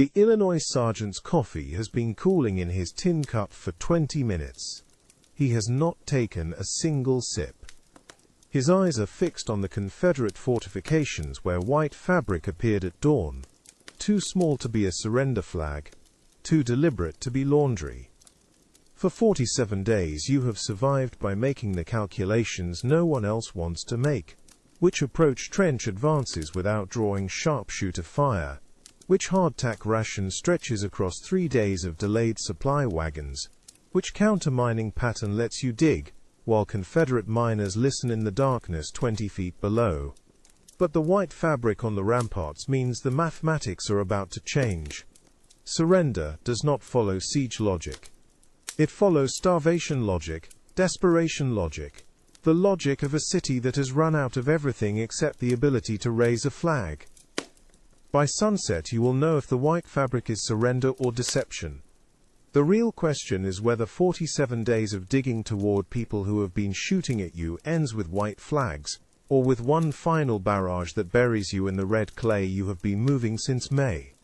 The Illinois sergeant's coffee has been cooling in his tin cup for 20 minutes. He has not taken a single sip. His eyes are fixed on the Confederate fortifications where white fabric appeared at dawn, too small to be a surrender flag, too deliberate to be laundry. For 47 days you have survived by making the calculations no one else wants to make. Which approach trench advances without drawing sharpshooter fire? Which hardtack ration stretches across 3 days of delayed supply wagons? Which counter-mining pattern lets you dig, while Confederate miners listen in the darkness 20 feet below? But the white fabric on the ramparts means the mathematics are about to change. Surrender does not follow siege logic. It follows starvation logic, desperation logic, the logic of a city that has run out of everything except the ability to raise a flag. By sunset you will know if the white fabric is surrender or deception. The real question is whether 47 days of digging toward people who have been shooting at you ends with white flags, or with one final barrage that buries you in the red clay you have been moving since May.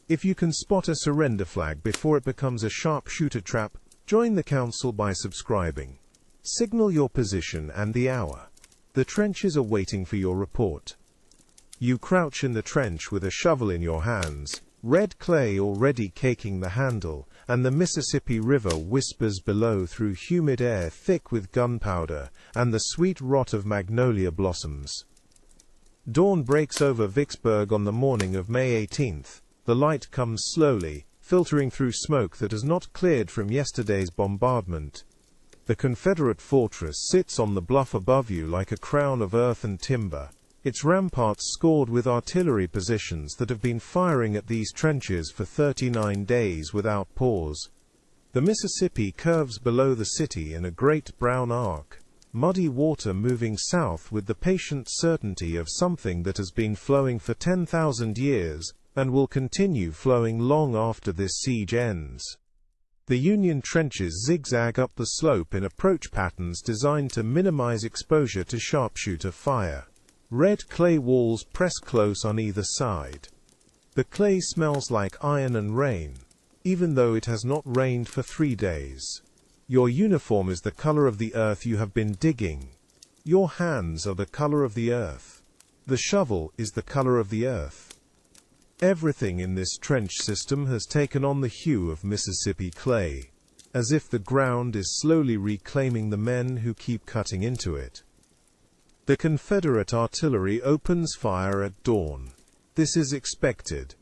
If you can spot a surrender flag before it becomes a sharpshooter trap, join the council by subscribing. Signal your position and the hour. The trenches are waiting for your report. You crouch in the trench with a shovel in your hands, red clay already caking the handle, and the Mississippi River whispers below through humid air thick with gunpowder and the sweet rot of magnolia blossoms. Dawn breaks over Vicksburg on the morning of May 18th. The light comes slowly, filtering through smoke that has not cleared from yesterday's bombardment. The Confederate fortress sits on the bluff above you like a crown of earth and timber, its ramparts scored with artillery positions that have been firing at these trenches for 39 days without pause. The Mississippi curves below the city in a great brown arc, muddy water moving south with the patient certainty of something that has been flowing for 10,000 years, and will continue flowing long after this siege ends. The Union trenches zigzag up the slope in approach patterns designed to minimize exposure to sharpshooter fire. Red clay walls press close on either side. The clay smells like iron and rain, even though it has not rained for 3 days. Your uniform is the color of the earth you have been digging. Your hands are the color of the earth. The shovel is the color of the earth. Everything in this trench system has taken on the hue of Mississippi clay, as if the ground is slowly reclaiming the men who keep cutting into it. The Confederate artillery opens fire at dawn. This is expected.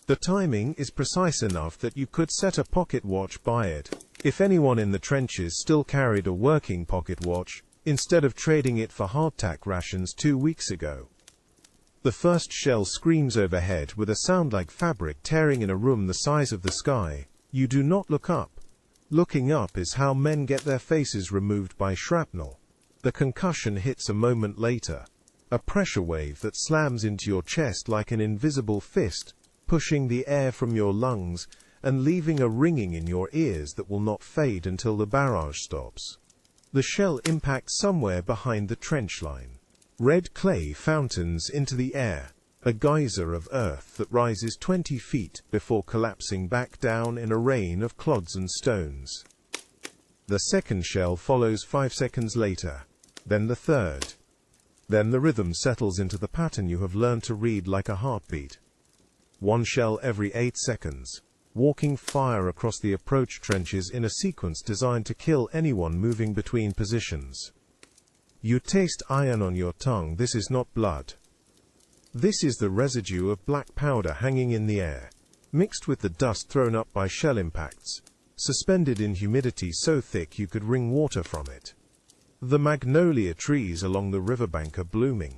The timing is precise enough that you could set a pocket watch by it, if anyone in the trenches still carried a working pocket watch, instead of trading it for hardtack rations 2 weeks ago. The first shell screams overhead with a sound like fabric tearing in a room the size of the sky. You do not look up. Looking up is how men get their faces removed by shrapnel. The concussion hits a moment later. A pressure wave that slams into your chest like an invisible fist, pushing the air from your lungs and leaving a ringing in your ears that will not fade until the barrage stops. The shell impacts somewhere behind the trench line. Red clay fountains into the air, a geyser of earth that rises 20 feet before collapsing back down in a rain of clods and stones. The second shell follows 5 seconds later, then the third. Then the rhythm settles into the pattern you have learned to read like a heartbeat. 1 shell every 8 seconds, walking fire across the approach trenches in a sequence designed to kill anyone moving between positions. You taste iron on your tongue. This is not blood. This is the residue of black powder hanging in the air, mixed with the dust thrown up by shell impacts, suspended in humidity so thick you could wring water from it. The magnolia trees along the riverbank are blooming.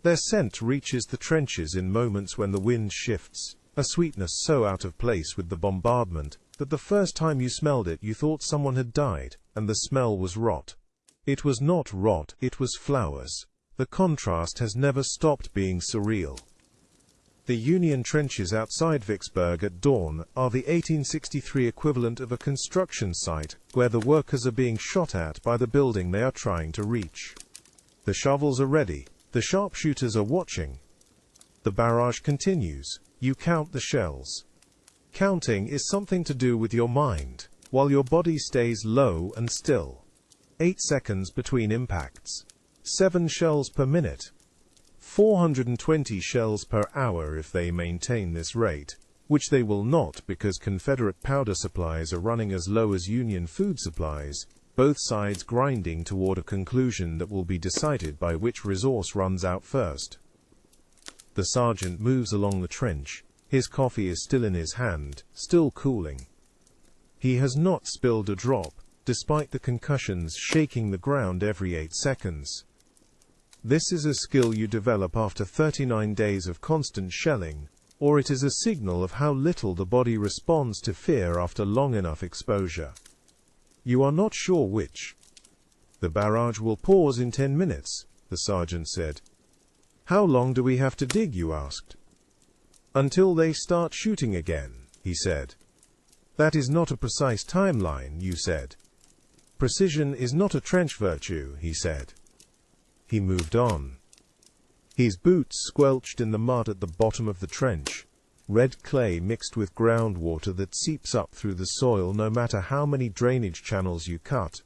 Their scent reaches the trenches in moments when the wind shifts, a sweetness so out of place with the bombardment that the first time you smelled it you thought someone had died, and the smell was rot. It was not rot, it was flowers. The contrast has never stopped being surreal. The Union trenches outside Vicksburg at dawn are the 1863 equivalent of a construction site where the workers are being shot at by the building they are trying to reach. The shovels are ready, the sharpshooters are watching. The barrage continues. You count the shells. Counting is something to do with your mind, while your body stays low and still. 8 seconds between impacts. 7 shells per minute. 420 shells per hour if they maintain this rate, which they will not because Confederate powder supplies are running as low as Union food supplies, both sides grinding toward a conclusion that will be decided by which resource runs out first. The sergeant moves along the trench. His coffee is still in his hand, still cooling. He has not spilled a drop, despite the concussions shaking the ground every 8 seconds. This is a skill you develop after 39 days of constant shelling, or it is a signal of how little the body responds to fear after long enough exposure. You are not sure which. The barrage will pause in 10 minutes, the sergeant said. How long do we have to dig, you asked. Until they start shooting again, he said. That is not a precise timeline, you said. Precision is not a trench virtue, he said. He moved on. His boots squelched in the mud at the bottom of the trench, red clay mixed with groundwater that seeps up through the soil no matter how many drainage channels you cut.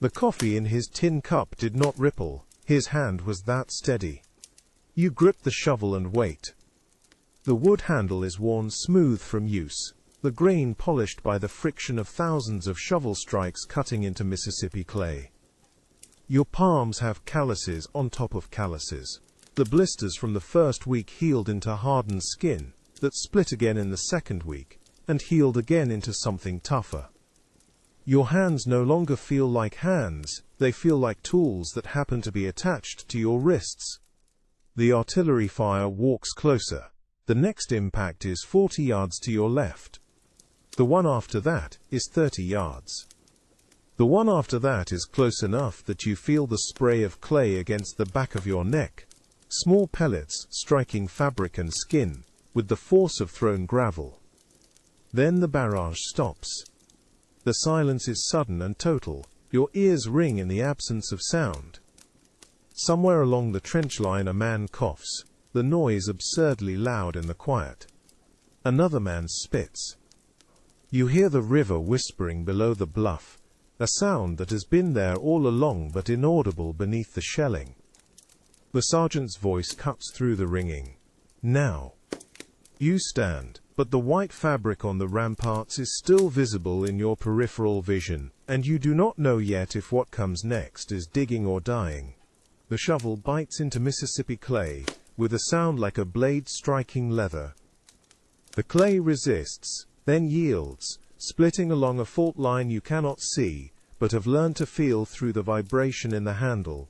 The coffee in his tin cup did not ripple, his hand was that steady. You grip the shovel and wait. The wood handle is worn smooth from use, the grain polished by the friction of thousands of shovel strikes cutting into Mississippi clay. Your palms have calluses on top of calluses. The blisters from the first week healed into hardened skin, that split again in the second week, and healed again into something tougher. Your hands no longer feel like hands, they feel like tools that happen to be attached to your wrists. The artillery fire walks closer. The next impact is 40 yards to your left. The one after that is 30 yards. The one after that is close enough that you feel the spray of clay against the back of your neck, small pellets striking fabric and skin, with the force of thrown gravel. Then the barrage stops. The silence is sudden and total. Your ears ring in the absence of sound. Somewhere along the trench line a man coughs, the noise absurdly loud in the quiet. Another man spits. You hear the river whispering below the bluff, a sound that has been there all along but inaudible beneath the shelling. The sergeant's voice cuts through the ringing. Now. You stand, but the white fabric on the ramparts is still visible in your peripheral vision, and you do not know yet if what comes next is digging or dying. The shovel bites into Mississippi clay, with a sound like a blade striking leather. The clay resists, then yields, splitting along a fault line you cannot see, but have learned to feel through the vibration in the handle.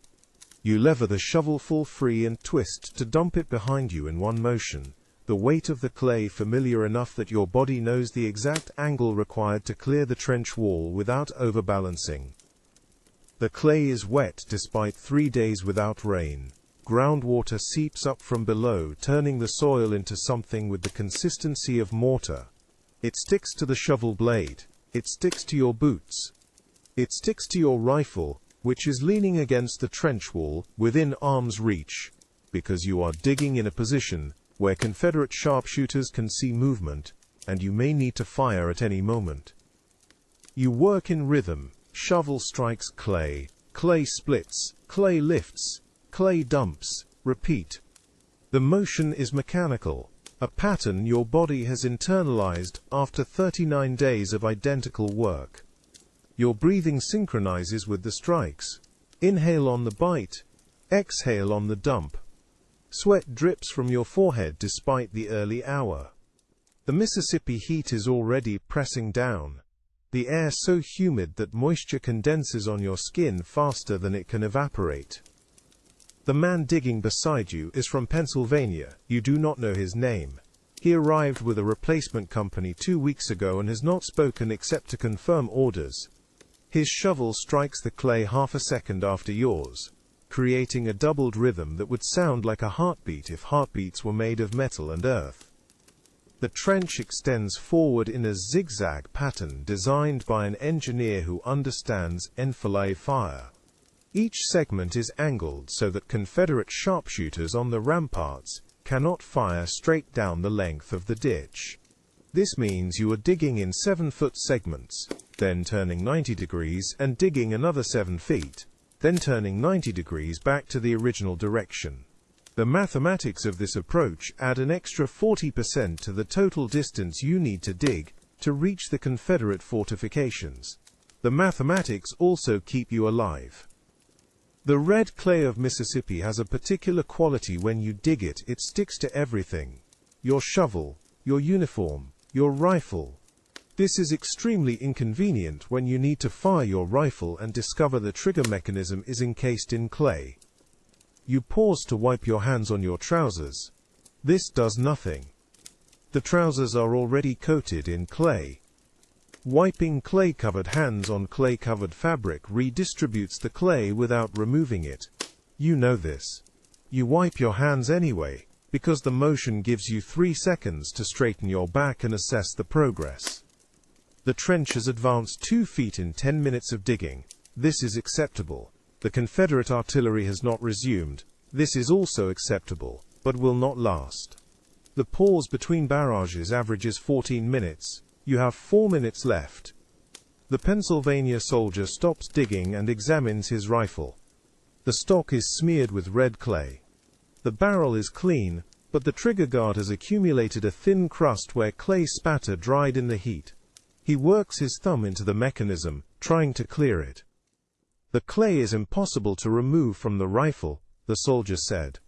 You lever the shovel full free and twist to dump it behind you in one motion, the weight of the clay familiar enough that your body knows the exact angle required to clear the trench wall without overbalancing. The clay is wet despite 3 days without rain. Groundwater seeps up from below, turning the soil into something with the consistency of mortar. It sticks to the shovel blade. It sticks to your boots. It sticks to your rifle, which is leaning against the trench wall, within arm's reach, because you are digging in a position where Confederate sharpshooters can see movement, and you may need to fire at any moment. You work in rhythm. Shovel strikes clay. Clay splits. Clay lifts. Clay dumps. Repeat. The motion is mechanical, a pattern your body has internalized after 39 days of identical work. Your breathing synchronizes with the strikes. Inhale on the bite. Exhale on the dump. Sweat drips from your forehead despite the early hour. The Mississippi heat is already pressing down. The air so humid that moisture condenses on your skin faster than it can evaporate. The man digging beside you is from Pennsylvania. You do not know his name. He arrived with a replacement company 2 weeks ago and has not spoken except to confirm orders. His shovel strikes the clay half a second after yours, creating a doubled rhythm that would sound like a heartbeat if heartbeats were made of metal and earth. The trench extends forward in a zigzag pattern designed by an engineer who understands enfilade fire. Each segment is angled so that Confederate sharpshooters on the ramparts cannot fire straight down the length of the ditch. This means you are digging in 7-foot segments, then turning 90 degrees and digging another 7 feet, then turning 90 degrees back to the original direction. The mathematics of this approach add an extra 40% to the total distance you need to dig to reach the Confederate fortifications. The mathematics also keep you alive. The red clay of Mississippi has a particular quality. When you dig it, it sticks to everything. Your shovel, your uniform, your rifle. This is extremely inconvenient when you need to fire your rifle and discover the trigger mechanism is encased in clay. You pause to wipe your hands on your trousers. This does nothing. The trousers are already coated in clay. Wiping clay-covered hands on clay-covered fabric redistributes the clay without removing it. You know this. You wipe your hands anyway, because the motion gives you 3 seconds to straighten your back and assess the progress. The trench has advanced 2 feet in 10 minutes of digging. This is acceptable. The Confederate artillery has not resumed. This is also acceptable, but will not last. The pause between barrages averages 14 minutes. You have 4 minutes left. The Pennsylvania soldier stops digging and examines his rifle. The stock is smeared with red clay. The barrel is clean, but the trigger guard has accumulated a thin crust where clay spatter dried in the heat. He works his thumb into the mechanism, trying to clear it. The clay is impossible to remove from the rifle, the soldier said.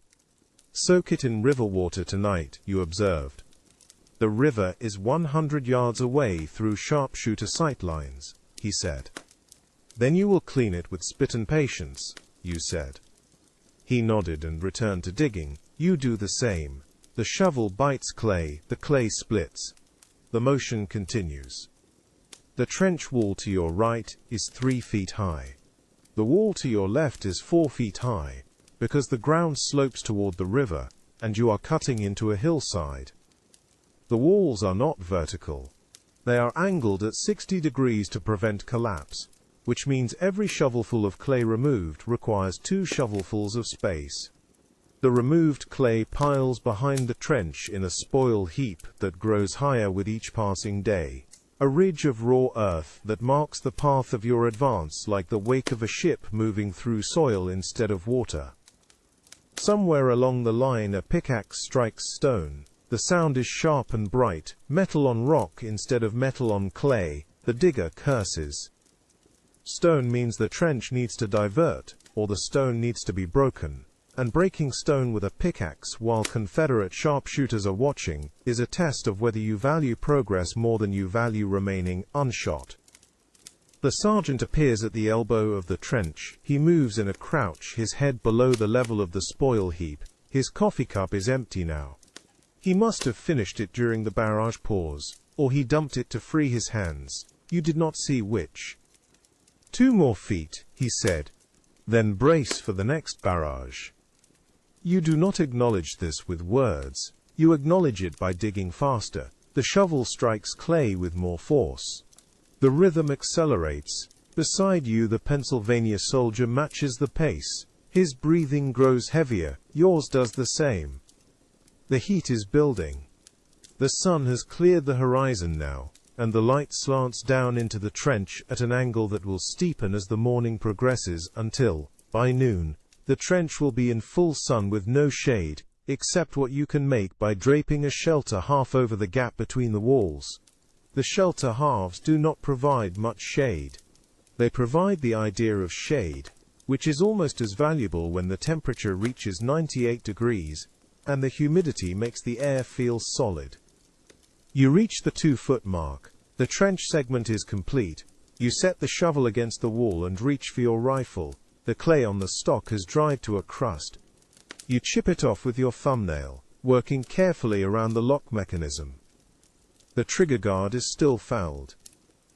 Soak it in river water tonight, you observed. The river is 100 yards away through sharpshooter sight lines, he said. Then you will clean it with spit and patience, you said. He nodded and returned to digging. You do the same. The shovel bites clay, the clay splits. The motion continues. The trench wall to your right is 3 feet high. The wall to your left is 4 feet high, because the ground slopes toward the river, and you are cutting into a hillside. The walls are not vertical. They are angled at 60 degrees to prevent collapse, which means every shovelful of clay removed requires 2 shovelfuls of space. The removed clay piles behind the trench in a spoil heap that grows higher with each passing day, a ridge of raw earth that marks the path of your advance like the wake of a ship moving through soil instead of water. Somewhere along the line a pickaxe strikes stone. The sound is sharp and bright, metal on rock instead of metal on clay. The digger curses. Stone means the trench needs to divert, or the stone needs to be broken, and breaking stone with a pickaxe while Confederate sharpshooters are watching is a test of whether you value progress more than you value remaining unshot. The sergeant appears at the elbow of the trench. He moves in a crouch, his head below the level of the spoil heap. His coffee cup is empty now. He must have finished it during the barrage pause, or he dumped it to free his hands. You did not see which. 2 more feet, he said. Then brace for the next barrage. You do not acknowledge this with words. You acknowledge it by digging faster. The shovel strikes clay with more force. The rhythm accelerates. Beside you the Pennsylvania soldier matches the pace. His breathing grows heavier. Yours does the same. The heat is building. The sun has cleared the horizon now, and the light slants down into the trench at an angle that will steepen as the morning progresses until, by noon, the trench will be in full sun with no shade, except what you can make by draping a shelter half over the gap between the walls. The shelter halves do not provide much shade. They provide the idea of shade, which is almost as valuable when the temperature reaches 98 degrees, and the humidity makes the air feel solid. You reach the 2-foot mark. The trench segment is complete. You set the shovel against the wall and reach for your rifle. The clay on the stock has dried to a crust. You chip it off with your thumbnail, working carefully around the lock mechanism. The trigger guard is still fouled.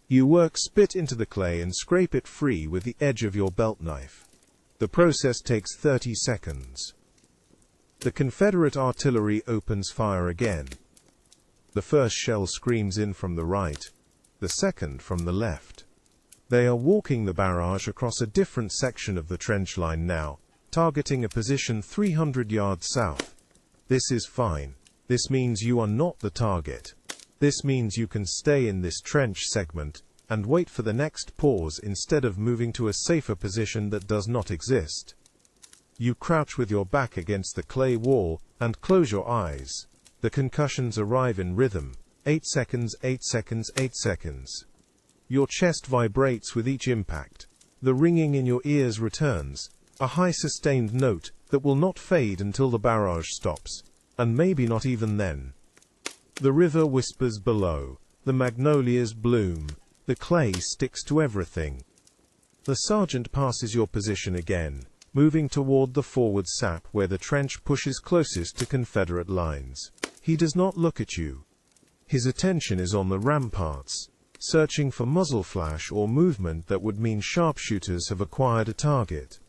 You work spit into the clay and scrape it free with the edge of your belt knife. The process takes 30 seconds. The Confederate artillery opens fire again. The first shell screams in from the right, the second from the left. They are walking the barrage across a different section of the trench line now, targeting a position 300 yards south. This is fine. This means you are not the target. This means you can stay in this trench segment and wait for the next pause instead of moving to a safer position that does not exist. You crouch with your back against the clay wall and close your eyes. The concussions arrive in rhythm. 8 seconds, 8 seconds, 8 seconds. Your chest vibrates with each impact. The ringing in your ears returns, a high sustained note that will not fade until the barrage stops, and maybe not even then. The river whispers below, the magnolias bloom, the clay sticks to everything. The sergeant passes your position again, moving toward the forward sap where the trench pushes closest to Confederate lines. He does not look at you. His attention is on the ramparts, searching for muzzle flash or movement that would mean sharpshooters have acquired a target.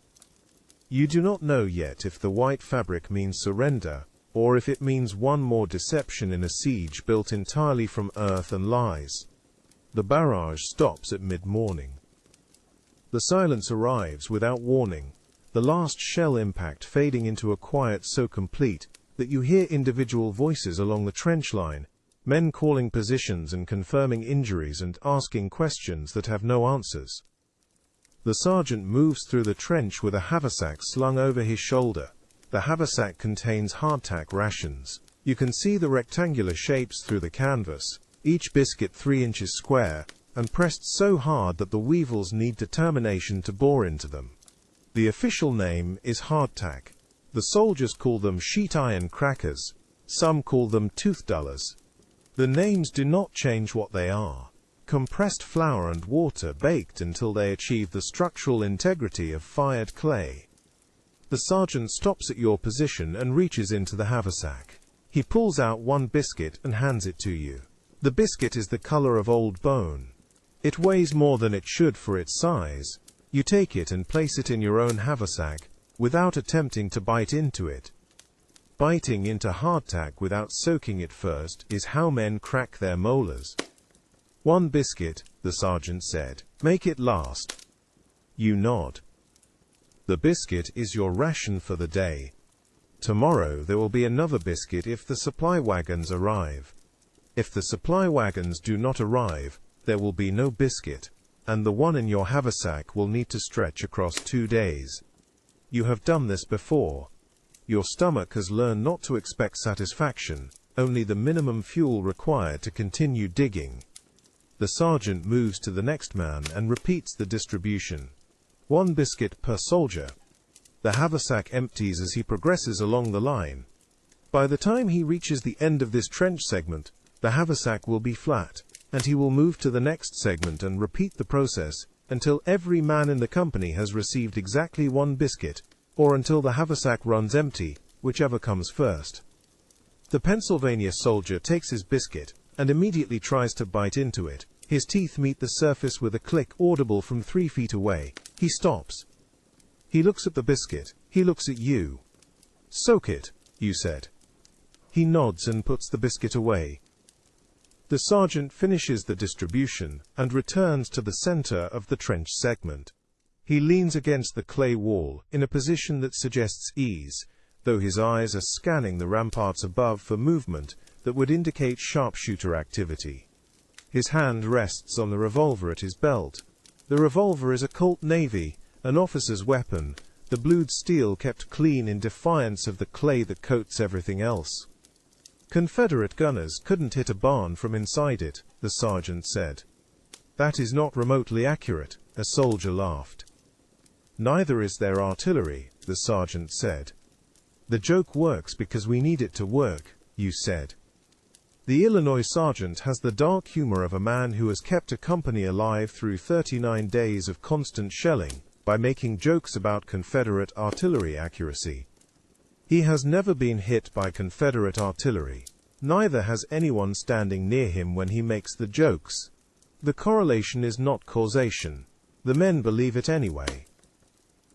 You do not know yet if the white fabric means surrender, or if it means one more deception in a siege built entirely from earth and lies. The barrage stops at mid-morning. The silence arrives without warning, the last shell impact fading into a quiet so complete that you hear individual voices along the trench line, men calling positions and confirming injuries and asking questions that have no answers. The sergeant moves through the trench with a haversack slung over his shoulder. The haversack contains hardtack rations. You can see the rectangular shapes through the canvas, each biscuit 3 inches square, and pressed so hard that the weevils need determination to bore into them. The official name is hardtack. The soldiers call them sheet iron crackers. Some call them tooth dullers. The names do not change what they are. Compressed flour and water baked until they achieve the structural integrity of fired clay. The sergeant stops at your position and reaches into the haversack. He pulls out one biscuit and hands it to you. The biscuit is the color of old bone. It weighs more than it should for its size. You take it and place it in your own haversack, without attempting to bite into it. Biting into hardtack without soaking it first is how men crack their molars. 1 biscuit, the sergeant said. Make it last. You nod. The biscuit is your ration for the day. Tomorrow there will be another biscuit if the supply wagons arrive. If the supply wagons do not arrive, there will be no biscuit, and the one in your haversack will need to stretch across 2 days. You have done this before. Your stomach has learned not to expect satisfaction, only the minimum fuel required to continue digging. The sergeant moves to the next man and repeats the distribution. 1 biscuit per soldier. The haversack empties as he progresses along the line. By the time he reaches the end of this trench segment, the haversack will be flat, and he will move to the next segment and repeat the process until every man in the company has received exactly 1 biscuit, or until the haversack runs empty, whichever comes first. The Pennsylvania soldier takes his biscuit and immediately tries to bite into it. His teeth meet the surface with a click audible from 3 feet away. He stops. He looks at the biscuit. He looks at you. Soak it, you said. He nods and puts the biscuit away. The sergeant finishes the distribution and returns to the center of the trench segment. He leans against the clay wall in a position that suggests ease, though his eyes are scanning the ramparts above for movement that would indicate sharpshooter activity. His hand rests on the revolver at his belt. The revolver is a Colt Navy, an officer's weapon, the blued steel kept clean in defiance of the clay that coats everything else. Confederate gunners couldn't hit a barn from inside it, the sergeant said. That is not remotely accurate, a soldier laughed. Neither is there artillery, the sergeant said. The joke works because we need it to work, you said. The Illinois sergeant has the dark humor of a man who has kept a company alive through 39 days of constant shelling by making jokes about Confederate artillery accuracy. He has never been hit by Confederate artillery. Neither has anyone standing near him when he makes the jokes. The correlation is not causation. The men believe it anyway.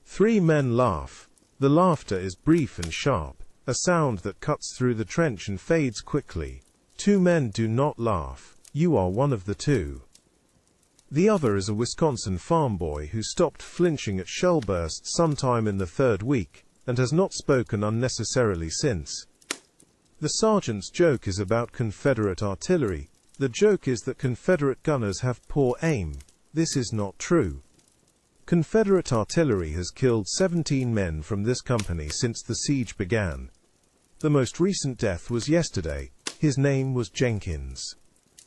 3 men laugh. The laughter is brief and sharp, a sound that cuts through the trench and fades quickly. 2 men do not laugh. You are one of the 2. The other is a Wisconsin farm boy who stopped flinching at shell bursts sometime in the 3rd week, and has not spoken unnecessarily since. The sergeant's joke is about Confederate artillery. The joke is that Confederate gunners have poor aim. This is not true. Confederate artillery has killed 17 men from this company since the siege began. The most recent death was yesterday. His name was Jenkins.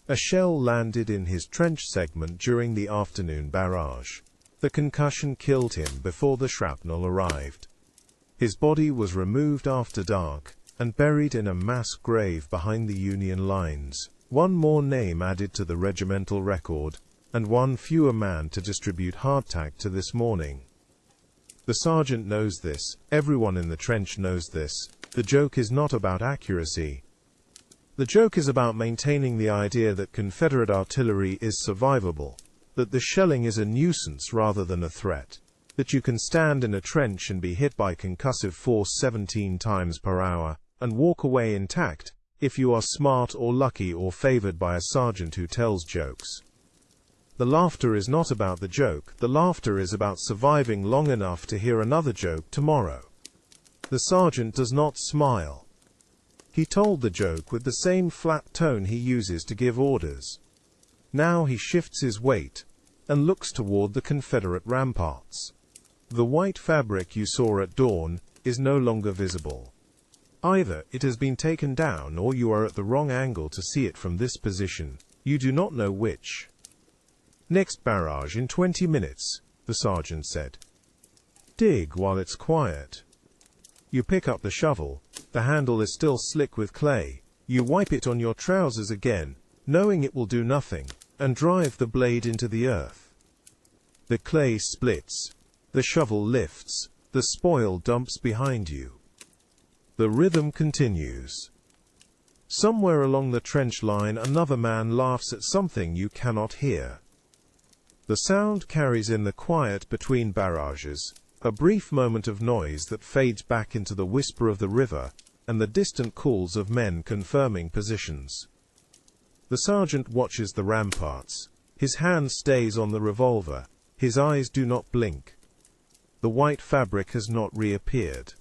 A shell landed in his trench segment during the afternoon barrage. The concussion killed him before the shrapnel arrived. His body was removed after dark and buried in a mass grave behind the Union lines. One more name added to the regimental record, and one fewer man to distribute hardtack to this morning. The sergeant knows this. Everyone in the trench knows this. The joke is not about accuracy. The joke is about maintaining the idea that Confederate artillery is survivable, that the shelling is a nuisance rather than a threat, that you can stand in a trench and be hit by concussive force 17 times per hour and walk away intact if you are smart or lucky or favored by a sergeant who tells jokes. The laughter is not about the joke. The laughter is about surviving long enough to hear another joke tomorrow. The sergeant does not smile. He told the joke with the same flat tone he uses to give orders. Now he shifts his weight and looks toward the Confederate ramparts. The white fabric you saw at dawn is no longer visible. Either it has been taken down or you are at the wrong angle to see it from this position. You do not know which. Next barrage in 20 minutes, the sergeant said. Dig while it's quiet. You pick up the shovel. The handle is still slick with clay. You wipe it on your trousers again, knowing it will do nothing, and drive the blade into the earth. The clay splits. The shovel lifts. The spoil dumps behind you. The rhythm continues. Somewhere along the trench line another man laughs at something you cannot hear. The sound carries in the quiet between barrages, a brief moment of noise that fades back into the whisper of the river and the distant calls of men confirming positions. The sergeant watches the ramparts. His hand stays on the revolver. His eyes do not blink. The white fabric has not reappeared.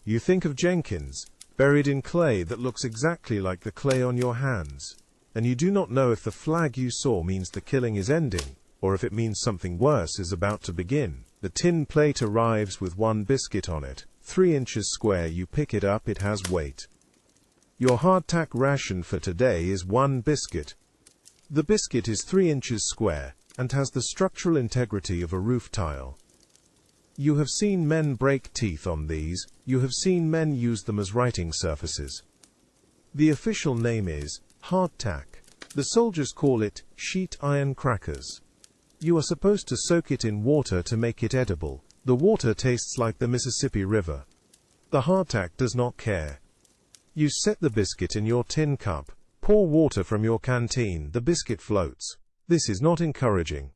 You think of Jenkins, buried in clay that looks exactly like the clay on your hands, and you do not know if the flag you saw means the killing is ending, or if it means something worse is about to begin. The tin plate arrives with one biscuit on it, 3 inches square. You pick it up, it has weight. Your hardtack ration for today is 1 biscuit. The biscuit is 3 inches square, and has the structural integrity of a roof tile. You have seen men break teeth on these. You have seen men use them as writing surfaces. The official name is hardtack. The soldiers call it sheet iron crackers. You are supposed to soak it in water to make it edible. The water tastes like the Mississippi River. The hardtack does not care. You set the biscuit in your tin cup. Pour water from your canteen. The biscuit floats. This is not encouraging.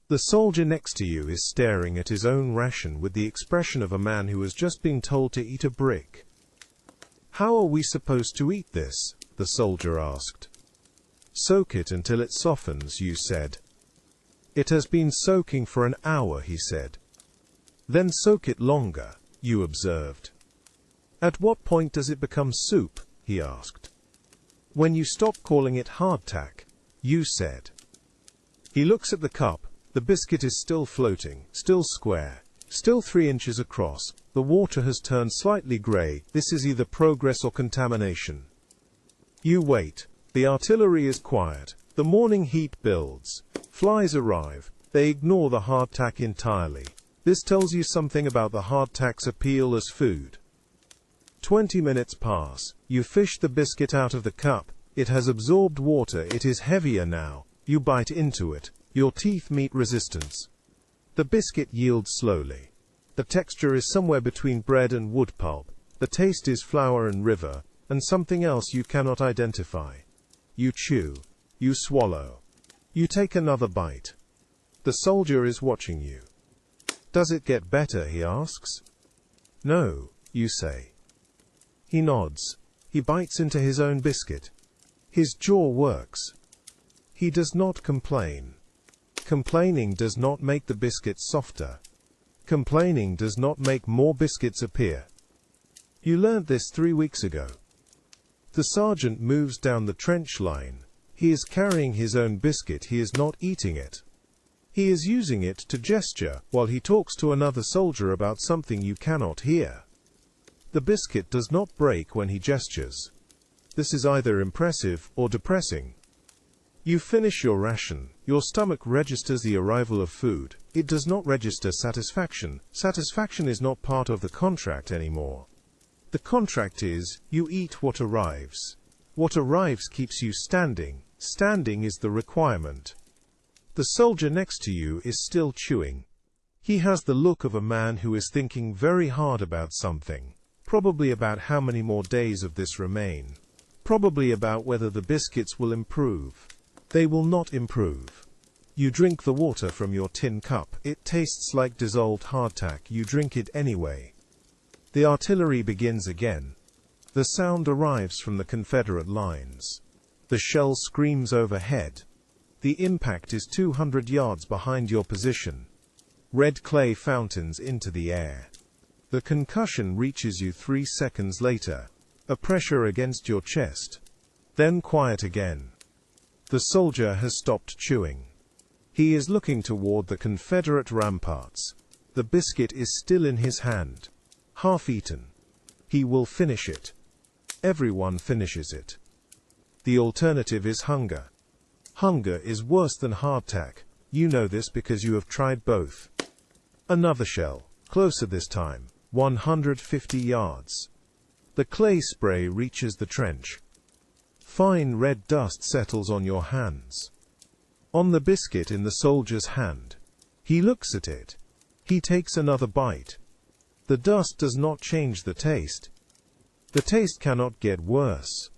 The soldier next to you is staring at his own ration with the expression of a man who has just been told to eat a brick. How are we supposed to eat this? The soldier asked. Soak it until it softens, you said. It has been soaking for an hour, he said. Then soak it longer, you observed. At what point does it become soup? He asked. When you stop calling it hardtack, you said. He looks at the cup. The biscuit is still floating, still square, still 3 inches across. The water has turned slightly grey. This is either progress or contamination. You wait. The artillery is quiet. The morning heat builds. Flies arrive. They ignore the hardtack entirely. This tells you something about the hardtack's appeal as food. 20 minutes pass. You fish the biscuit out of the cup. It has absorbed water. It is heavier now. You bite into it. Your teeth meet resistance. The biscuit yields slowly. The texture is somewhere between bread and wood pulp. The taste is flour and river, and something else you cannot identify. You chew. You swallow. You take another bite. The soldier is watching you. Does it get better? He asks. No, you say. He nods. He bites into his own biscuit. His jaw works. He does not complain. Complaining does not make the biscuit softer. Complaining does not make more biscuits appear. You learned this 3 weeks ago. The sergeant moves down the trench line. He is carrying his own biscuit. He is not eating it. He is using it to gesture while he talks to another soldier about something you cannot hear. The biscuit does not break when he gestures. This is either impressive or depressing. You finish your ration. Your stomach registers the arrival of food. It does not register satisfaction. Satisfaction is not part of the contract anymore. The contract is, you eat what arrives. What arrives keeps you standing. Standing is the requirement. The soldier next to you is still chewing. He has the look of a man who is thinking very hard about something. Probably about how many more days of this remain. Probably about whether the biscuits will improve. They will not improve. You drink the water from your tin cup. It tastes like dissolved hardtack. You drink it anyway. The artillery begins again. The sound arrives from the Confederate lines. The shell screams overhead. The impact is 200 yards behind your position. Red clay fountains into the air. The concussion reaches you 3 seconds later. A pressure against your chest. Then quiet again. The soldier has stopped chewing. He is looking toward the Confederate ramparts. The biscuit is still in his hand. Half eaten. He will finish it. Everyone finishes it. The alternative is hunger. Hunger is worse than hardtack. You know this because you have tried both. Another shell, closer this time, 150 yards. The clay spray reaches the trench. Fine red dust settles on your hands. On the biscuit in the soldier's hand. He looks at it. He takes another bite. The dust does not change the taste. The taste cannot get worse.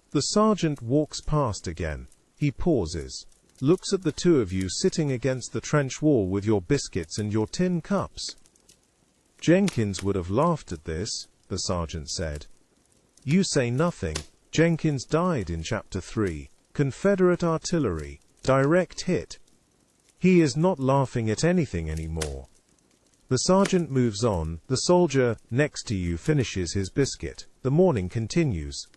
The sergeant walks past again. He pauses, looks at the two of you sitting against the trench wall with your biscuits and your tin cups. Jenkins would have laughed at this, the sergeant said. You say nothing. Jenkins died in Chapter 3, Confederate artillery, direct hit. He is not laughing at anything anymore. The sergeant moves on. The soldier next to you finishes his biscuit. The morning continues.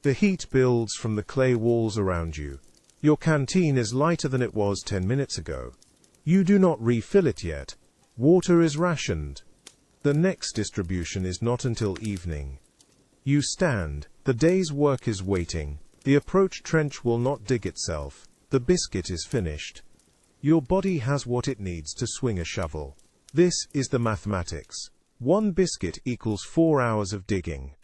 The heat builds from the clay walls around you. Your canteen is lighter than it was 10 minutes ago. You do not refill it yet. Water is rationed. The next distribution is not until evening. You stand. The day's work is waiting. The approach trench will not dig itself. The biscuit is finished. Your body has what it needs to swing a shovel. This is the mathematics. 1 biscuit equals 4 hours of digging.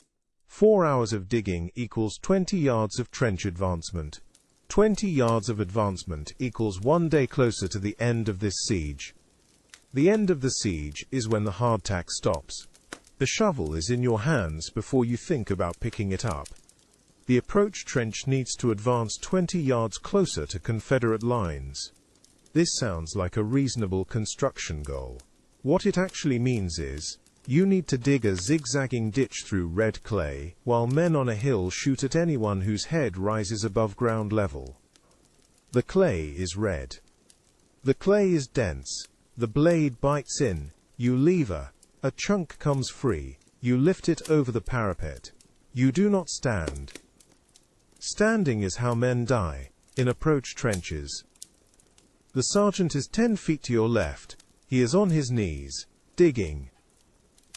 4 hours of digging equals 20 yards of trench advancement. 20 yards of advancement equals 1 day closer to the end of this siege. The end of the siege is when the hardtack stops. The shovel is in your hands before you think about picking it up. The approach trench needs to advance 20 yards closer to Confederate lines. This sounds like a reasonable construction goal. What it actually means is, you need to dig a zigzagging ditch through red clay, while men on a hill shoot at anyone whose head rises above ground level. The clay is red. The clay is dense. The blade bites in. You lever. A chunk comes free. You lift it over the parapet. You do not stand. Standing is how men die, in approach trenches. The sergeant is 10 feet to your left. He is on his knees, digging.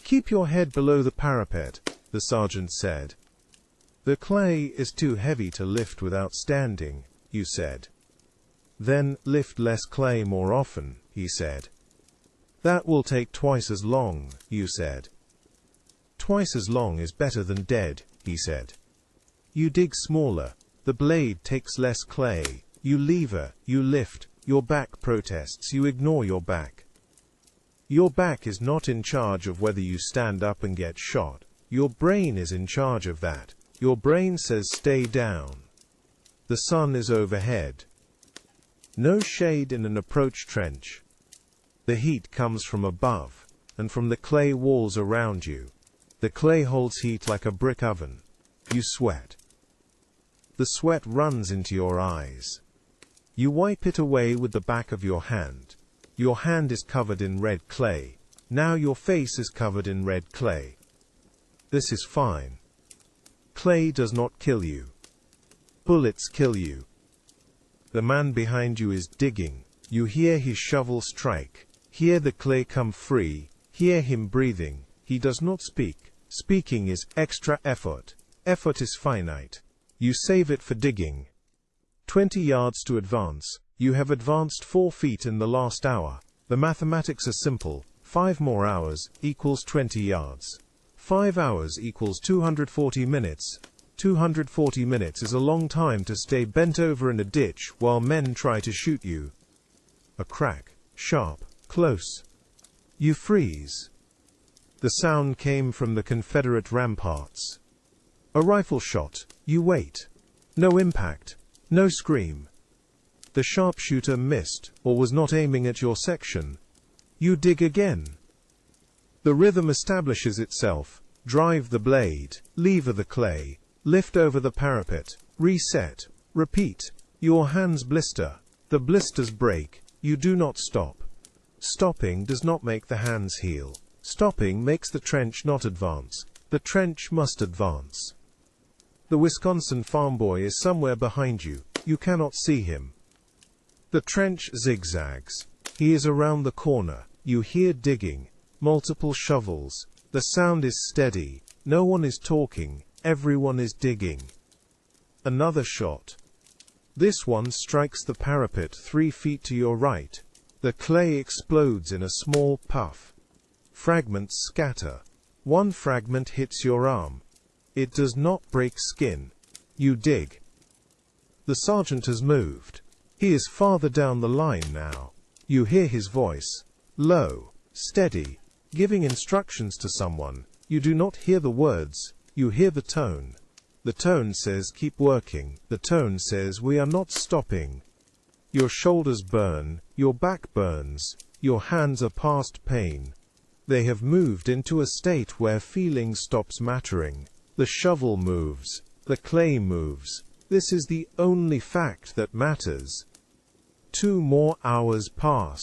Keep your head below the parapet, the sergeant said. The clay is too heavy to lift without standing, you said. Then lift less clay more often, he said. That will take twice as long, you said. Twice as long is better than dead, he said. You dig smaller. The blade takes less clay. You lever, you lift. Your back protests. You ignore your back. Your back is not in charge of whether you stand up and get shot. Your brain is in charge of that. Your brain says stay down. The sun is overhead. No shade in an approach trench. The heat comes from above, and from the clay walls around you. The clay holds heat like a brick oven. You sweat. The sweat runs into your eyes. You wipe it away with the back of your hand. Your hand is covered in red clay. Now your face is covered in red clay. This is fine. Clay does not kill you. Bullets kill you. The man behind you is digging. You hear his shovel strike. Hear the clay come free. Hear him breathing. He does not speak. Speaking is extra effort. Effort is finite. You save it for digging. 20 yards to advance. You have advanced 4 feet in the last hour. The mathematics are simple. 5 more hours equals 20 yards. 5 hours equals 240 minutes. 240 minutes is a long time to stay bent over in a ditch while men try to shoot you. A crack. Sharp. Close. You freeze. The sound came from the Confederate ramparts. A rifle shot. You wait. No impact. No scream. The sharpshooter missed, or was not aiming at your section. You dig again. The rhythm establishes itself. Drive the blade. Lever the clay. Lift over the parapet. Reset. Repeat. Your hands blister. The blisters break. You do not stop. Stopping does not make the hands heal. Stopping makes the trench not advance. The trench must advance. The Wisconsin farm boy is somewhere behind you. You cannot see him. The trench zigzags. He is around the corner. You hear digging. Multiple shovels. The sound is steady. No one is talking. Everyone is digging. Another shot. This one strikes the parapet 3 feet to your right. The clay explodes in a small puff. Fragments scatter. One fragment hits your arm. It does not break skin. You dig. The sergeant has moved. He is farther down the line now. You hear his voice. Low, steady, giving instructions to someone. You do not hear the words. You hear the tone. The tone says keep working. The tone says we are not stopping. Your shoulders burn. Your back burns. Your hands are past pain. They have moved into a state where feeling stops mattering. The shovel moves. The clay moves. This is the only fact that matters. 2 more hours pass.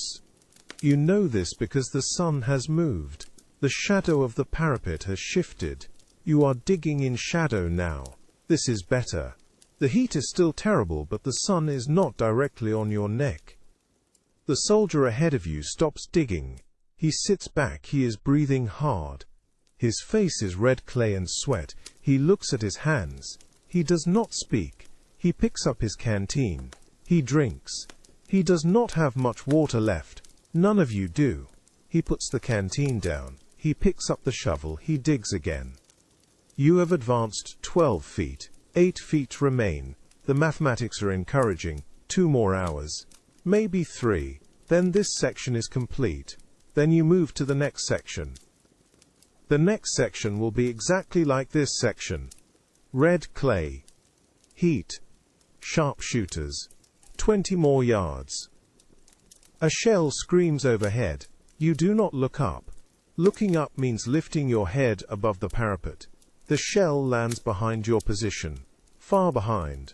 You know this because the sun has moved. The shadow of the parapet has shifted. You are digging in shadow now. This is better. The heat is still terrible, but the sun is not directly on your neck. The soldier ahead of you stops digging. He sits back. He is breathing hard. His face is red clay and sweat. He looks at his hands. He does not speak. He picks up his canteen. He drinks. He does not have much water left. None of you do. He puts the canteen down. He picks up the shovel. He digs again. You have advanced 12 feet. 8 feet remain. The mathematics are encouraging. 2 more hours. Maybe 3. Then this section is complete. Then you move to the next section. The next section will be exactly like this section. Red clay. Heat. Sharpshooters. 20 more yards. A shell screams overhead. You do not look up. Looking up means lifting your head above the parapet. The shell lands behind your position. Far behind.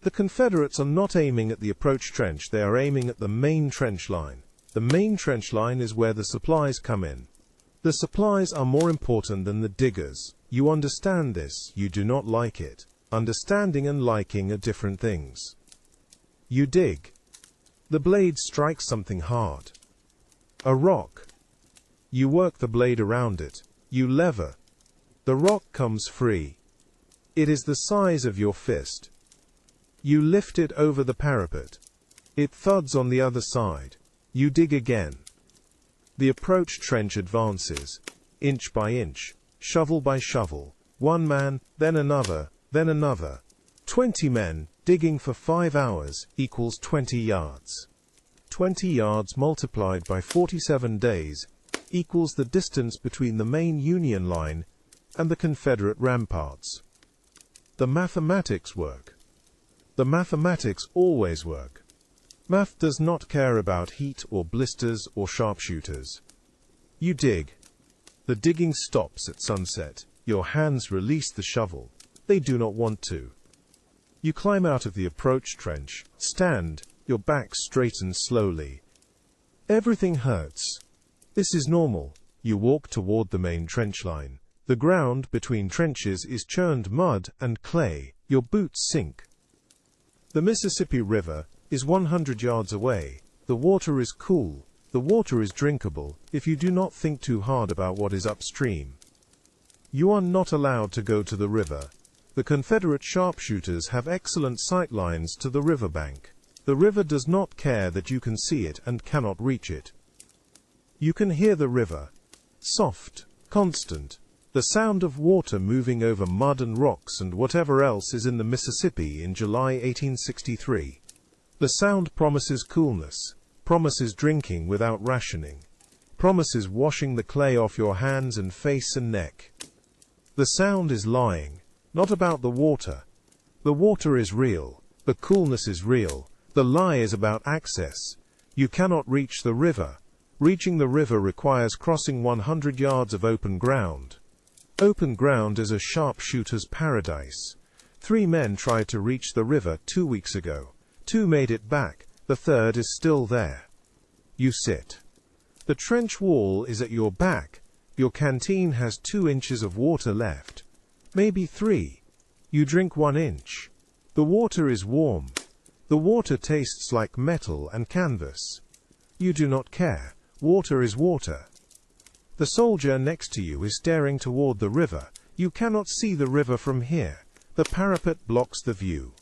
The Confederates are not aiming at the approach trench. They are aiming at the main trench line. The main trench line is where the supplies come in. The supplies are more important than the diggers. You understand this. You do not like it. Understanding and liking are different things. You dig. The blade strikes something hard. A rock. You work the blade around it. You lever. The rock comes free. It is the size of your fist. You lift it over the parapet. It thuds on the other side. You dig again. The approach trench advances, inch by inch, shovel by shovel. 1 man, then another, then another. 20 men, digging for 5 hours, equals 20 yards. 20 yards multiplied by 47 days, equals the distance between the main Union line and the Confederate ramparts. The mathematics work. The mathematics always work. Math does not care about heat or blisters or sharpshooters. You dig. The digging stops at sunset. Your hands release the shovel. They do not want to. You climb out of the approach trench. Stand. Your back straightens slowly. Everything hurts. This is normal. You walk toward the main trench line. The ground between trenches is churned mud and clay. Your boots sink. The Mississippi River is 100 yards away. The water is cool. The water is drinkable if you do not think too hard about what is upstream. You are not allowed to go to the river. The Confederate sharpshooters have excellent sight lines to the riverbank. The river does not care that you can see it and cannot reach it. You can hear the river. Soft, constant. The sound of water moving over mud and rocks and whatever else is in the Mississippi in July 1863. The sound promises coolness, promises drinking without rationing, promises washing the clay off your hands and face and neck. The sound is lying, not about the water. The water is real, the coolness is real, the lie is about access. You cannot reach the river. Reaching the river requires crossing 100 yards of open ground. Open ground is a sharpshooter's paradise. 3 men tried to reach the river 2 weeks ago. 2 made it back, the third is still there. You sit. The trench wall is at your back. Your canteen has 2 inches of water left. Maybe 3. You drink 1 inch. The water is warm. The water tastes like metal and canvas. You do not care. Water is water. The soldier next to you is staring toward the river. You cannot see the river from here. The parapet blocks the view.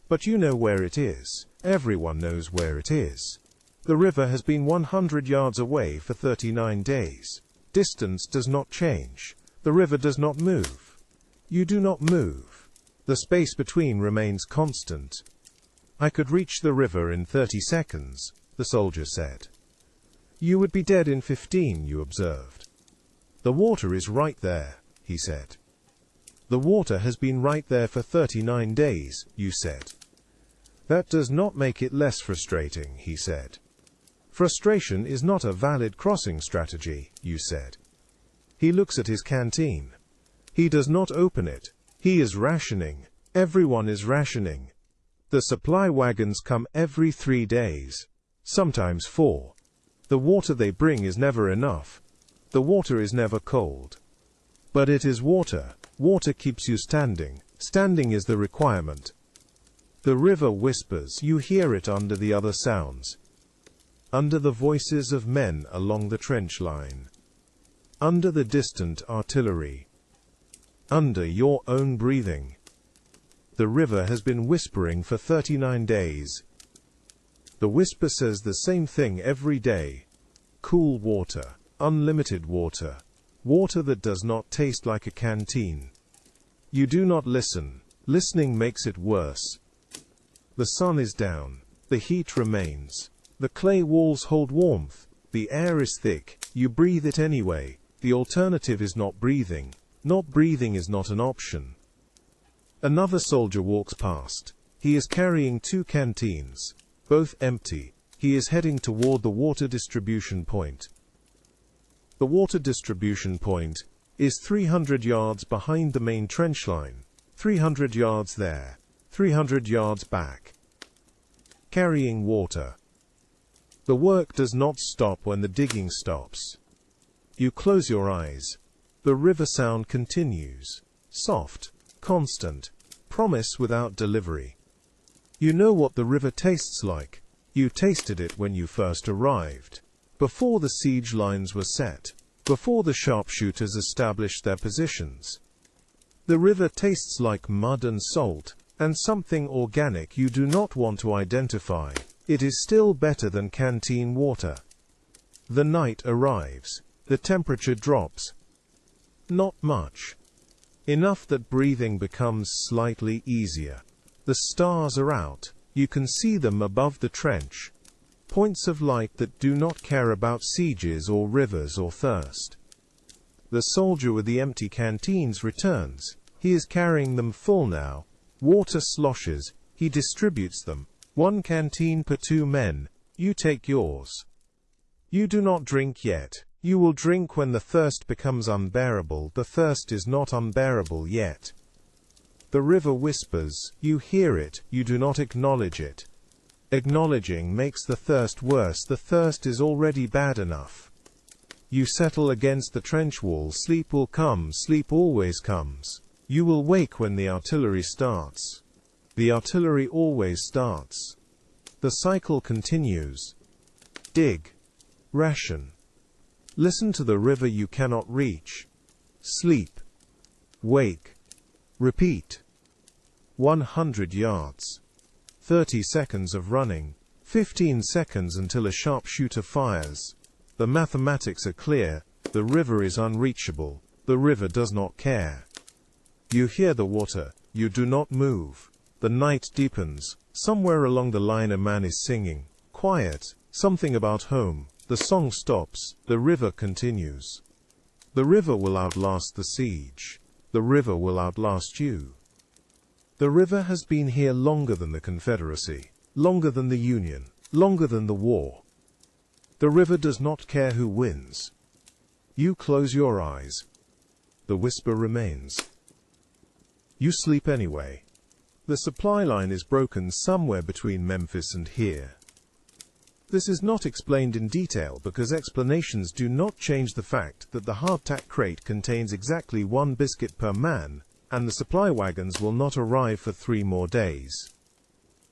But you know where it is. Everyone knows where it is. The river has been 100 yards away for 39 days. Distance does not change. The river does not move. You do not move. The space between remains constant. I could reach the river in 30 seconds, the soldier said. You would be dead in 15, you observed. The water is right there, he said. The water has been right there for 39 days, you said. That does not make it less frustrating, he said. Frustration is not a valid crossing strategy, you said. He looks at his canteen. He does not open it. He is rationing. Everyone is rationing. The supply wagons come every 3 days, sometimes 4. The water they bring is never enough. The water is never cold. But it is water. Water keeps you standing. Standing is the requirement. The river whispers. You hear it under the other sounds. Under the voices of men along the trench line. Under the distant artillery. Under your own breathing. The river has been whispering for 39 days. The whisper says the same thing every day. Cool water. Unlimited water. Water that does not taste like a canteen. You do not listen. Listening makes it worse. The sun is down. The heat remains. The clay walls hold warmth. The air is thick. You breathe it anyway. The alternative is not breathing. Not breathing is not an option. Another soldier walks past. He is carrying 2 canteens, both empty. He is heading toward the water distribution point. The water distribution point is 300 yards behind the main trench line. 300 yards there. 300 yards back. Carrying water. The work does not stop when the digging stops. You close your eyes. The river sound continues. Soft, constant, promise without delivery. You know what the river tastes like. You tasted it when you first arrived. Before the siege lines were set. Before the sharpshooters established their positions. The river tastes like mud and salt, and something organic you do not want to identify. It is still better than canteen water. The night arrives. The temperature drops. Not much. Enough that breathing becomes slightly easier. The stars are out. You can see them above the trench. Points of light that do not care about sieges or rivers or thirst. The soldier with the empty canteens returns. He is carrying them full now. Water sloshes. He distributes them. 1 canteen per 2 men. You take yours. You do not drink yet. You will drink when the thirst becomes unbearable. The thirst is not unbearable yet. The river whispers. You hear it. You do not acknowledge it. Acknowledging makes the thirst worse. The thirst is already bad enough. You settle against the trench wall. Sleep will come. Sleep always comes. You will wake when the artillery starts. The artillery always starts. The cycle continues. Dig. Ration. Listen to the river you cannot reach. Sleep. Wake. Repeat. 100 yards. 30 seconds of running. 15 seconds until a sharpshooter fires. The mathematics are clear. The river is unreachable. The river does not care. You hear the water. You do not move. The night deepens. Somewhere along the line a man is singing. Quiet. Something about home. The song stops. The river continues. The river will outlast the siege. The river will outlast you. The river has been here longer than the Confederacy, longer than the Union, longer than the war. The river does not care who wins. You close your eyes. The whisper remains. You sleep anyway. The supply line is broken somewhere between Memphis and here. This is not explained in detail because explanations do not change the fact that the hardtack crate contains exactly 1 biscuit per man, and the supply wagons will not arrive for 3 more days.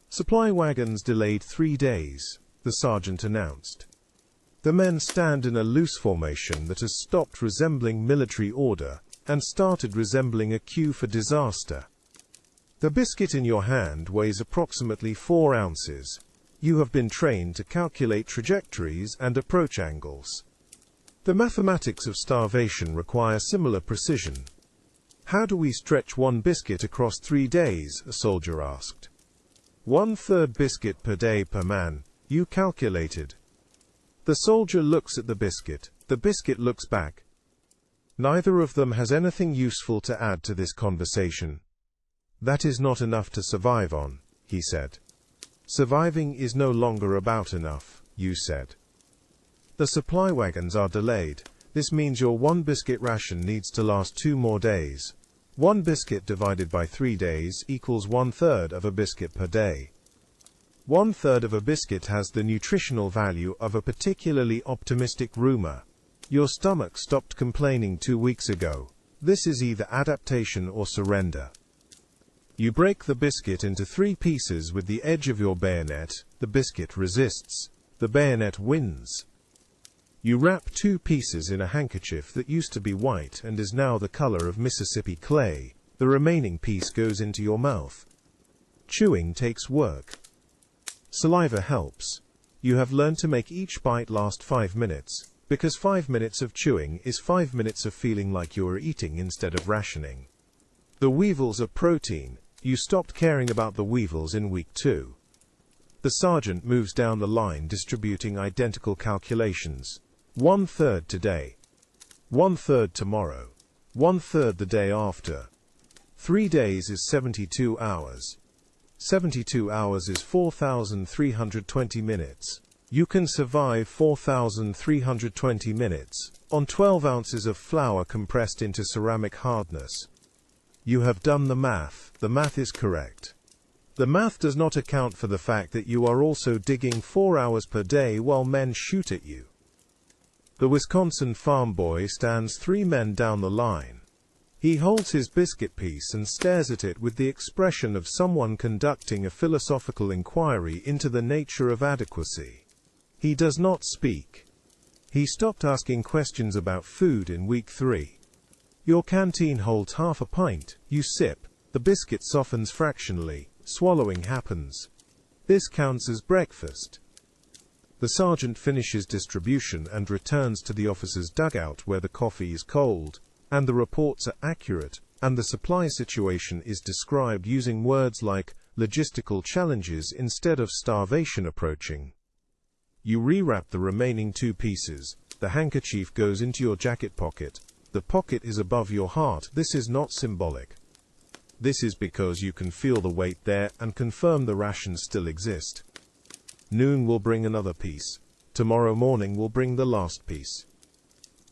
Supply wagons delayed 3 days, the sergeant announced. The men stand in a loose formation that has stopped resembling military order and started resembling a queue for disaster. The biscuit in your hand weighs approximately 4 ounces. You have been trained to calculate trajectories and approach angles. The mathematics of starvation require similar precision. How do we stretch 1 biscuit across 3 days? A soldier asked. 1/3 biscuit per day per man, you calculated. The soldier looks at the biscuit looks back. Neither of them has anything useful to add to this conversation. That is not enough to survive on, he said. Surviving is no longer about enough, you said. The supply wagons are delayed. This means your 1 biscuit ration needs to last 2 more days. 1 biscuit divided by 3 days equals 1/3 of a biscuit per day. 1/3 of a biscuit has the nutritional value of a particularly optimistic rumor. Your stomach stopped complaining 2 weeks ago. This is either adaptation or surrender. You break the biscuit into 3 pieces with the edge of your bayonet. The biscuit resists. The bayonet wins. You wrap 2 pieces in a handkerchief that used to be white and is now the color of Mississippi clay. The remaining piece goes into your mouth. Chewing takes work. Saliva helps. You have learned to make each bite last 5 minutes, because 5 minutes of chewing is 5 minutes of feeling like you are eating instead of rationing. The weevils are protein. You stopped caring about the weevils in week 2. The sergeant moves down the line distributing identical calculations. 1/3 today. 1/3 tomorrow. 1/3 the day after. 3 days is 72 hours. 72 hours is 4,320 minutes. You can survive 4,320 minutes on 12 ounces of flour compressed into ceramic hardness. You have done the math. The math is correct. The math does not account for the fact that you are also digging 4 hours per day while men shoot at you. The Wisconsin farm boy stands 3 men down the line. He holds his biscuit piece and stares at it with the expression of someone conducting a philosophical inquiry into the nature of adequacy. He does not speak. He stopped asking questions about food in week 3. Your canteen holds half a pint. You sip. The biscuit softens fractionally. Swallowing happens. This counts as breakfast. The sergeant finishes distribution and returns to the officer's dugout where the coffee is cold, and the reports are accurate, and the supply situation is described using words like logistical challenges instead of starvation approaching. You rewrap the remaining 2 pieces. The handkerchief goes into your jacket pocket. The pocket is above your heart. This is not symbolic. This is because you can feel the weight there and confirm the rations still exist. Noon will bring another piece. Tomorrow morning will bring the last piece.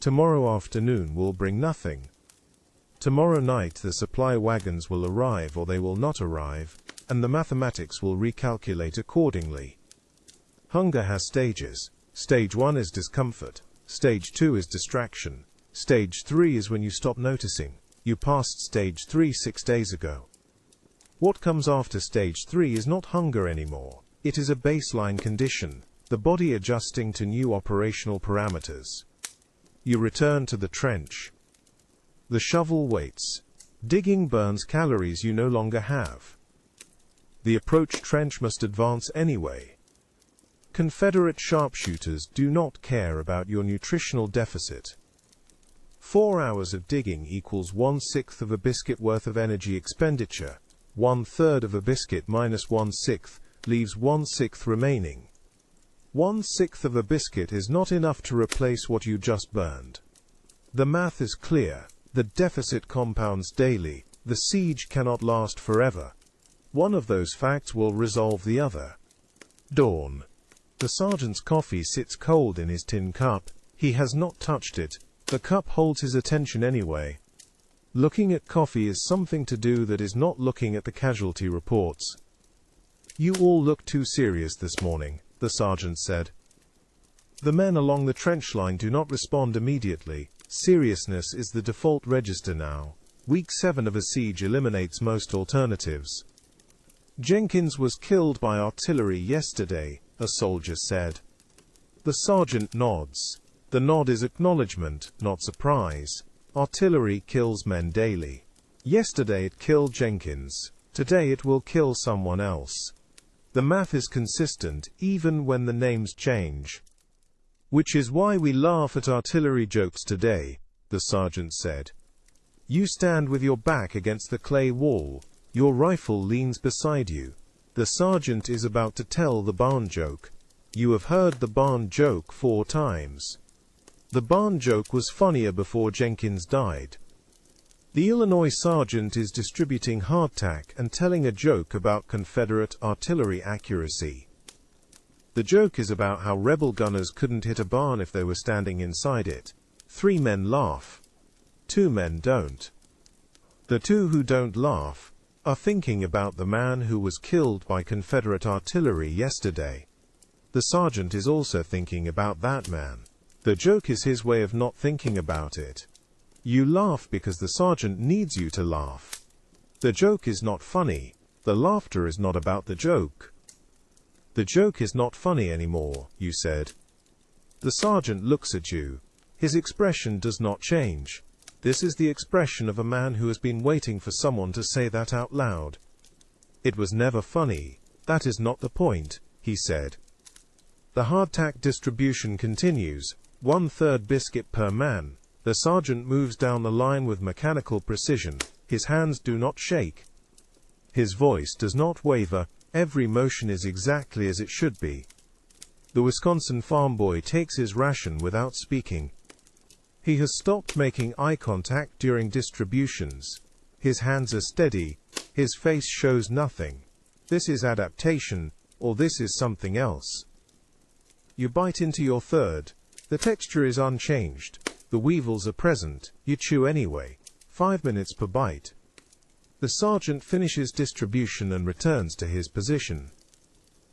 Tomorrow afternoon will bring nothing. Tomorrow night the supply wagons will arrive or they will not arrive, and the mathematics will recalculate accordingly. Hunger has stages. Stage 1 is discomfort. Stage 2 is distraction. Stage 3 is when you stop noticing. You passed stage 3 6 days ago. What comes after stage 3 is not hunger anymore. It is a baseline condition, the body adjusting to new operational parameters. You return to the trench. The shovel waits. Digging burns calories you no longer have. The approach trench must advance anyway. Confederate sharpshooters do not care about your nutritional deficit. 4 hours of digging equals 1/6 of a biscuit worth of energy expenditure. 1/3 of a biscuit minus 1/6 leaves 1/6 remaining. 1/6 of a biscuit is not enough to replace what you just burned. The math is clear. The deficit compounds daily. The siege cannot last forever. One of those facts will resolve the other. Dawn. The sergeant's coffee sits cold in his tin cup. He has not touched it. The cup holds his attention anyway. Looking at coffee is something to do that is not looking at the casualty reports. "You all look too serious this morning," the sergeant said. The men along the trench line do not respond immediately. Seriousness is the default register now. Week 7 of a siege eliminates most alternatives. "Jenkins was killed by artillery yesterday," a soldier said. The sergeant nods. The nod is acknowledgement, not surprise. Artillery kills men daily. Yesterday it killed Jenkins. Today it will kill someone else. The math is consistent, even when the names change. "Which is why we laugh at artillery jokes today," the sergeant said. You stand with your back against the clay wall. Your rifle leans beside you. The sergeant is about to tell the barn joke. You have heard the barn joke 4 times. The barn joke was funnier before Jenkins died. The Illinois sergeant is distributing hardtack and telling a joke about Confederate artillery accuracy. The joke is about how rebel gunners couldn't hit a barn if they were standing inside it. 3 men laugh. 2 men don't. The 2 who don't laugh are thinking about the man who was killed by Confederate artillery yesterday. The sergeant is also thinking about that man. The joke is his way of not thinking about it. You laugh because the sergeant needs you to laugh. The joke is not funny. The laughter is not about the joke. "The joke is not funny anymore," you said. The sergeant looks at you. His expression does not change. This is the expression of a man who has been waiting for someone to say that out loud. "It was never funny. That is not the point," he said. The hardtack distribution continues. 1/3 biscuit per man. The sergeant moves down the line with mechanical precision. His hands do not shake. His voice does not waver. Every motion is exactly as it should be. The Wisconsin farm boy takes his ration without speaking. He has stopped making eye contact during distributions. His hands are steady. His face shows nothing. This is adaptation, or this is something else. You bite into your third. The texture is unchanged. The weevils are present. You chew anyway. 5 minutes per bite. The sergeant finishes distribution and returns to his position.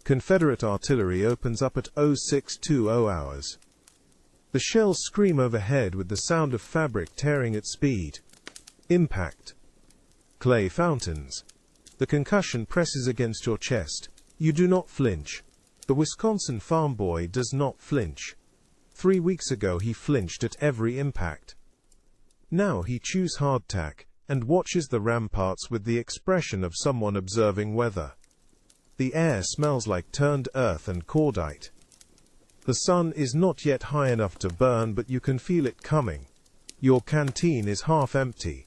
Confederate artillery opens up at 0620 hours. The shells scream overhead with the sound of fabric tearing at speed. Impact. Clay fountains. The concussion presses against your chest. You do not flinch. The Wisconsin farm boy does not flinch. 3 weeks ago he flinched at every impact. Now he chews hardtack and watches the ramparts with the expression of someone observing weather. The air smells like turned earth and cordite. The sun is not yet high enough to burn, but you can feel it coming. Your canteen is half empty.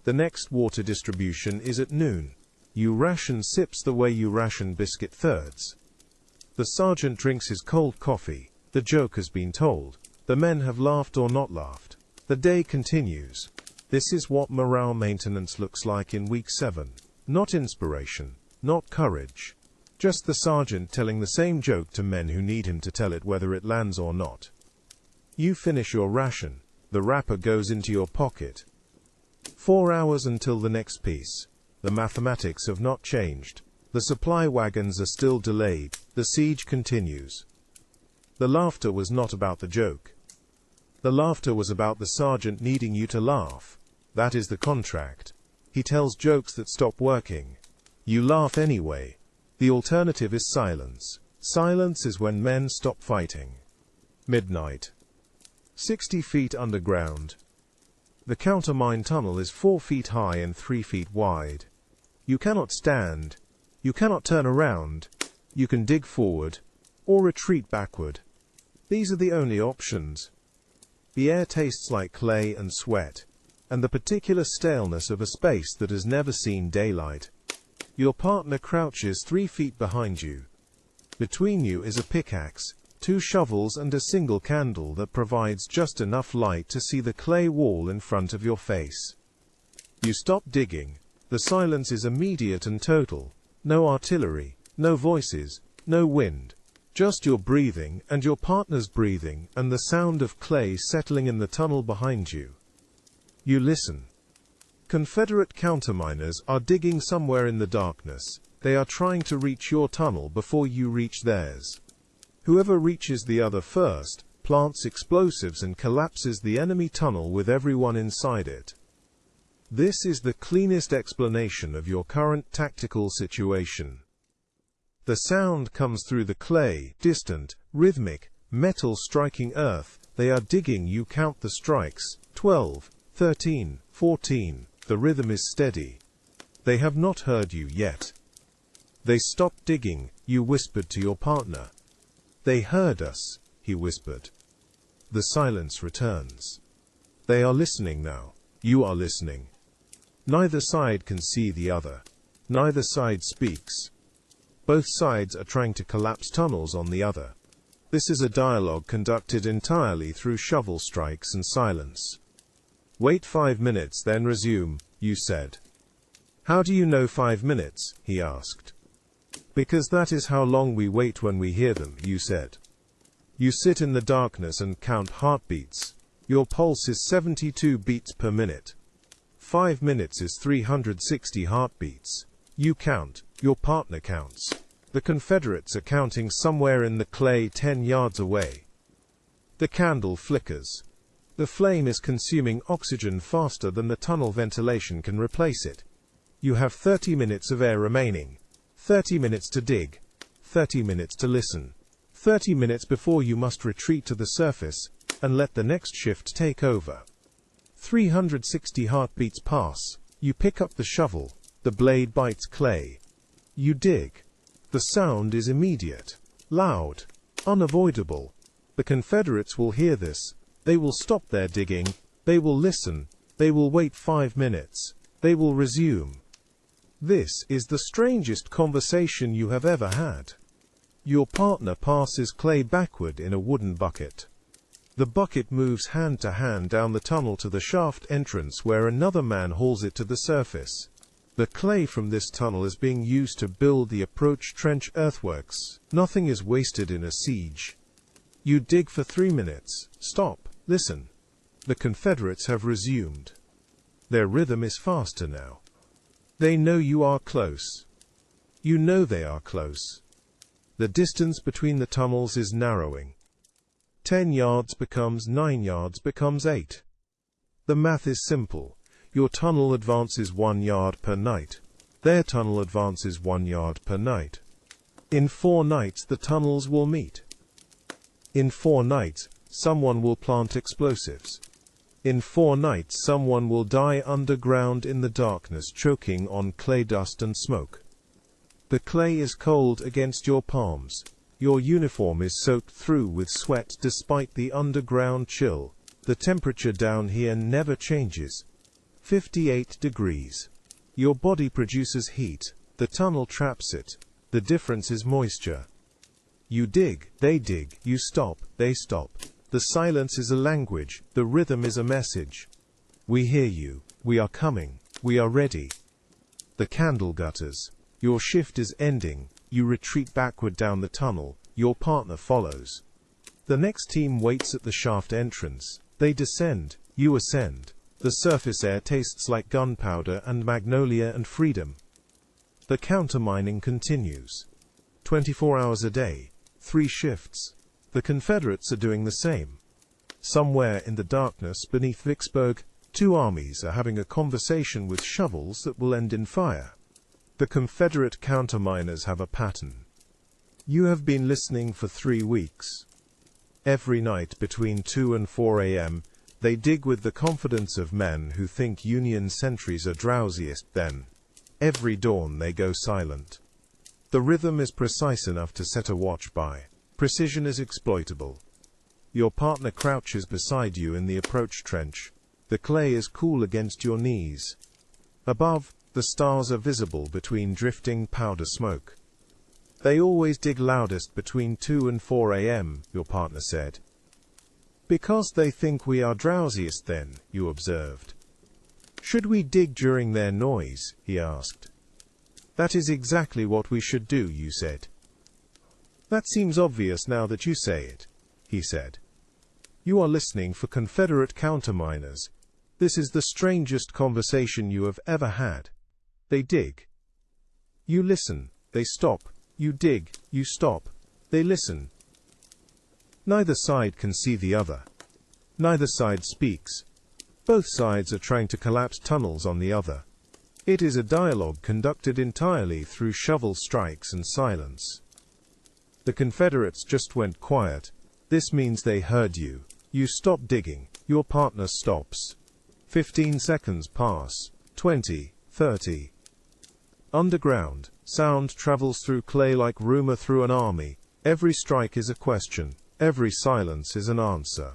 The next water distribution is at noon. You ration sips the way you ration biscuit thirds. The sergeant drinks his cold coffee. The joke has been told. The men have laughed or not laughed. The day continues. This is what morale maintenance looks like in week 7. Not inspiration, not courage. Just the sergeant telling the same joke to men who need him to tell it whether it lands or not. You finish your ration. The wrapper goes into your pocket. 4 hours until the next piece. The mathematics have not changed. The supply wagons are still delayed. The siege continues. The laughter was not about the joke. The laughter was about the sergeant needing you to laugh. That is the contract. He tells jokes that stop working. You laugh anyway. The alternative is silence. Silence is when men stop fighting. Midnight. 60 feet underground. The countermine tunnel is 4 feet high and 3 feet wide. You cannot stand. You cannot turn around. You can dig forward or retreat backward. These are the only options. The air tastes like clay and sweat, and the particular staleness of a space that has never seen daylight. Your partner crouches 3 feet behind you. Between you is a pickaxe, 2 shovels and a single candle that provides just enough light to see the clay wall in front of your face. You stop digging. The silence is immediate and total. No artillery, no voices, no wind. Just your breathing and your partner's breathing and the sound of clay settling in the tunnel behind you. You listen. Confederate counterminers are digging somewhere in the darkness. They are trying to reach your tunnel before you reach theirs. Whoever reaches the other first plants explosives and collapses the enemy tunnel with everyone inside it. This is the cleanest explanation of your current tactical situation. The sound comes through the clay, distant, rhythmic, metal striking earth. They are digging, you count the strikes, 12, 13, 14. The rhythm is steady. They have not heard you yet. They stopped digging, you whispered to your partner. They heard us, he whispered. The silence returns. They are listening now. You are listening. Neither side can see the other. Neither side speaks. Both sides are trying to collapse tunnels on the other. This is a dialogue conducted entirely through shovel strikes and silence. Wait 5 minutes, then resume, you said. How do you know 5 minutes? He asked. Because that is how long we wait when we hear them, you said. You sit in the darkness and count heartbeats. Your pulse is 72 beats per minute. 5 minutes is 360 heartbeats. You count, your partner counts. The Confederates are counting somewhere in the clay 10 yards away. The candle flickers. The flame is consuming oxygen faster than the tunnel ventilation can replace it. You have 30 minutes of air remaining. 30 minutes to dig. 30 minutes to listen. 30 minutes before you must retreat to the surface and let the next shift take over. 360 heartbeats pass. You pick up the shovel. The blade bites clay. You dig. The sound is immediate, loud, unavoidable. The Confederates will hear this. They will stop their digging. They will listen. They will wait 5 minutes. They will resume. This is the strangest conversation you have ever had. Your partner passes clay backward in a wooden bucket. The bucket moves hand to hand down the tunnel to the shaft entrance where another man hauls it to the surface. The clay from this tunnel is being used to build the approach trench earthworks. Nothing is wasted in a siege. You dig for 3 minutes. Stop. Listen. The Confederates have resumed. Their rhythm is faster now. They know you are close. You know they are close. The distance between the tunnels is narrowing. 10 yards becomes 9 yards becomes 8. The math is simple. Your tunnel advances 1 yard per night. Their tunnel advances 1 yard per night. In 4 nights the tunnels will meet. In 4 nights, someone will plant explosives. In 4 nights someone will die underground in the darkness choking on clay dust and smoke. The clay is cold against your palms. Your uniform is soaked through with sweat despite the underground chill. The temperature down here never changes. 58 degrees. Your body produces heat. The tunnel traps it. The difference is moisture. You dig, they dig, you stop, they stop. The silence is a language, the rhythm is a message. We hear you, we are coming, we are ready. The candle gutters. Your shift is ending, you retreat backward down the tunnel, your partner follows. The next team waits at the shaft entrance. They descend, you ascend. The surface air tastes like gunpowder and magnolia and freedom. The countermining continues. 24 hours a day, 3 shifts. The Confederates are doing the same. Somewhere in the darkness beneath Vicksburg, two armies are having a conversation with shovels that will end in fire. The Confederate counterminers have a pattern. You have been listening for 3 weeks. Every night between 2 and 4 a.m., they dig with the confidence of men who think Union sentries are drowsiest then. Every dawn they go silent. The rhythm is precise enough to set a watch by. Precision is exploitable. Your partner crouches beside you in the approach trench. The clay is cool against your knees. Above, the stars are visible between drifting powder smoke. They always dig loudest between 2 and 4 a.m., your partner said. Because they think we are drowsiest then, you observed. Should we dig during their noise? He asked. That is exactly what we should do, you said. That seems obvious now that you say it, he said. You are listening for Confederate counterminers. This is the strangest conversation you have ever had. They dig. You listen. They stop. You dig. You stop. They listen. Neither side can see the other. Neither side speaks. Both sides are trying to collapse tunnels on the other. It is a dialogue conducted entirely through shovel strikes and silence. The Confederates just went quiet. This means they heard you. You stop digging. Your partner stops. 15 seconds pass. 20, 30. Underground, sound travels through clay like rumor through an army. Every strike is a question. Every silence is an answer.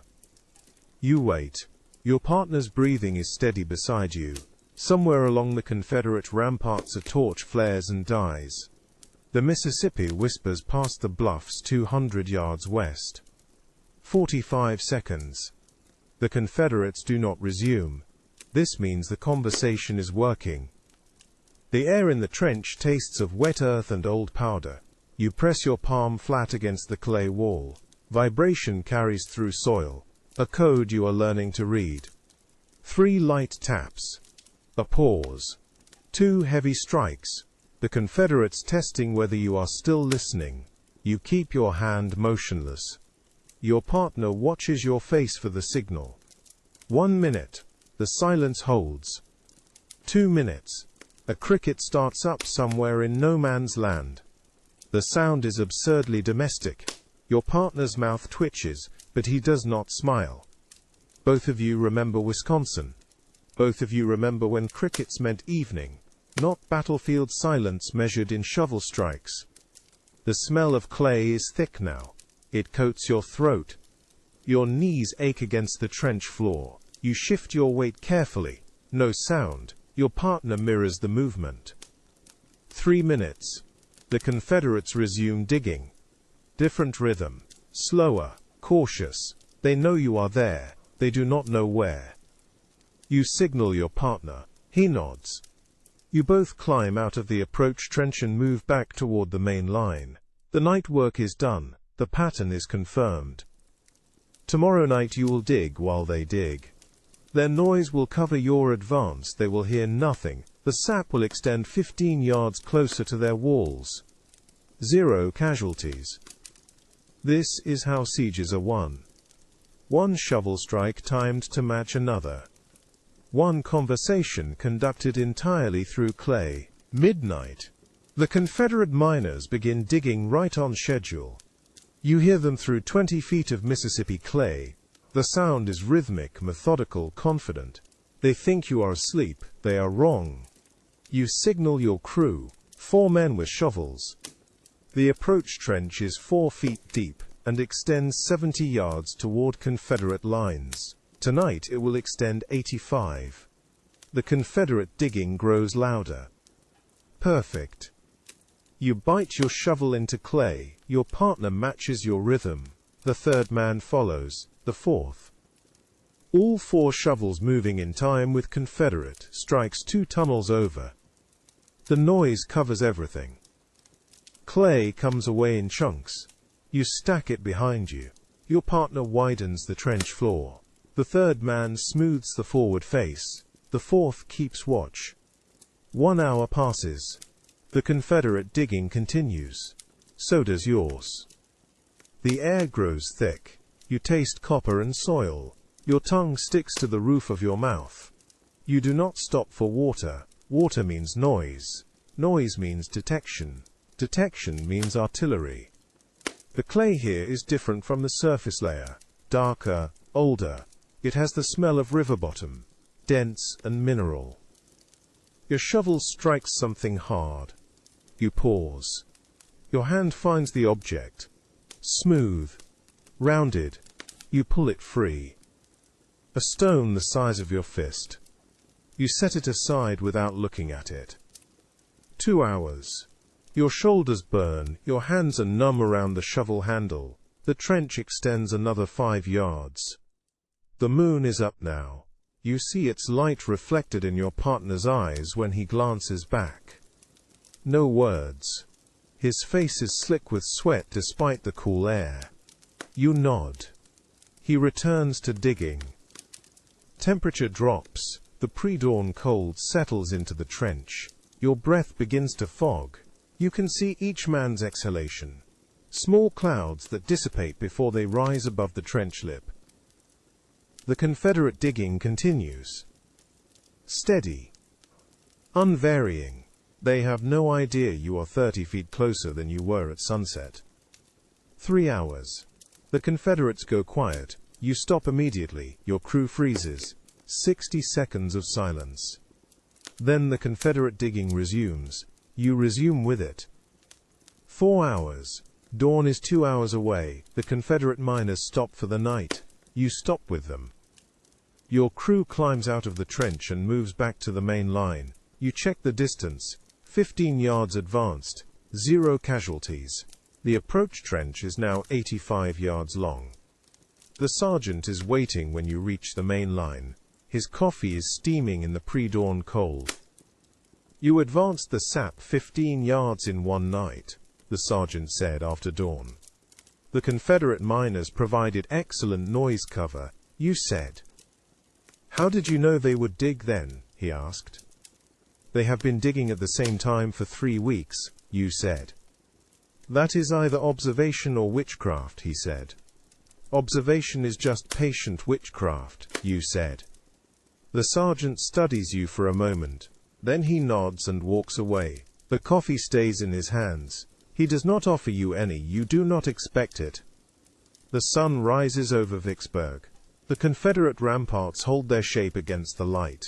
You wait. Your partner's breathing is steady beside you. Somewhere along the Confederate ramparts a torch flares and dies. The Mississippi whispers past the bluffs 200 yards west. 45 seconds. The Confederates do not resume. This means the conversation is working. The air in the trench tastes of wet earth and old powder. You press your palm flat against the clay wall. Vibration carries through soil. A code you are learning to read. 3 light taps. A pause. 2 heavy strikes. The Confederates testing whether you are still listening. You keep your hand motionless. Your partner watches your face for the signal. 1 minute. The silence holds. 2 minutes. A cricket starts up somewhere in no man's land. The sound is absurdly domestic. Your partner's mouth twitches, but he does not smile. Both of you remember Wisconsin. Both of you remember when crickets meant evening, not battlefield silence measured in shovel strikes. The smell of clay is thick now. It coats your throat. Your knees ache against the trench floor. You shift your weight carefully. No sound. Your partner mirrors the movement. 3 minutes. The Confederates resume digging. Different rhythm. Slower. Cautious. They know you are there. They do not know where. You signal your partner. He nods. You both climb out of the approach trench and move back toward the main line. The night work is done. The pattern is confirmed. Tomorrow night you will dig while they dig. Their noise will cover your advance. They will hear nothing. The sap will extend 15 yards closer to their walls. 0 casualties. This is how sieges are won. 1 shovel strike timed to match another. 1 conversation conducted entirely through clay. Midnight. The Confederate miners begin digging right on schedule. You hear them through 20 feet of Mississippi clay. The sound is rhythmic, methodical, confident. They think you are asleep. They are wrong. You signal your crew. 4 men with shovels. The approach trench is 4 feet deep and extends 70 yards toward Confederate lines. Tonight it will extend 85. The Confederate digging grows louder. Perfect. You bite your shovel into clay. Your partner matches your rhythm. The 3rd man follows. The 4th. All 4 shovels moving in time with Confederate strikes 2 tunnels over. The noise covers everything. Clay comes away in chunks. You stack it behind you. Your partner widens the trench floor. The 3rd man smooths the forward face. The 4th keeps watch. 1 hour passes. The Confederate digging continues. So does yours. The air grows thick. You taste copper and soil. Your tongue sticks to the roof of your mouth. You do not stop for water. Water means noise. Noise means detection. Detection means artillery. The clay here is different from the surface layer. Darker, older. It has the smell of river bottom. Dense and mineral. Your shovel strikes something hard. You pause. Your hand finds the object. Smooth. Rounded. You pull it free. A stone the size of your fist. You set it aside without looking at it. 2 hours. Your shoulders burn, your hands are numb around the shovel handle. The trench extends another 5 yards. The moon is up now. You see its light reflected in your partner's eyes when he glances back. No words. His face is slick with sweat despite the cool air. You nod. He returns to digging. Temperature drops. The pre-dawn cold settles into the trench. Your breath begins to fog. You can see each man's exhalation. Small clouds that dissipate before they rise above the trench lip. The Confederate digging continues. Steady. Unvarying. They have no idea you are 30 feet closer than you were at sunset. 3 hours. The Confederates go quiet. You stop immediately. Your crew freezes. 60 seconds of silence. Then the Confederate digging resumes. You resume with it. 4 hours. Dawn is 2 hours away. The Confederate miners stop for the night. You stop with them. Your crew climbs out of the trench and moves back to the main line. You check the distance. 15 yards advanced. 0 casualties. The approach trench is now 85 yards long. The sergeant is waiting when you reach the main line. His coffee is steaming in the pre-dawn cold. You advanced the sap 15 yards in one night, the sergeant said after dawn. The Confederate miners provided excellent noise cover, you said. How did you know they would dig then? He asked. They have been digging at the same time for 3 weeks, you said. That is either observation or witchcraft, he said. Observation is just patient witchcraft, you said. The sergeant studies you for a moment. Then he nods and walks away. The coffee stays in his hands. He does not offer you any. You do not expect it. The sun rises over Vicksburg. The Confederate ramparts hold their shape against the light.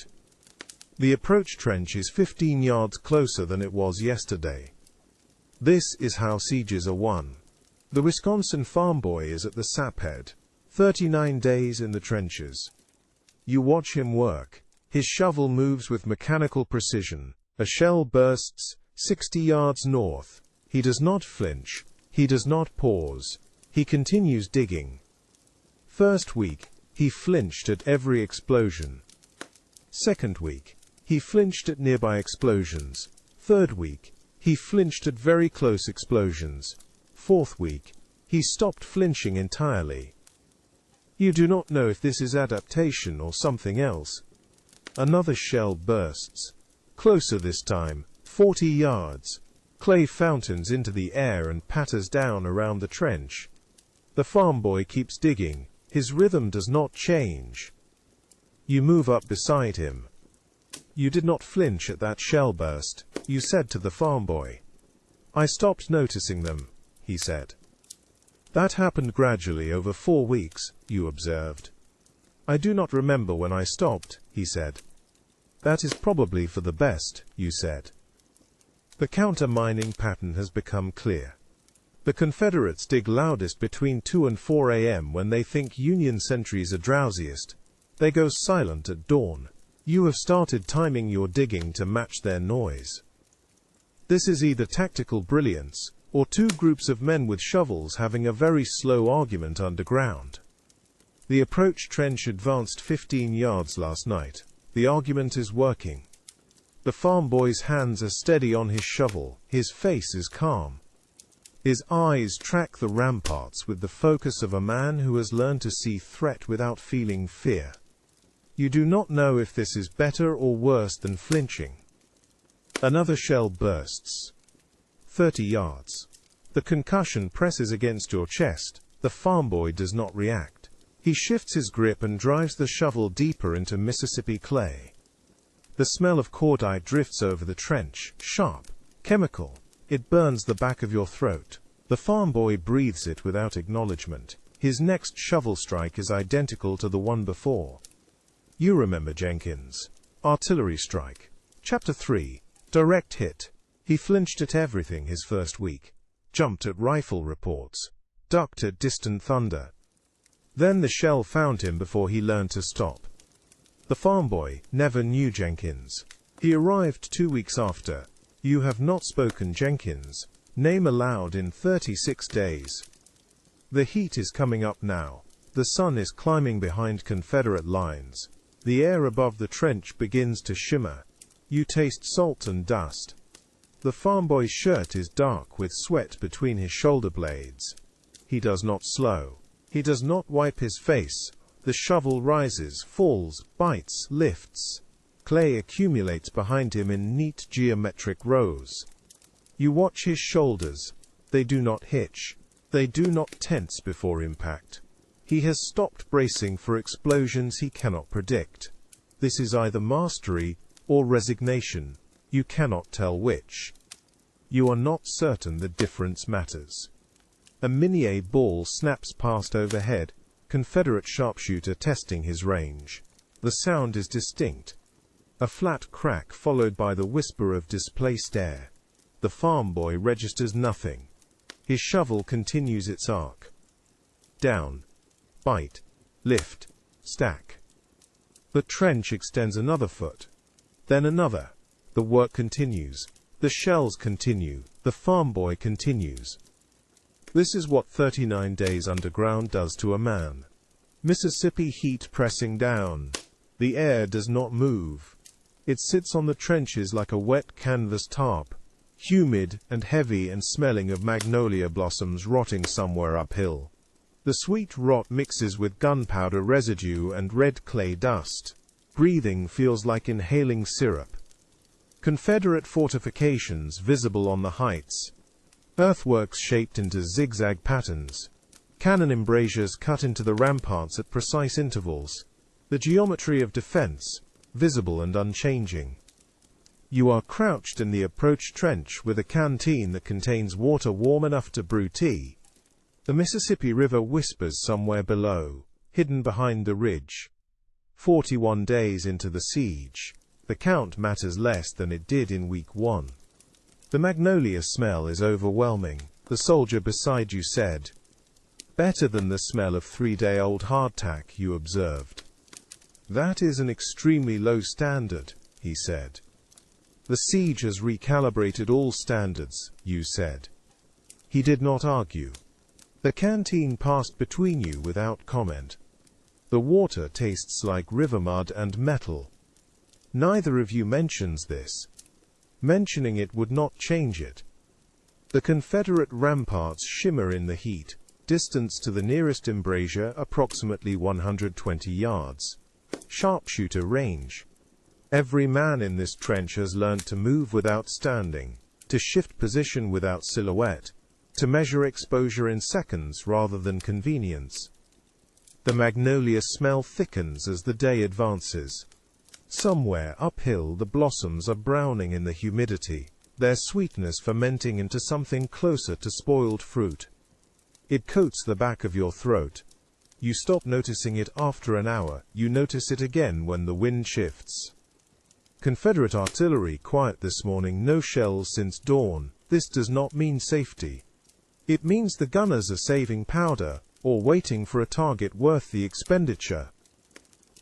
The approach trench is 15 yards closer than it was yesterday. This is how sieges are won. The Wisconsin farm boy is at the saphead. 39 days in the trenches. You watch him work. His shovel moves with mechanical precision. A shell bursts 60 yards north. He does not flinch. He does not pause. He continues digging. First week, he flinched at every explosion. Second week, he flinched at nearby explosions. Third week, he flinched at very close explosions. Fourth week, he stopped flinching entirely. You do not know if this is adaptation or something else. Another shell bursts. Closer this time, 40 yards. Clay fountains into the air and patters down around the trench. The farm boy keeps digging. His rhythm does not change. You move up beside him. You did not flinch at that shell burst, you said to the farm boy. I stopped noticing them, he said. That happened gradually over 4 weeks, you observed. I do not remember when I stopped, he said. That is probably for the best, you said. The counter-mining pattern has become clear. The Confederates dig loudest between 2 and 4 a.m. when they think Union sentries are drowsiest. They go silent at dawn. You have started timing your digging to match their noise. This is either tactical brilliance, or 2 groups of men with shovels having a very slow argument underground. The approach trench advanced 15 yards last night. The argument is working. The farm boy's hands are steady on his shovel. His face is calm. His eyes track the ramparts with the focus of a man who has learned to see threat without feeling fear. You do not know if this is better or worse than flinching. Another shell bursts. 30 yards. The concussion presses against your chest. The farm boy does not react. He shifts his grip and drives the shovel deeper into Mississippi clay. The smell of cordite drifts over the trench, sharp, chemical. It burns the back of your throat. The farm boy breathes it without acknowledgement. His next shovel strike is identical to the one before. You remember Jenkins. Artillery strike. Chapter 3. Direct hit. He flinched at everything his first week. Jumped at rifle reports. Ducked at distant thunder. Then the shell found him before he learned to stop. The farm boy never knew Jenkins. He arrived 2 weeks after. You have not spoken Jenkins' name aloud in 36 days. The heat is coming up now. The sun is climbing behind Confederate lines. The air above the trench begins to shimmer. You taste salt and dust. The farm boy's shirt is dark with sweat between his shoulder blades. He does not slow. He does not wipe his face. The shovel rises, falls, bites, lifts. Clay accumulates behind him in neat geometric rows. You watch his shoulders. They do not hitch. They do not tense before impact. He has stopped bracing for explosions he cannot predict. This is either mastery or resignation. You cannot tell which. You are not certain the difference matters. A Minié ball snaps past overhead, Confederate sharpshooter testing his range. The sound is distinct. A flat crack followed by the whisper of displaced air. The farm boy registers nothing. His shovel continues its arc. Down. Bite. Lift. Stack. The trench extends another foot. Then another. The work continues. The shells continue. The farm boy continues. This is what 39 days underground does to a man. Mississippi heat pressing down. The air does not move. It sits on the trenches like a wet canvas tarp, humid and heavy and smelling of magnolia blossoms rotting somewhere uphill. The sweet rot mixes with gunpowder residue and red clay dust. Breathing feels like inhaling syrup. Confederate fortifications visible on the heights. Earthworks shaped into zigzag patterns. Cannon embrasures cut into the ramparts at precise intervals. The geometry of defense, visible and unchanging. You are crouched in the approach trench with a canteen that contains water warm enough to brew tea. The Mississippi River whispers somewhere below, hidden behind the ridge. 41 days into the siege. The count matters less than it did in week 1. The magnolia smell is overwhelming, the soldier beside you said. Better than the smell of 3-day-old hardtack, you observed. That is an extremely low standard, he said. The siege has recalibrated all standards, you said. He did not argue. The canteen passed between you without comment. The water tastes like river mud and metal. Neither of you mentions this. Mentioning it would not change it. The Confederate ramparts shimmer in the heat, distance to the nearest embrasure approximately 120 yards. Sharpshooter range. Every man in this trench has learned to move without standing, to shift position without silhouette, to measure exposure in seconds rather than convenience. The magnolia smell thickens as the day advances. Somewhere uphill the blossoms are browning in the humidity, their sweetness fermenting into something closer to spoiled fruit. It coats the back of your throat. You stop noticing it after an hour, you notice it again when the wind shifts. Confederate artillery quiet this morning, no shells since dawn. This does not mean safety. It means the gunners are saving powder, or waiting for a target worth the expenditure.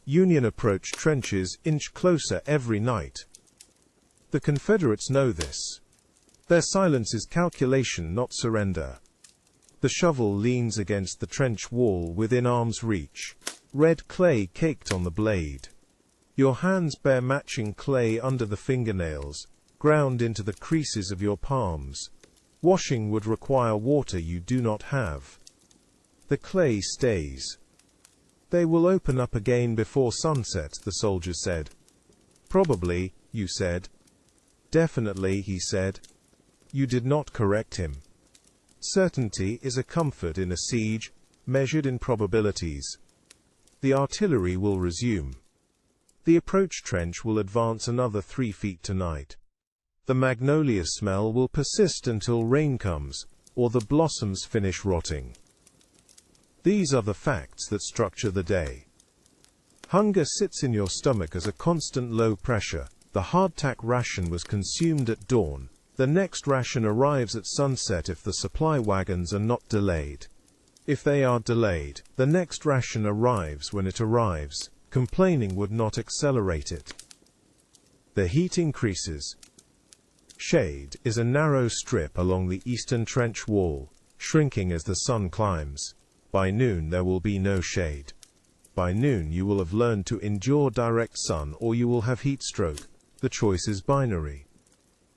Union approach trenches inch closer every night. The Confederates know this. Their silence is calculation, not surrender. The shovel leans against the trench wall within arm's reach. Red clay caked on the blade. Your hands bear matching clay under the fingernails, ground into the creases of your palms. Washing would require water you do not have. The clay stays. They will open up again before sunset, the soldier said. Probably, you said. Definitely, he said. You did not correct him. Certainty is a comfort in a siege, measured in probabilities. The artillery will resume. The approach trench will advance another 3 feet tonight. The magnolia smell will persist until rain comes, or the blossoms finish rotting. These are the facts that structure the day. Hunger sits in your stomach as a constant low pressure. The hardtack ration was consumed at dawn. The next ration arrives at sunset if the supply wagons are not delayed. If they are delayed, the next ration arrives when it arrives. Complaining would not accelerate it. The heat increases. Shade is a narrow strip along the eastern trench wall, shrinking as the sun climbs. By noon there will be no shade. By noon you will have learned to endure direct sun or you will have heat stroke. The choice is binary.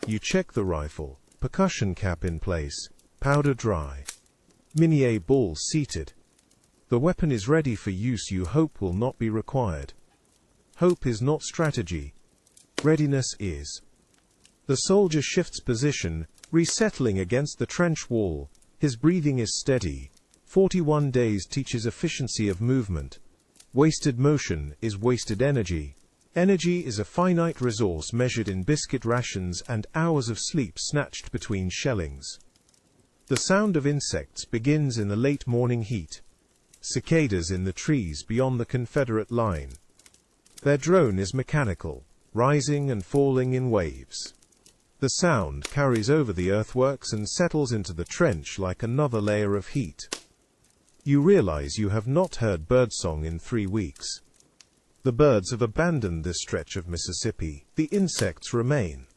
You check the rifle, percussion cap in place, powder dry. Minié ball seated. The weapon is ready for use. You hope will not be required. Hope is not strategy. Readiness is. The soldier shifts position, resettling against the trench wall. His breathing is steady. 41 days teaches efficiency of movement. Wasted motion is wasted energy. Energy is a finite resource measured in biscuit rations and hours of sleep snatched between shellings. The sound of insects begins in the late morning heat. Cicadas in the trees beyond the Confederate line. Their drone is mechanical, rising and falling in waves. The sound carries over the earthworks and settles into the trench like another layer of heat. You realize you have not heard birdsong in 3 weeks. The birds have abandoned this stretch of Mississippi. The insects remain.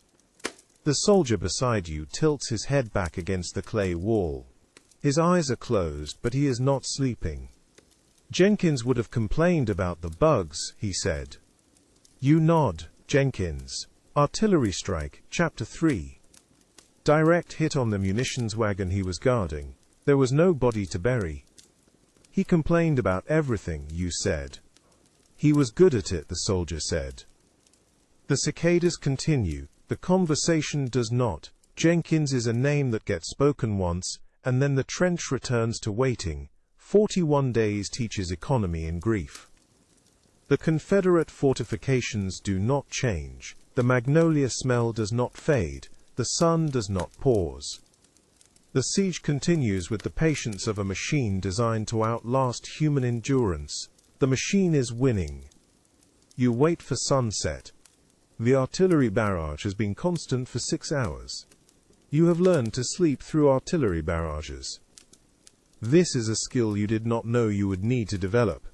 The soldier beside you tilts his head back against the clay wall. His eyes are closed, but he is not sleeping. Jenkins would have complained about the bugs, he said. You nod, Jenkins. Artillery strike, Chapter 3. Direct hit on the munitions wagon he was guarding. There was no body to bury. He complained about everything, you said. He was good at it, the soldier said. The cicadas continue. The conversation does not. Jenkins is a name that gets spoken once, and then the trench returns to waiting. 41 days teaches economy in grief. The Confederate fortifications do not change. The magnolia smell does not fade. The sun does not pause. The siege continues with the patience of a machine designed to outlast human endurance. The machine is winning. You wait for sunset. The artillery barrage has been constant for 6 hours. You have learned to sleep through artillery barrages. This is a skill you did not know you would need to develop.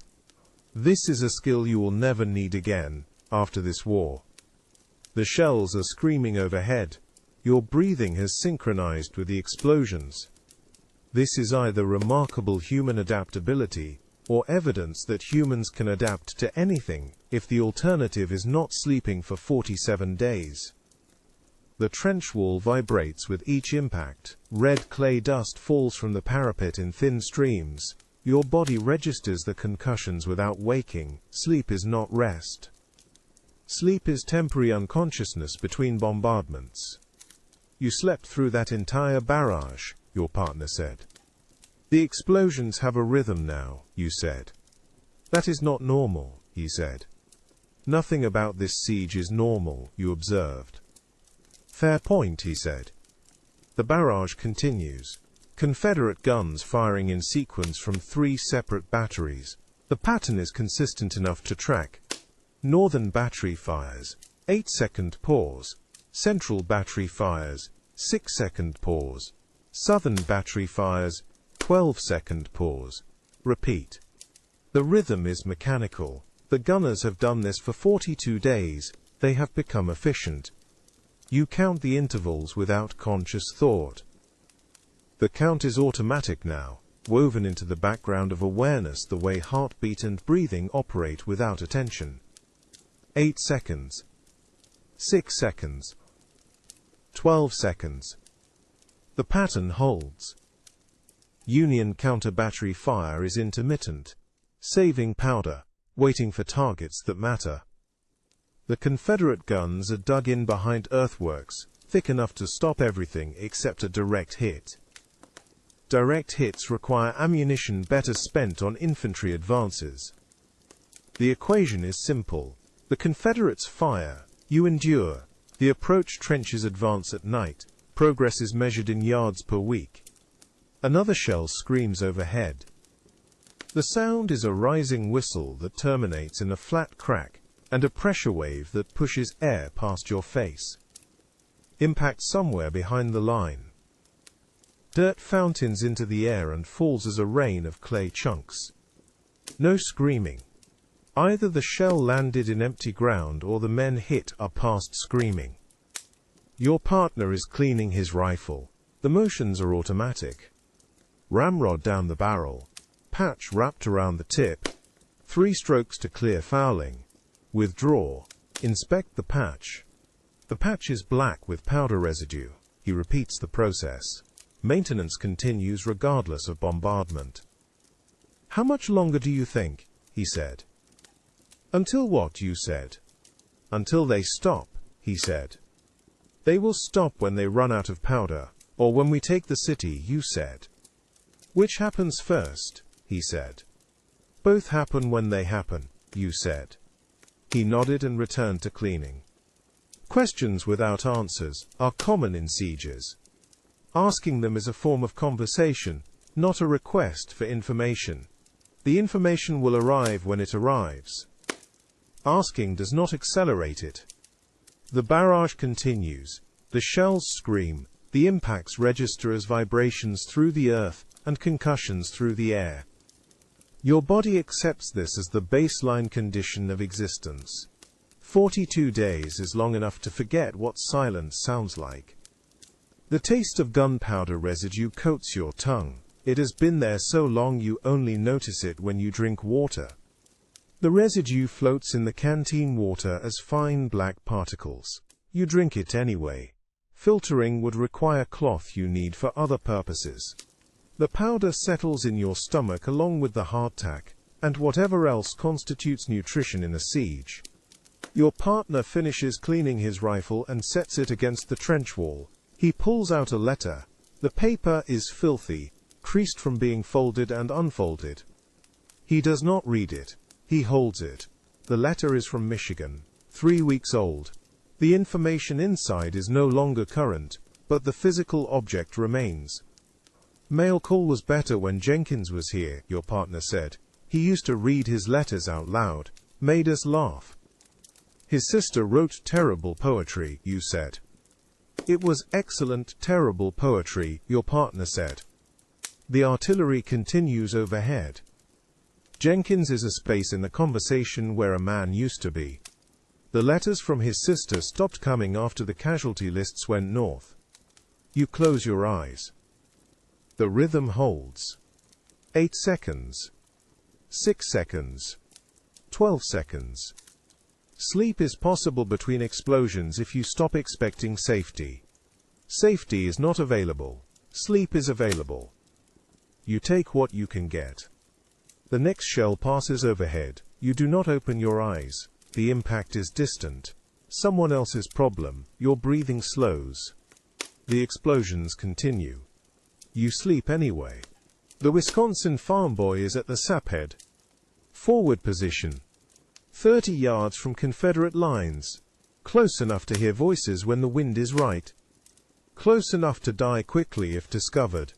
This is a skill you will never need again after this war. The shells are screaming overhead. Your breathing has synchronized with the explosions. This is either remarkable human adaptability or evidence that humans can adapt to anything, if the alternative is not sleeping for 47 days. The trench wall vibrates with each impact. Red clay dust falls from the parapet in thin streams. Your body registers the concussions without waking. Sleep is not rest. Sleep is temporary unconsciousness between bombardments. You slept through that entire barrage, your partner said. The explosions have a rhythm now, you said. That is not normal, he said. Nothing about this siege is normal, you observed. Fair point, he said. The barrage continues. Confederate guns firing in sequence from 3 separate batteries. The pattern is consistent enough to track. Northern battery fires, 8-second pause. Central battery fires, 6-second pause. Southern battery fires, 12-second pause. Repeat. The rhythm is mechanical. The gunners have done this for 42 days. They have become efficient. You count the intervals without conscious thought. The count is automatic now, woven into the background of awareness the way heartbeat and breathing operate without attention. 8 seconds. 6 seconds. 12 seconds. The pattern holds. Union counter-battery fire is intermittent, saving powder, waiting for targets that matter. The Confederate guns are dug in behind earthworks, thick enough to stop everything except a direct hit. Direct hits require ammunition better spent on infantry advances. The equation is simple. The Confederates fire, you endure. The approach trenches advance at night. Progress is measured in yards per week. Another shell screams overhead. The sound is a rising whistle that terminates in a flat crack, and a pressure wave that pushes air past your face. Impact somewhere behind the line. Dirt fountains into the air and falls as a rain of clay chunks. No screaming. Either the shell landed in empty ground or the men hit are past screaming. Your partner is cleaning his rifle. The motions are automatic. Ramrod down the barrel. Patch wrapped around the tip. 3 strokes to clear fouling. Withdraw. Inspect the patch. The patch is black with powder residue. He repeats the process. Maintenance continues regardless of bombardment. How much longer do you think? He said. Until what, you said? Until they stop, he said. They will stop when they run out of powder, or when we take the city, you said. Which happens first? He said. Both happen when they happen, you said. He nodded and returned to cleaning. Questions without answers are common in sieges. Asking them is a form of conversation, not a request for information. The information will arrive when it arrives. Asking does not accelerate it. The barrage continues. The shells scream. The impacts register as vibrations through the earth and concussions through the air. Your body accepts this as the baseline condition of existence. 42 days is long enough to forget what silence sounds like. The taste of gunpowder residue coats your tongue. It has been there so long you only notice it when you drink water. The residue floats in the canteen water as fine black particles. You drink it anyway. Filtering would require cloth you need for other purposes. The powder settles in your stomach along with the hardtack, and whatever else constitutes nutrition in a siege. Your partner finishes cleaning his rifle and sets it against the trench wall. He pulls out a letter. The paper is filthy, creased from being folded and unfolded. He does not read it. He holds it. The letter is from Michigan, 3 weeks old. The information inside is no longer current, but the physical object remains. Mail call was better when Jenkins was here, your partner said. He used to read his letters out loud, made us laugh. His sister wrote terrible poetry, you said. It was excellent, terrible poetry, your partner said. The artillery continues overhead. Jenkins is a space in the conversation where a man used to be. The letters from his sister stopped coming after the casualty lists went north. You close your eyes. The rhythm holds. 8 seconds. 6 seconds. 12 seconds. Sleep is possible between explosions if you stop expecting safety. Safety is not available. Sleep is available. You take what you can get. The next shell passes overhead. You do not open your eyes. The impact is distant. Someone else's problem. Your breathing slows. The explosions continue. You sleep anyway. The Wisconsin farm boy is at the saphead. Forward position. 30 yards from Confederate lines. Close enough to hear voices when the wind is right. Close enough to die quickly if discovered.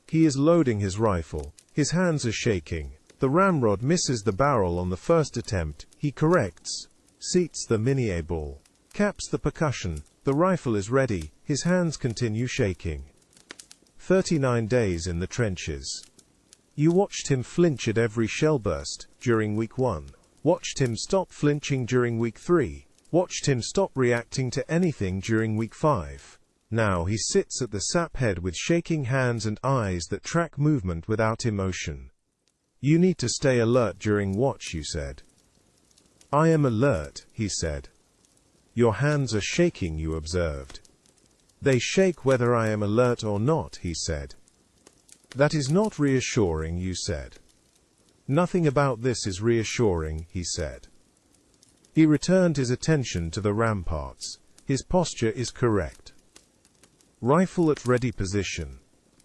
He is loading his rifle. His hands are shaking. The ramrod misses the barrel on the first attempt. He corrects. Seats the mini-A ball. Caps the percussion. The rifle is ready. His hands continue shaking. 39 days in the trenches. You watched him flinch at every shell burst during week 1. Watched him stop flinching during week 3. Watched him stop reacting to anything during week 5. Now he sits at the saphead with shaking hands and eyes that track movement without emotion. You need to stay alert during watch, you said. I am alert, he said. Your hands are shaking, you observed. They shake whether I am alert or not, he said. That is not reassuring, you said. Nothing about this is reassuring, he said. He returned his attention to the ramparts. His posture is correct. Rifle at ready position.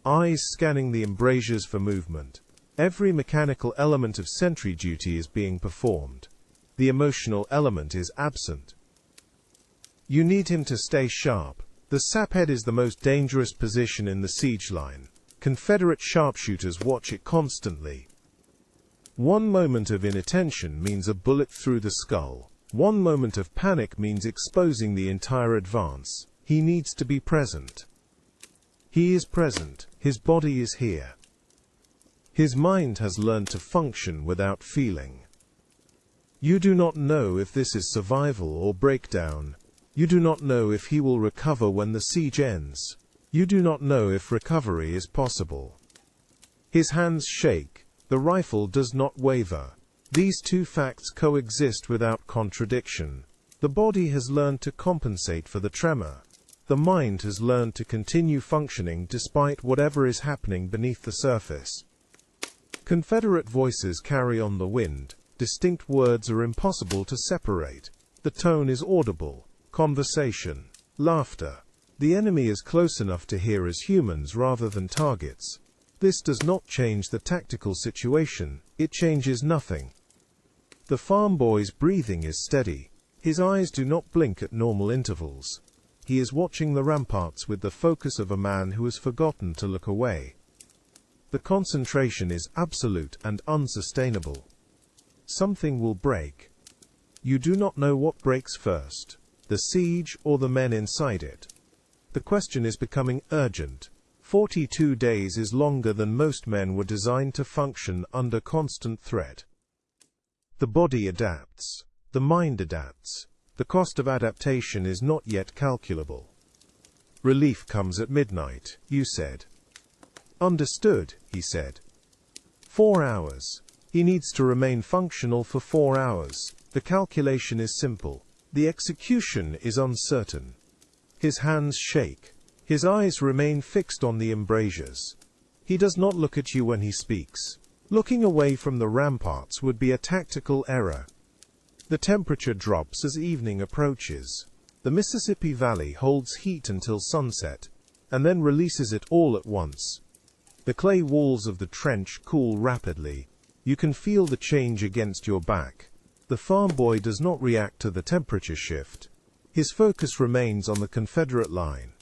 eyes scanning the embrasures for movement. Every mechanical element of sentry duty is being performed. The emotional element is absent. You need him to stay sharp. The saphead is the most dangerous position in the siege line. Confederate sharpshooters watch it constantly. One moment of inattention means a bullet through the skull. One moment of panic means exposing the entire advance. He needs to be present. He is present. His body is here. His mind has learned to function without feeling. You do not know if this is survival or breakdown. You do not know if he will recover when the siege ends. You do not know if recovery is possible. His hands shake. The rifle does not waver. These two facts coexist without contradiction. The body has learned to compensate for the tremor. The mind has learned to continue functioning despite whatever is happening beneath the surface. Confederate voices carry on the wind. Distinct words are impossible to separate. The tone is audible. Conversation. Laughter. The enemy is close enough to hear as humans rather than targets. This does not change the tactical situation. It changes nothing. The farm boy's breathing is steady. His eyes do not blink at normal intervals. He is watching the ramparts with the focus of a man who has forgotten to look away. The concentration is absolute and unsustainable. Something will break. You do not know what breaks first, the siege or the men inside it. The question is becoming urgent. 42 days is longer than most men were designed to function under constant threat. The body adapts. The mind adapts. The cost of adaptation is not yet calculable. Relief comes at midnight, you said. Understood, he said. 4 hours. He needs to remain functional for 4 hours. The calculation is simple. The execution is uncertain. His hands shake. His eyes remain fixed on the embrasures. He does not look at you when he speaks. Looking away from the ramparts would be a tactical error. The temperature drops as evening approaches. The Mississippi Valley holds heat until sunset, and then releases it all at once. The clay walls of the trench cool rapidly. You can feel the change against your back. The farm boy does not react to the temperature shift. His focus remains on the Confederate line.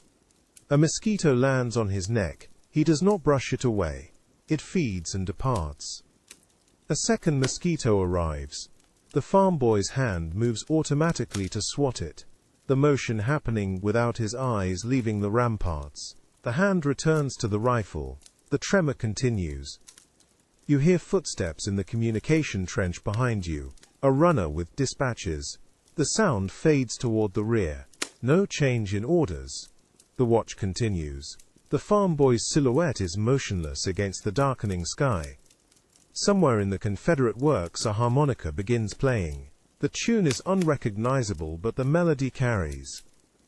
A mosquito lands on his neck. He does not brush it away. It feeds and departs. A second mosquito arrives. The farm boy's hand moves automatically to swat it. The motion happening without his eyes leaving the ramparts. The hand returns to the rifle. The tremor continues. You hear footsteps in the communication trench behind you. A runner with dispatches. The sound fades toward the rear. No change in orders. The watch continues. The farm boy's silhouette is motionless against the darkening sky. Somewhere in the Confederate works a harmonica begins playing. The tune is unrecognizable, but the melody carries.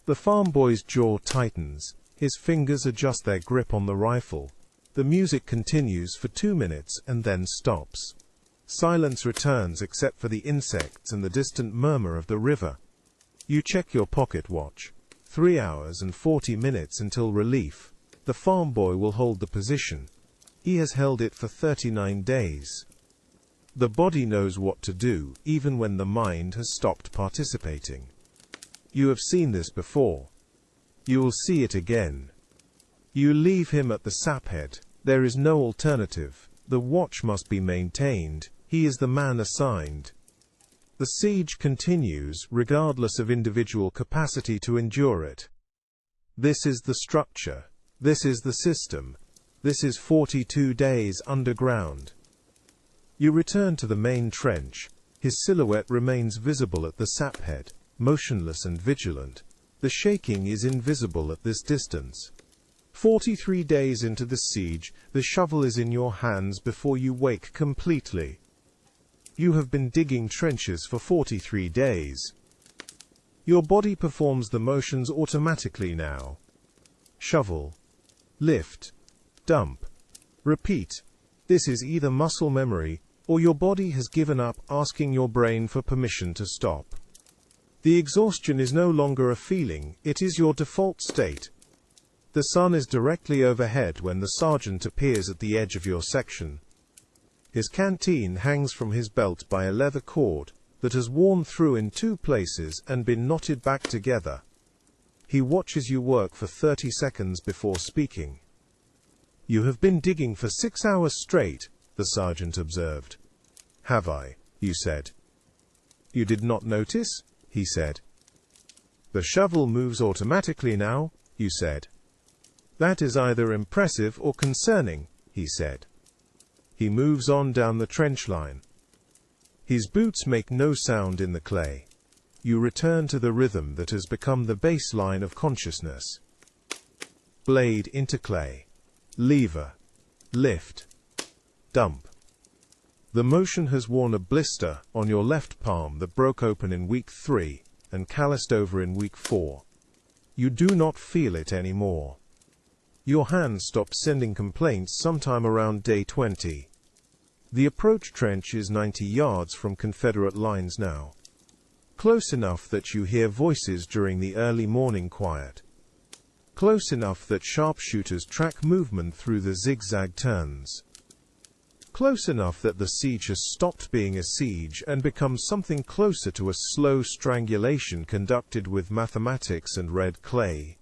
The farm boy's jaw tightens. His fingers adjust their grip on the rifle. The music continues for 2 minutes and then stops. Silence returns except for the insects and the distant murmur of the river. You check your pocket watch. 3 hours and 40 minutes until relief. The farm boy will hold the position. He has held it for 39 days. The body knows what to do, even when the mind has stopped participating. You have seen this before. You will see it again. You leave him at the saphead. There is no alternative. The watch must be maintained. He is the man assigned. The siege continues, regardless of individual capacity to endure it. This is the structure. This is the system. This is 42 days underground. You return to the main trench. His silhouette remains visible at the saphead, motionless and vigilant. The shaking is invisible at this distance. 43 days into the siege, the shovel is in your hands before you wake completely. You have been digging trenches for 43 days. Your body performs the motions automatically now. Shovel. Lift. Dump. Repeat. This is either muscle memory, or your body has given up asking your brain for permission to stop. The exhaustion is no longer a feeling, it is your default state. The sun is directly overhead when the sergeant appears at the edge of your section. His canteen hangs from his belt by a leather cord that has worn through in 2 places and been knotted back together. He watches you work for 30 seconds before speaking. "You have been digging for 6 hours straight," the sergeant observed. "Have I?" you said. "You did not notice?" he said. "The shovel moves automatically now," you said. "That is either impressive or concerning," he said. He moves on down the trench line. His boots make no sound in the clay. You return to the rhythm that has become the baseline of consciousness. Blade into clay. Lever. Lift. Dump. The motion has worn a blister on your left palm that broke open in week 3 and calloused over in week 4. You do not feel it anymore. Your hand stopped sending complaints sometime around day 20. The approach trench is 90 yards from Confederate lines now. Close enough that you hear voices during the early morning quiet. Close enough that sharpshooters track movement through the zigzag turns. Close enough that the siege has stopped being a siege and become something closer to a slow strangulation conducted with mathematics and red clay.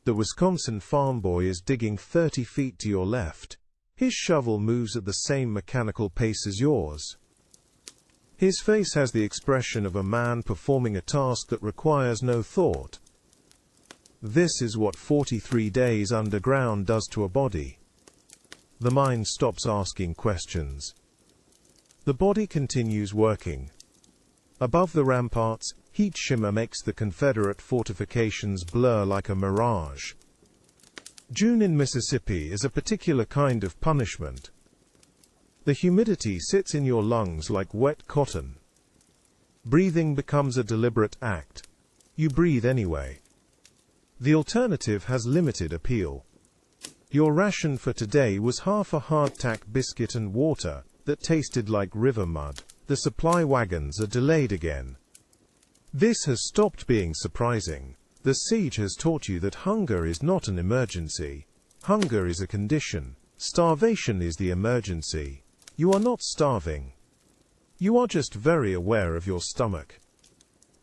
The Wisconsin farm boy is digging 30 feet to your left. His shovel moves at the same mechanical pace as yours. His face has the expression of a man performing a task that requires no thought. This is what 43 days underground does to a body. The mind stops asking questions. The body continues working. Above the ramparts, heat shimmer makes the Confederate fortifications blur like a mirage. June in Mississippi is a particular kind of punishment. The humidity sits in your lungs like wet cotton. Breathing becomes a deliberate act. You breathe anyway. The alternative has limited appeal. Your ration for today was half a hardtack biscuit and water that tasted like river mud. The supply wagons are delayed again. This has stopped being surprising. The siege has taught you that hunger is not an emergency. Hunger is a condition. Starvation is the emergency. You are not starving. You are just very aware of your stomach.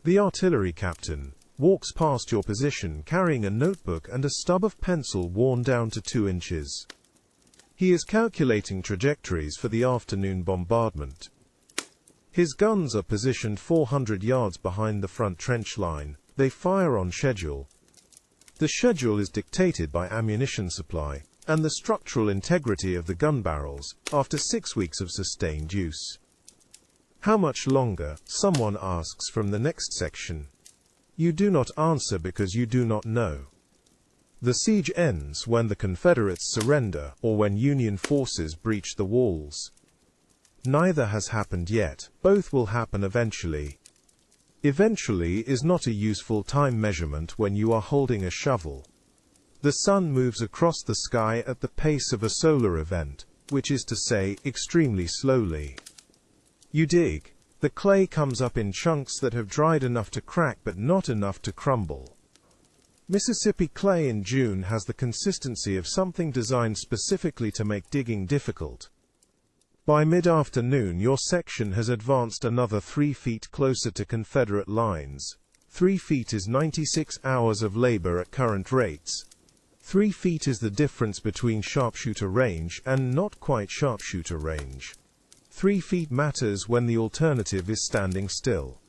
The artillery captain walks past your position carrying a notebook and a stub of pencil worn down to 2 inches. He is calculating trajectories for the afternoon bombardment. His guns are positioned 400 yards behind the front trench line. They fire on schedule. The schedule is dictated by ammunition supply and the structural integrity of the gun barrels after 6 weeks of sustained use. How much longer? Someone asks from the next section. You do not answer because you do not know. The siege ends when the Confederates surrender or when Union forces breach the walls. Neither has happened yet. Both will happen eventually. Eventually is not a useful time measurement when you are holding a shovel. The sun moves across the sky at the pace of a solar event, which is to say, extremely slowly. You dig. The clay comes up in chunks that have dried enough to crack but not enough to crumble. Mississippi clay in June has the consistency of something designed specifically to make digging difficult. By mid-afternoon, your section has advanced another 3 feet closer to Confederate lines. 3 feet is 96 hours of labor at current rates. 3 feet is the difference between sharpshooter range and not quite sharpshooter range. 3 feet matters when the alternative is standing still.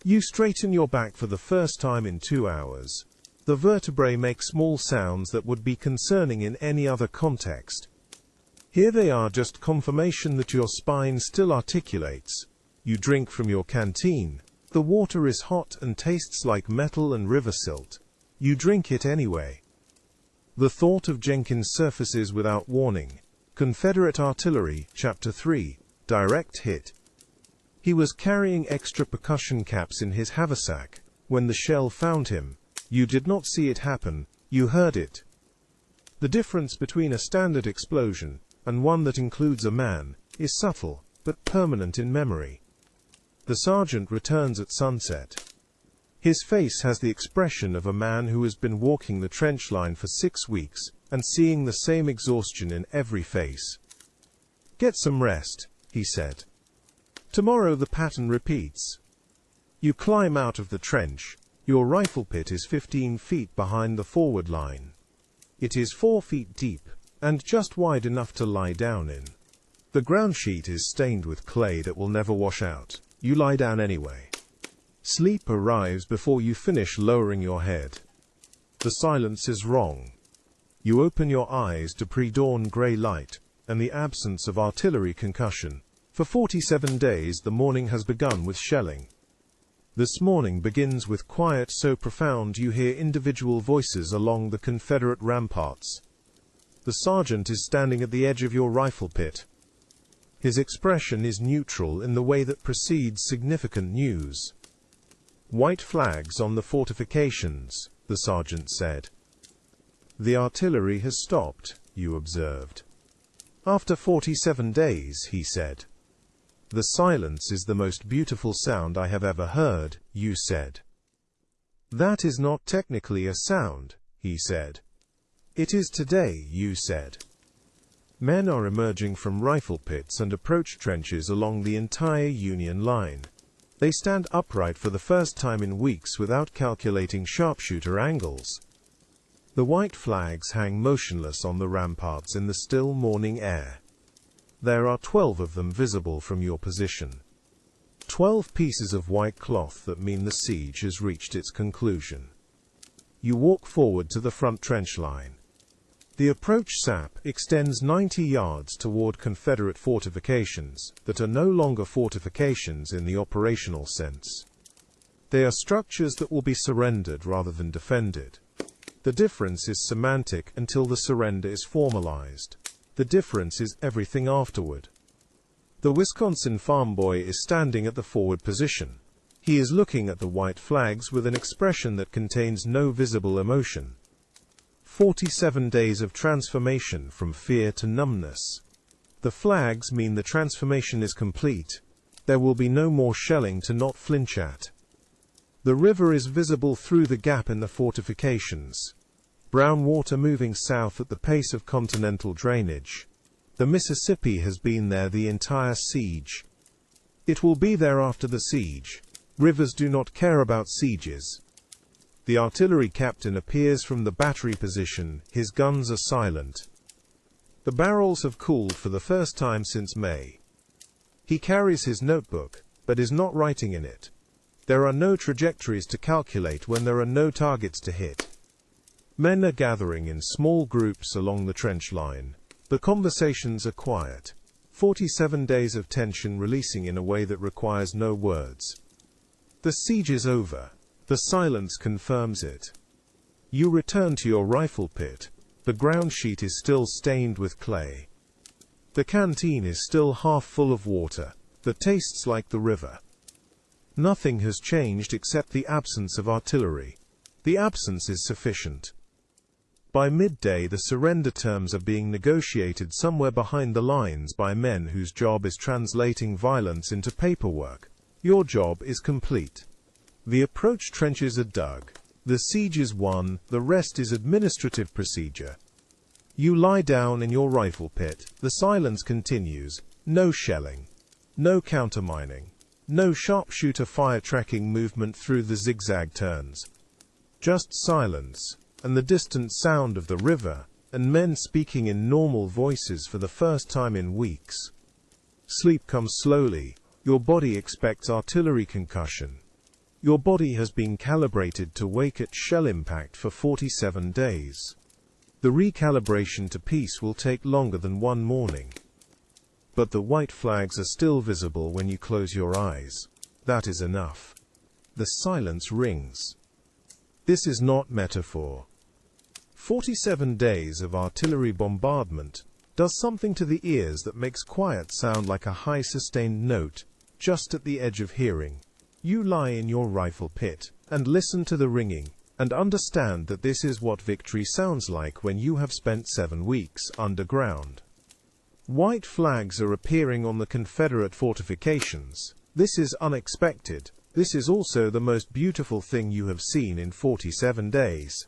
You straighten your back for the first time in 2 hours. The vertebrae make small sounds that would be concerning in any other context. Here they are, just confirmation that your spine still articulates. You drink from your canteen. The water is hot and tastes like metal and river silt. You drink it anyway. The thought of Jenkins surfaces without warning. Confederate Artillery, Chapter 3, Direct Hit. He was carrying extra percussion caps in his haversack when the shell found him. You did not see it happen, you heard it. The difference between a standard explosion and one that includes a man is subtle, but permanent in memory. The sergeant returns at sunset. His face has the expression of a man who has been walking the trench line for 6 weeks and seeing the same exhaustion in every face. "Get some rest," he said. "Tomorrow the pattern repeats." You climb out of the trench. Your rifle pit is 15 feet behind the forward line. It is 4 feet deep and just wide enough to lie down in. The ground sheet is stained with clay that will never wash out. You lie down anyway. Sleep arrives before you finish lowering your head. The silence is wrong. You open your eyes to pre-dawn grey light and the absence of artillery concussion. For 47 days the morning has begun with shelling. This morning begins with quiet so profound you hear individual voices along the Confederate ramparts. The sergeant is standing at the edge of your rifle pit. His expression is neutral in the way that precedes significant news. "White flags on the fortifications," the sergeant said. "The artillery has stopped," you observed. "After 47 days," he said. "The silence is the most beautiful sound I have ever heard," you said. "That is not technically a sound," he said. "It is today," you said. Men are emerging from rifle pits and approach trenches along the entire Union line. They stand upright for the first time in weeks without calculating sharpshooter angles. The white flags hang motionless on the ramparts in the still morning air. There are 12 of them visible from your position. 12 pieces of white cloth that mean the siege has reached its conclusion. You walk forward to the front trench line. The approach sap extends 90 yards toward Confederate fortifications that are no longer fortifications in the operational sense. They are structures that will be surrendered rather than defended. The difference is semantic until the surrender is formalized. The difference is everything afterward. The Wisconsin farm boy is standing at the forward position. He is looking at the white flags with an expression that contains no visible emotion. 47 days of transformation from fear to numbness. The flags mean the transformation is complete. There will be no more shelling to not flinch at. The river is visible through the gap in the fortifications. Brown water moving south at the pace of continental drainage. The Mississippi has been there the entire siege. It will be there after the siege. Rivers do not care about sieges. The artillery captain appears from the battery position. His guns are silent. The barrels have cooled for the first time since May. He carries his notebook, but is not writing in it. There are no trajectories to calculate when there are no targets to hit. Men are gathering in small groups along the trench line. The conversations are quiet. 47 days of tension releasing in a way that requires no words. The siege is over. The silence confirms it. You return to your rifle pit. The ground sheet is still stained with clay. The canteen is still half full of water that tastes like the river. Nothing has changed except the absence of artillery. The absence is sufficient. By midday, the surrender terms are being negotiated somewhere behind the lines by men whose job is translating violence into paperwork. Your job is complete. The approach trenches are dug. The siege is won. The rest is administrative procedure. You lie down in your rifle pit. The silence continues. No shelling. No countermining. No sharpshooter fire tracking movement through the zigzag turns. Just silence, and the distant sound of the river, and men speaking in normal voices for the first time in weeks. Sleep comes slowly. Your body expects artillery concussion. Your body has been calibrated to wake at shell impact for 47 days. The recalibration to peace will take longer than one morning. But the white flags are still visible when you close your eyes. That is enough. The silence rings. This is not metaphor. 47 days of artillery bombardment does something to the ears that makes quiet sound like a high sustained note, just at the edge of hearing. You lie in your rifle pit, and listen to the ringing, and understand that this is what victory sounds like when you have spent 7 weeks underground. White flags are appearing on the Confederate fortifications. This is unexpected. This is also the most beautiful thing you have seen in 47 days.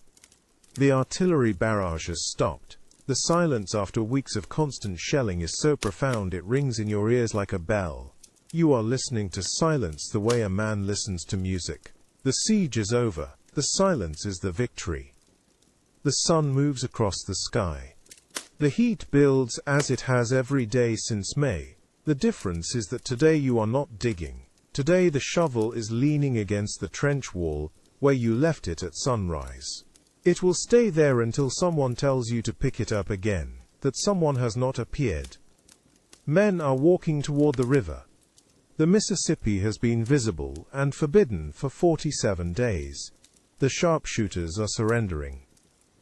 The artillery barrage has stopped. The silence after weeks of constant shelling is so profound it rings in your ears like a bell. You are listening to silence the way a man listens to music. The siege is over. The silence is the victory. The sun moves across the sky. The heat builds as it has every day since May. The difference is that today you are not digging. Today the shovel is leaning against the trench wall where you left it at sunrise. It will stay there until someone tells you to pick it up again, that someone has not appeared. Men are walking toward the river. The Mississippi has been visible and forbidden for 47 days. The sharpshooters are surrendering.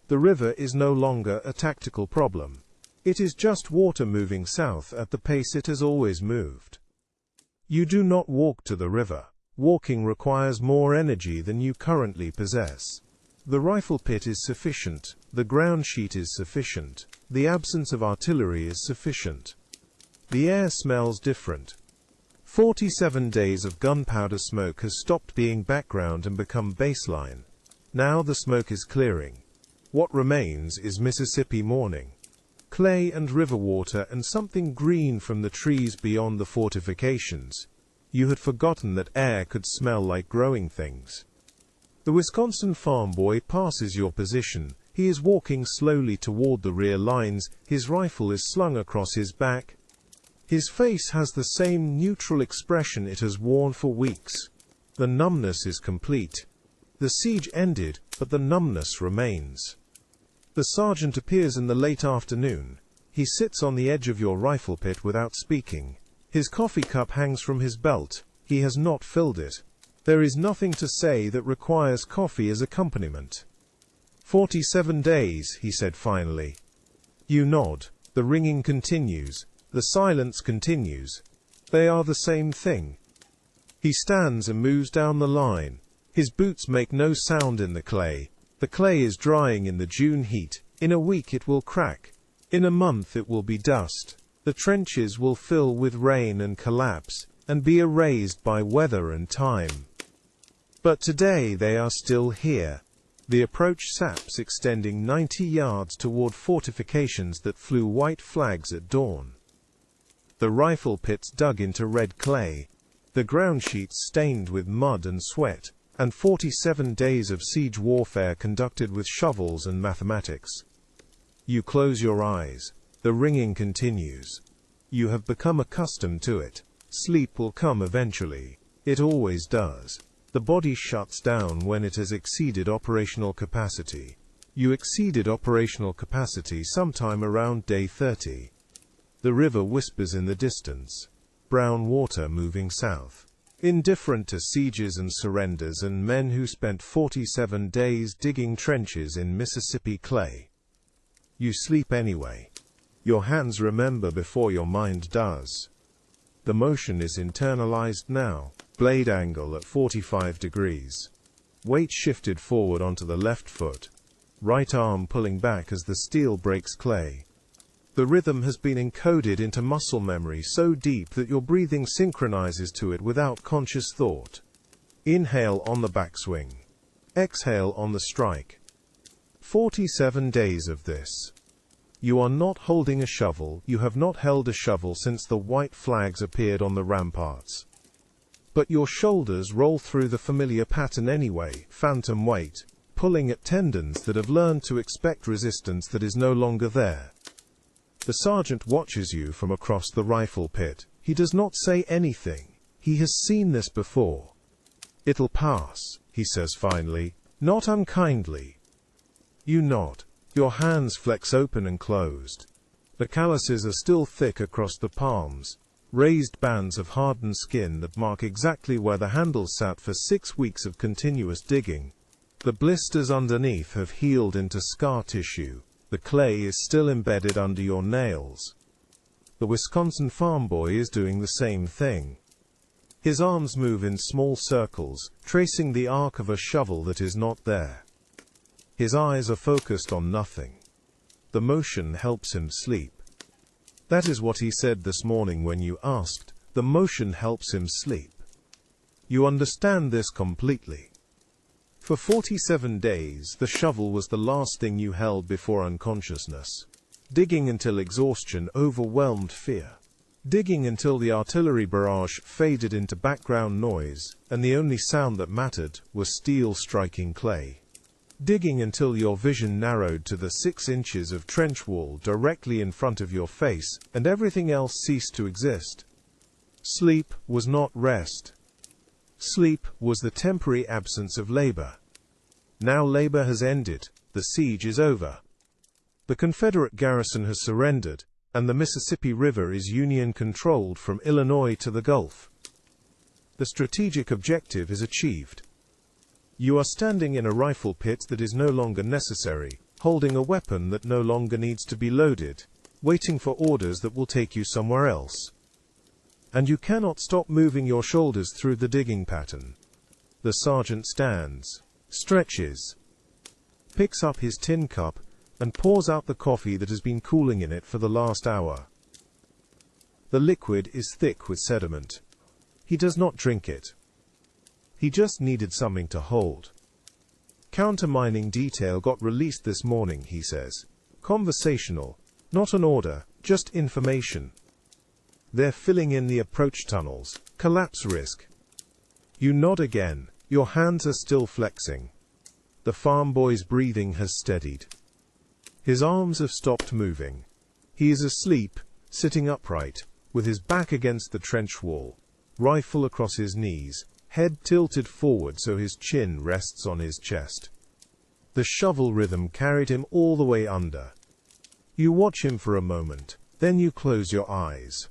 The river is no longer a tactical problem. It is just water moving south at the pace it has always moved. You do not walk to the river. Walking requires more energy than you currently possess. The rifle pit is sufficient. The ground sheet is sufficient. The absence of artillery is sufficient. The air smells different. 47 days of gunpowder smoke has stopped being background and become baseline. Now the smoke is clearing. What remains is Mississippi morning. Clay and river water and something green from the trees beyond the fortifications. You had forgotten that air could smell like growing things. The Wisconsin farm boy passes your position. He is walking slowly toward the rear lines. His rifle is slung across his back. His face has the same neutral expression it has worn for weeks. The numbness is complete. The siege ended, but the numbness remains. The sergeant appears in the late afternoon. He sits on the edge of your rifle pit without speaking. His coffee cup hangs from his belt. He has not filled it. There is nothing to say that requires coffee as accompaniment. 47 days, he said finally. You nod. The ringing continues. The silence continues. They are the same thing. He stands and moves down the line. His boots make no sound in the clay. The clay is drying in the June heat. In a week it will crack. In a month it will be dust. The trenches will fill with rain and collapse, and be erased by weather and time. But today they are still here. The approach saps extending 90 yards toward fortifications that flew white flags at dawn. The rifle pits dug into red clay. The ground sheets stained with mud and sweat. And 47 days of siege warfare conducted with shovels and mathematics. You close your eyes. The ringing continues. You have become accustomed to it. Sleep will come eventually. It always does. The body shuts down when it has exceeded operational capacity. You exceeded operational capacity sometime around day 30. The river whispers in the distance. Brown water moving south. Indifferent to sieges and surrenders and men who spent 47 days digging trenches in Mississippi clay. You sleep anyway. Your hands remember before your mind does. The motion is internalized now. Blade angle at 45 degrees. Weight shifted forward onto the left foot. Right arm pulling back as the steel breaks clay. The rhythm has been encoded into muscle memory so deep that your breathing synchronizes to it without conscious thought. Inhale on the backswing. Exhale on the strike. 47 days of this. You are not holding a shovel. You have not held a shovel since the white flags appeared on the ramparts. But your shoulders roll through the familiar pattern anyway, phantom weight, pulling at tendons that have learned to expect resistance that is no longer there. The sergeant watches you from across the rifle pit. He does not say anything. He has seen this before. It'll pass, he says finally, not unkindly. You nod. Your hands flex open and closed. The calluses are still thick across the palms, raised bands of hardened skin that mark exactly where the handles sat for 6 weeks of continuous digging. The blisters underneath have healed into scar tissue. The clay is still embedded under your nails. The Wisconsin farm boy is doing the same thing. His arms move in small circles, tracing the arc of a shovel that is not there. His eyes are focused on nothing. The motion helps him sleep. That is what he said this morning when you asked. The motion helps him sleep. You understand this completely. For 47 days, the shovel was the last thing you held before unconsciousness. Digging until exhaustion overwhelmed fear. Digging until the artillery barrage faded into background noise, and the only sound that mattered was steel striking clay. Digging until your vision narrowed to the 6 inches of trench wall directly in front of your face, and everything else ceased to exist. Sleep was not rest. Sleep was the temporary absence of labor. Now labor has ended, the siege is over. The Confederate garrison has surrendered, and the Mississippi River is Union-controlled from Illinois to the Gulf. The strategic objective is achieved. You are standing in a rifle pit that is no longer necessary, holding a weapon that no longer needs to be loaded, waiting for orders that will take you somewhere else. And you cannot stop moving your shoulders through the digging pattern. The sergeant stands, stretches, picks up his tin cup, and pours out the coffee that has been cooling in it for the last hour. The liquid is thick with sediment. He does not drink it. He just needed something to hold. Countermining detail got released this morning, he says. Conversational, not an order, just information. They're filling in the approach tunnels. Collapse risk. You nod again. Your hands are still flexing. The farm boy's breathing has steadied. His arms have stopped moving. He is asleep, sitting upright, with his back against the trench wall, rifle across his knees, head tilted forward so his chin rests on his chest. The shovel rhythm carried him all the way under. You watch him for a moment, then you close your eyes.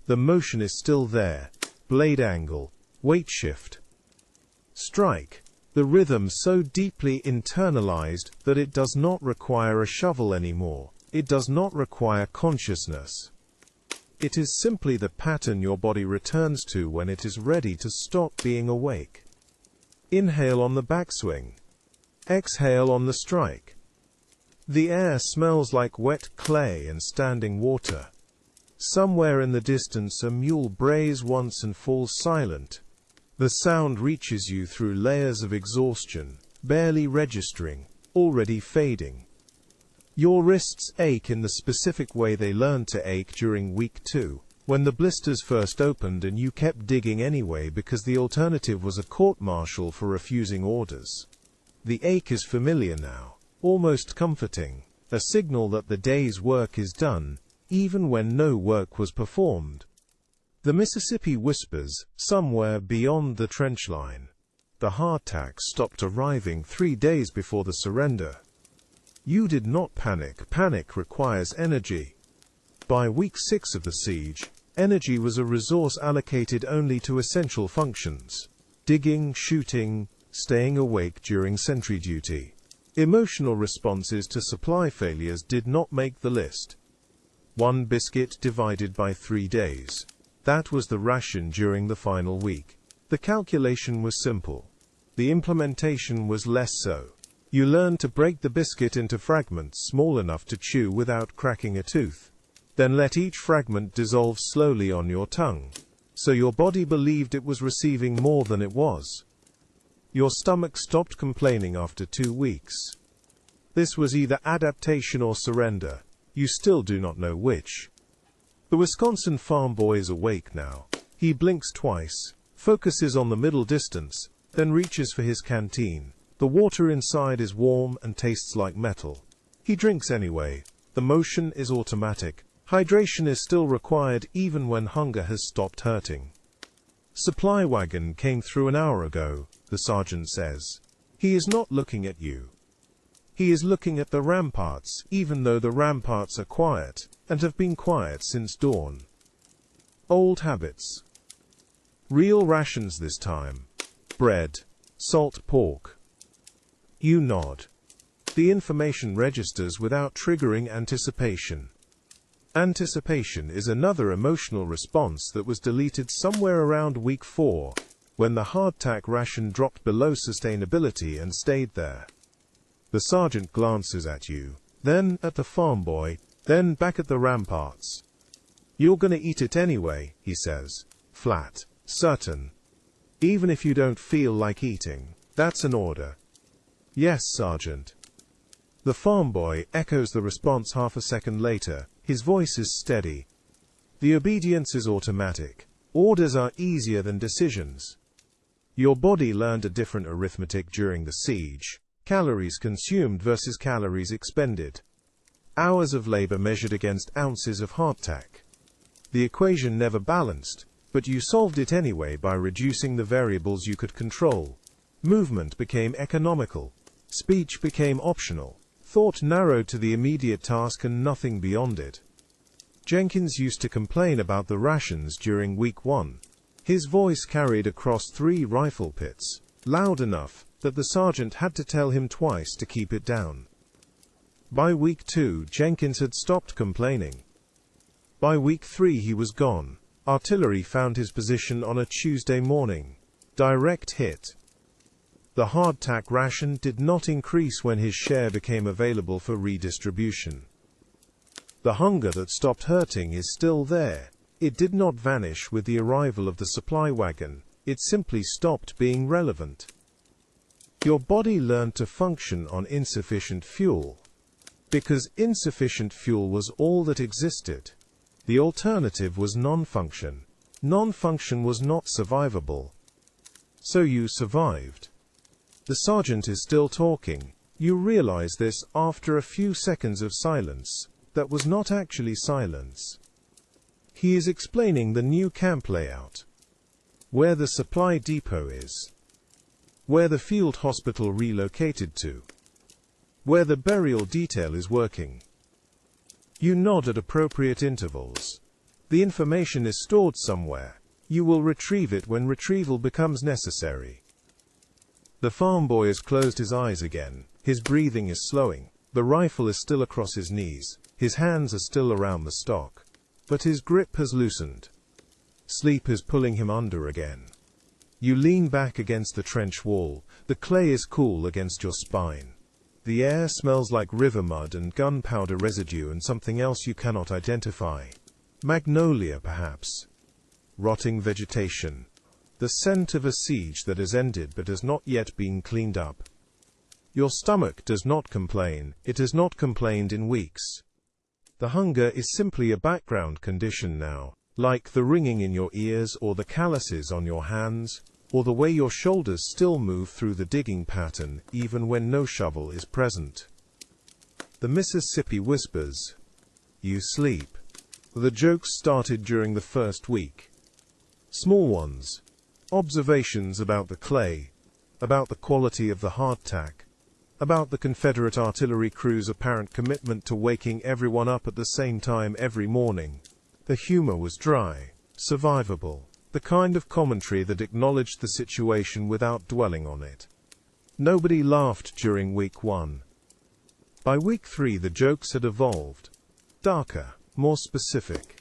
The motion is still there, blade angle, weight shift. Strike. The rhythm so deeply internalized that it does not require a shovel anymore. It does not require consciousness. It is simply the pattern your body returns to when it is ready to stop being awake. Inhale on the backswing. Exhale on the strike. The air smells like wet clay and standing water. Somewhere in the distance a mule brays once and falls silent. The sound reaches you through layers of exhaustion, barely registering, already fading. Your wrists ache in the specific way they learned to ache during week 2, when the blisters first opened and you kept digging anyway because the alternative was a court-martial for refusing orders. The ache is familiar now, almost comforting, a signal that the day's work is done, even when no work was performed. The Mississippi whispers, somewhere beyond the trench line. The hardtack stopped arriving 3 days before the surrender. You did not panic. Panic requires energy. By week 6 of the siege, energy was a resource allocated only to essential functions. Digging, shooting, staying awake during sentry duty. Emotional responses to supply failures did not make the list. 1 biscuit divided by 3 days. That was the ration during the final week. The calculation was simple. The implementation was less so. You learned to break the biscuit into fragments small enough to chew without cracking a tooth. Then let each fragment dissolve slowly on your tongue, so your body believed it was receiving more than it was. Your stomach stopped complaining after 2 weeks. This was either adaptation or surrender. You still do not know which. The Wisconsin farm boy is awake now. He blinks twice, focuses on the middle distance, then reaches for his canteen. The water inside is warm and tastes like metal. He drinks anyway. The motion is automatic. Hydration is still required even when hunger has stopped hurting. Supply wagon came through an hour ago, the sergeant says. He is not looking at you. He is looking at the ramparts, even though the ramparts are quiet, and have been quiet since dawn. Old habits. Real rations this time. Bread, salt pork. You nod. The information registers without triggering anticipation. Anticipation is another emotional response that was deleted somewhere around week 4, when the hardtack ration dropped below sustainability and stayed there. The sergeant glances at you, then at the farm boy, then back at the ramparts. You're gonna eat it anyway, he says, flat, certain. Even if you don't feel like eating, that's an order. Yes, Sergeant. The farm boy echoes the response half a second later. His voice is steady. The obedience is automatic. Orders are easier than decisions. Your body learned a different arithmetic during the siege. Calories consumed versus calories expended. Hours of labor measured against ounces of hardtack. The equation never balanced, but you solved it anyway by reducing the variables you could control. Movement became economical. Speech became optional. Thought narrowed to the immediate task and nothing beyond it. Jenkins used to complain about the rations during week 1. His voice carried across 3 rifle pits, loud enough that the sergeant had to tell him twice to keep it down. By week 2, Jenkins had stopped complaining. By week 3 he was gone. Artillery found his position on a Tuesday morning. Direct hit. The hardtack ration did not increase when his share became available for redistribution. The hunger that stopped hurting is still there. It did not vanish with the arrival of the supply wagon. It simply stopped being relevant. Your body learned to function on insufficient fuel. Because insufficient fuel was all that existed. The alternative was non-function. Non-function was not survivable. So you survived. The sergeant is still talking. You realize this after a few seconds of silence. That was not actually silence. He is explaining the new camp layout. Where the supply depot is. Where the field hospital relocated to. Where the burial detail is working. You nod at appropriate intervals. The information is stored somewhere. You will retrieve it when retrieval becomes necessary. The farm boy has closed his eyes again. His breathing is slowing. The rifle is still across his knees. His hands are still around the stock. But his grip has loosened. Sleep is pulling him under again. You lean back against the trench wall. The clay is cool against your spine. The air smells like river mud and gunpowder residue and something else you cannot identify. Magnolia, perhaps. Rotting vegetation. The scent of a siege that has ended but has not yet been cleaned up. Your stomach does not complain. It has not complained in weeks. The hunger is simply a background condition now, like the ringing in your ears or the calluses on your hands, or the way your shoulders still move through the digging pattern even when no shovel is present. The Mississippi whispers. You sleep. The jokes started during the first week. Small ones. Observations about the clay, about the quality of the hardtack, about the Confederate artillery crew's apparent commitment to waking everyone up at the same time every morning. The humor was dry, survivable, the kind of commentary that acknowledged the situation without dwelling on it. Nobody laughed during week 1. By week 3 the jokes had evolved. Darker, more specific.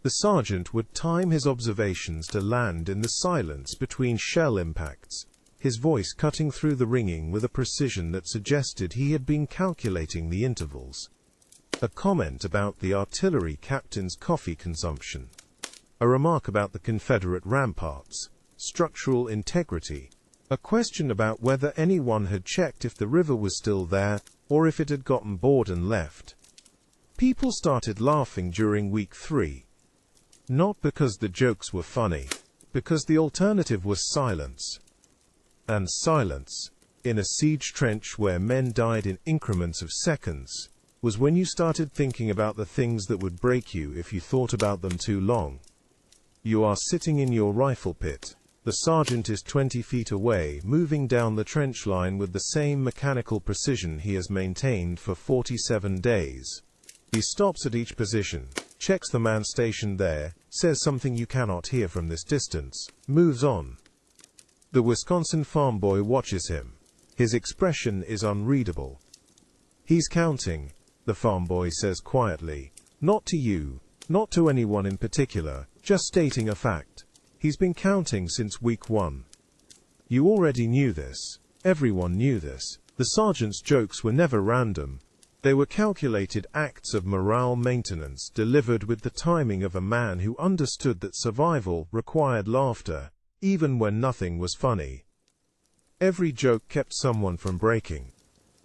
The sergeant would time his observations to land in the silence between shell impacts, his voice cutting through the ringing with a precision that suggested he had been calculating the intervals. A comment about the artillery captain's coffee consumption. A remark about the Confederate ramparts, structural integrity. A question about whether anyone had checked if the river was still there, or if it had gotten bored and left. People started laughing during week 3. Not because the jokes were funny, because the alternative was silence. And silence, in a siege trench where men died in increments of seconds, was when you started thinking about the things that would break you if you thought about them too long. You are sitting in your rifle pit. The sergeant is 20 feet away, moving down the trench line with the same mechanical precision he has maintained for 47 days. He stops at each position, checks the man stationed there, says something you cannot hear from this distance, moves on. The Wisconsin farm boy watches him. His expression is unreadable. He's counting, the farm boy says quietly. Not to you, not to anyone in particular, just stating a fact. He's been counting since week 1. You already knew this. Everyone knew this. The sergeant's jokes were never random. They were calculated acts of morale maintenance delivered with the timing of a man who understood that survival required laughter, even when nothing was funny. Every joke kept someone from breaking.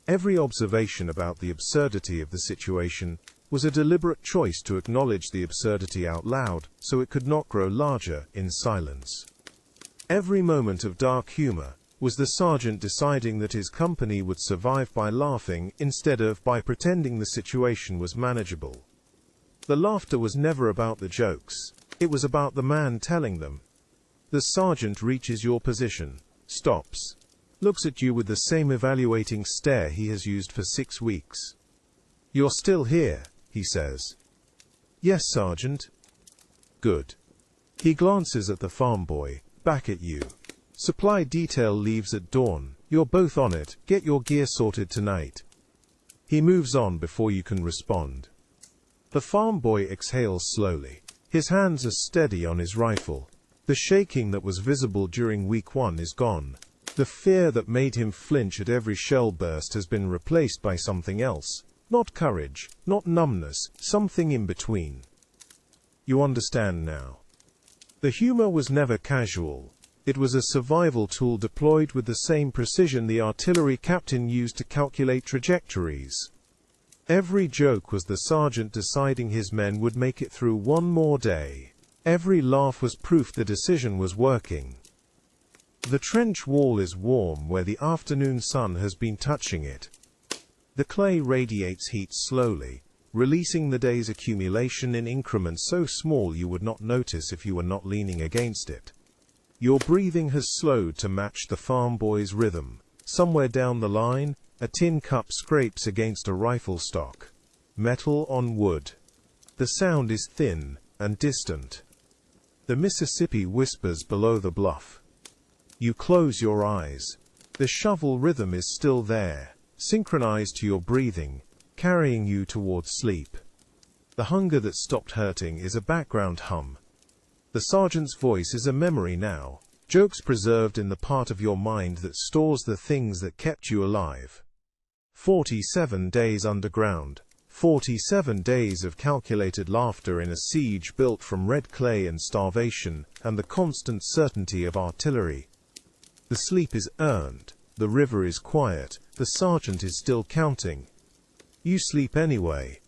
Every observation about the absurdity of the situation was a deliberate choice to acknowledge the absurdity out loud, so it could not grow larger in silence. Every moment of dark humor was the sergeant deciding that his company would survive by laughing instead of by pretending the situation was manageable. The laughter was never about the jokes. It was about the man telling them. The sergeant reaches your position, stops, looks at you with the same evaluating stare he has used for 6 weeks. "You're still here," he says. "Yes, Sergeant." "Good." He glances at the farm boy, back at you. "Supply detail leaves at dawn. You're both on it. Get your gear sorted tonight." He moves on before you can respond. The farm boy exhales slowly. His hands are steady on his rifle. The shaking that was visible during week 1 is gone. The fear that made him flinch at every shell burst has been replaced by something else. Not courage, not numbness, something in between. You understand now. The humor was never casual. It was a survival tool deployed with the same precision the artillery captain used to calculate trajectories. Every joke was the sergeant deciding his men would make it through one more day. Every laugh was proof the decision was working. The trench wall is warm where the afternoon sun has been touching it. The clay radiates heat slowly, releasing the day's accumulation in increments so small you would not notice if you were not leaning against it. Your breathing has slowed to match the farm boy's rhythm. Somewhere down the line, a tin cup scrapes against a rifle stock. Metal on wood. The sound is thin and distant. The Mississippi whispers below the bluff. You close your eyes. The shovel rhythm is still there, synchronized to your breathing, carrying you towards sleep. The hunger that stopped hurting is a background hum. The sergeant's voice is a memory now, jokes preserved in the part of your mind that stores the things that kept you alive. 47 days underground, 47 days of calculated laughter in a siege built from red clay and starvation, and the constant certainty of artillery. The sleep is earned, the river is quiet, the sergeant is still counting. You sleep anyway.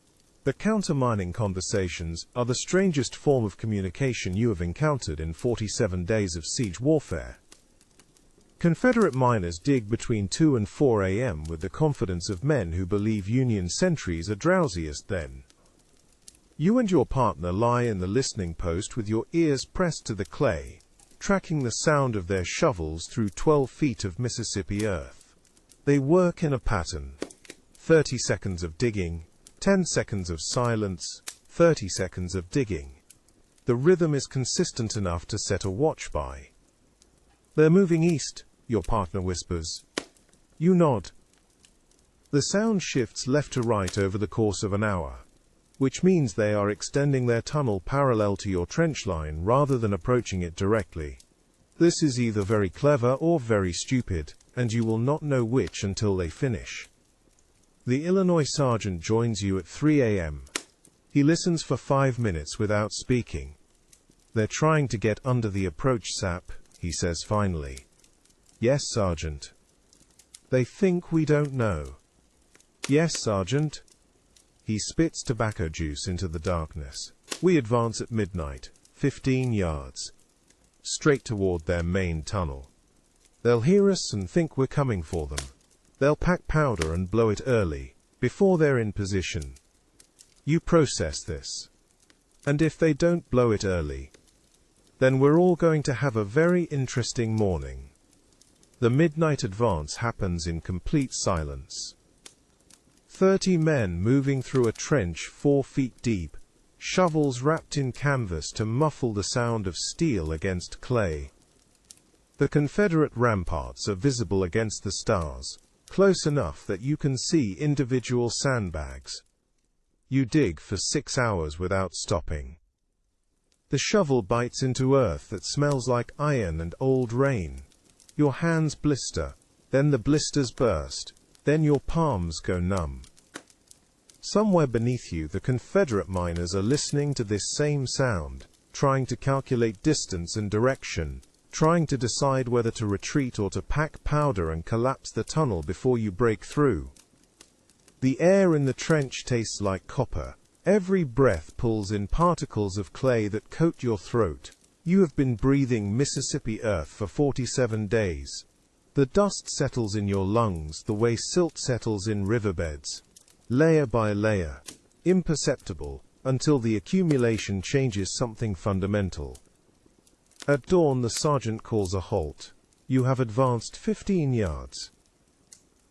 The countermining conversations are the strangest form of communication you have encountered in 47 days of siege warfare. Confederate miners dig between 2 and 4 a.m. with the confidence of men who believe Union sentries are drowsiest then. You and your partner lie in the listening post with your ears pressed to the clay, tracking the sound of their shovels through 12 feet of Mississippi earth. They work in a pattern. 30 seconds of digging, 10 seconds of silence, 30 seconds of digging. The rhythm is consistent enough to set a watch by. "They're moving east," your partner whispers. You nod. The sound shifts left to right over the course of an hour, which means they are extending their tunnel parallel to your trench line rather than approaching it directly. This is either very clever or very stupid, and you will not know which until they finish. The Illinois sergeant joins you at 3 a.m. He listens for 5 minutes without speaking. "They're trying to get under the approach sap," he says finally. "Yes, Sergeant." "They think we don't know." "Yes, Sergeant." He spits tobacco juice into the darkness. "We advance at midnight, 15 yards. Straight toward their main tunnel. They'll hear us and think we're coming for them. They'll pack powder and blow it early, before they're in position. You process this. And if they don't blow it early, then we're all going to have a very interesting morning." The midnight advance happens in complete silence. 30 men moving through a trench 4 feet deep, shovels wrapped in canvas to muffle the sound of steel against clay. The Confederate ramparts are visible against the stars, close enough that you can see individual sandbags. You dig for 6 hours without stopping. The shovel bites into earth that smells like iron and old rain. Your hands blister, then the blisters burst, then your palms go numb. Somewhere beneath you, the Confederate miners are listening to this same sound, trying to calculate distance and direction, trying to decide whether to retreat or to pack powder and collapse the tunnel before you break through. The air in the trench tastes like copper. Every breath pulls in particles of clay that coat your throat. You have been breathing Mississippi earth for 47 days. The dust settles in your lungs the way silt settles in riverbeds, layer by layer, imperceptible, until the accumulation changes something fundamental. At dawn, the sergeant calls a halt. You have advanced 15 yards.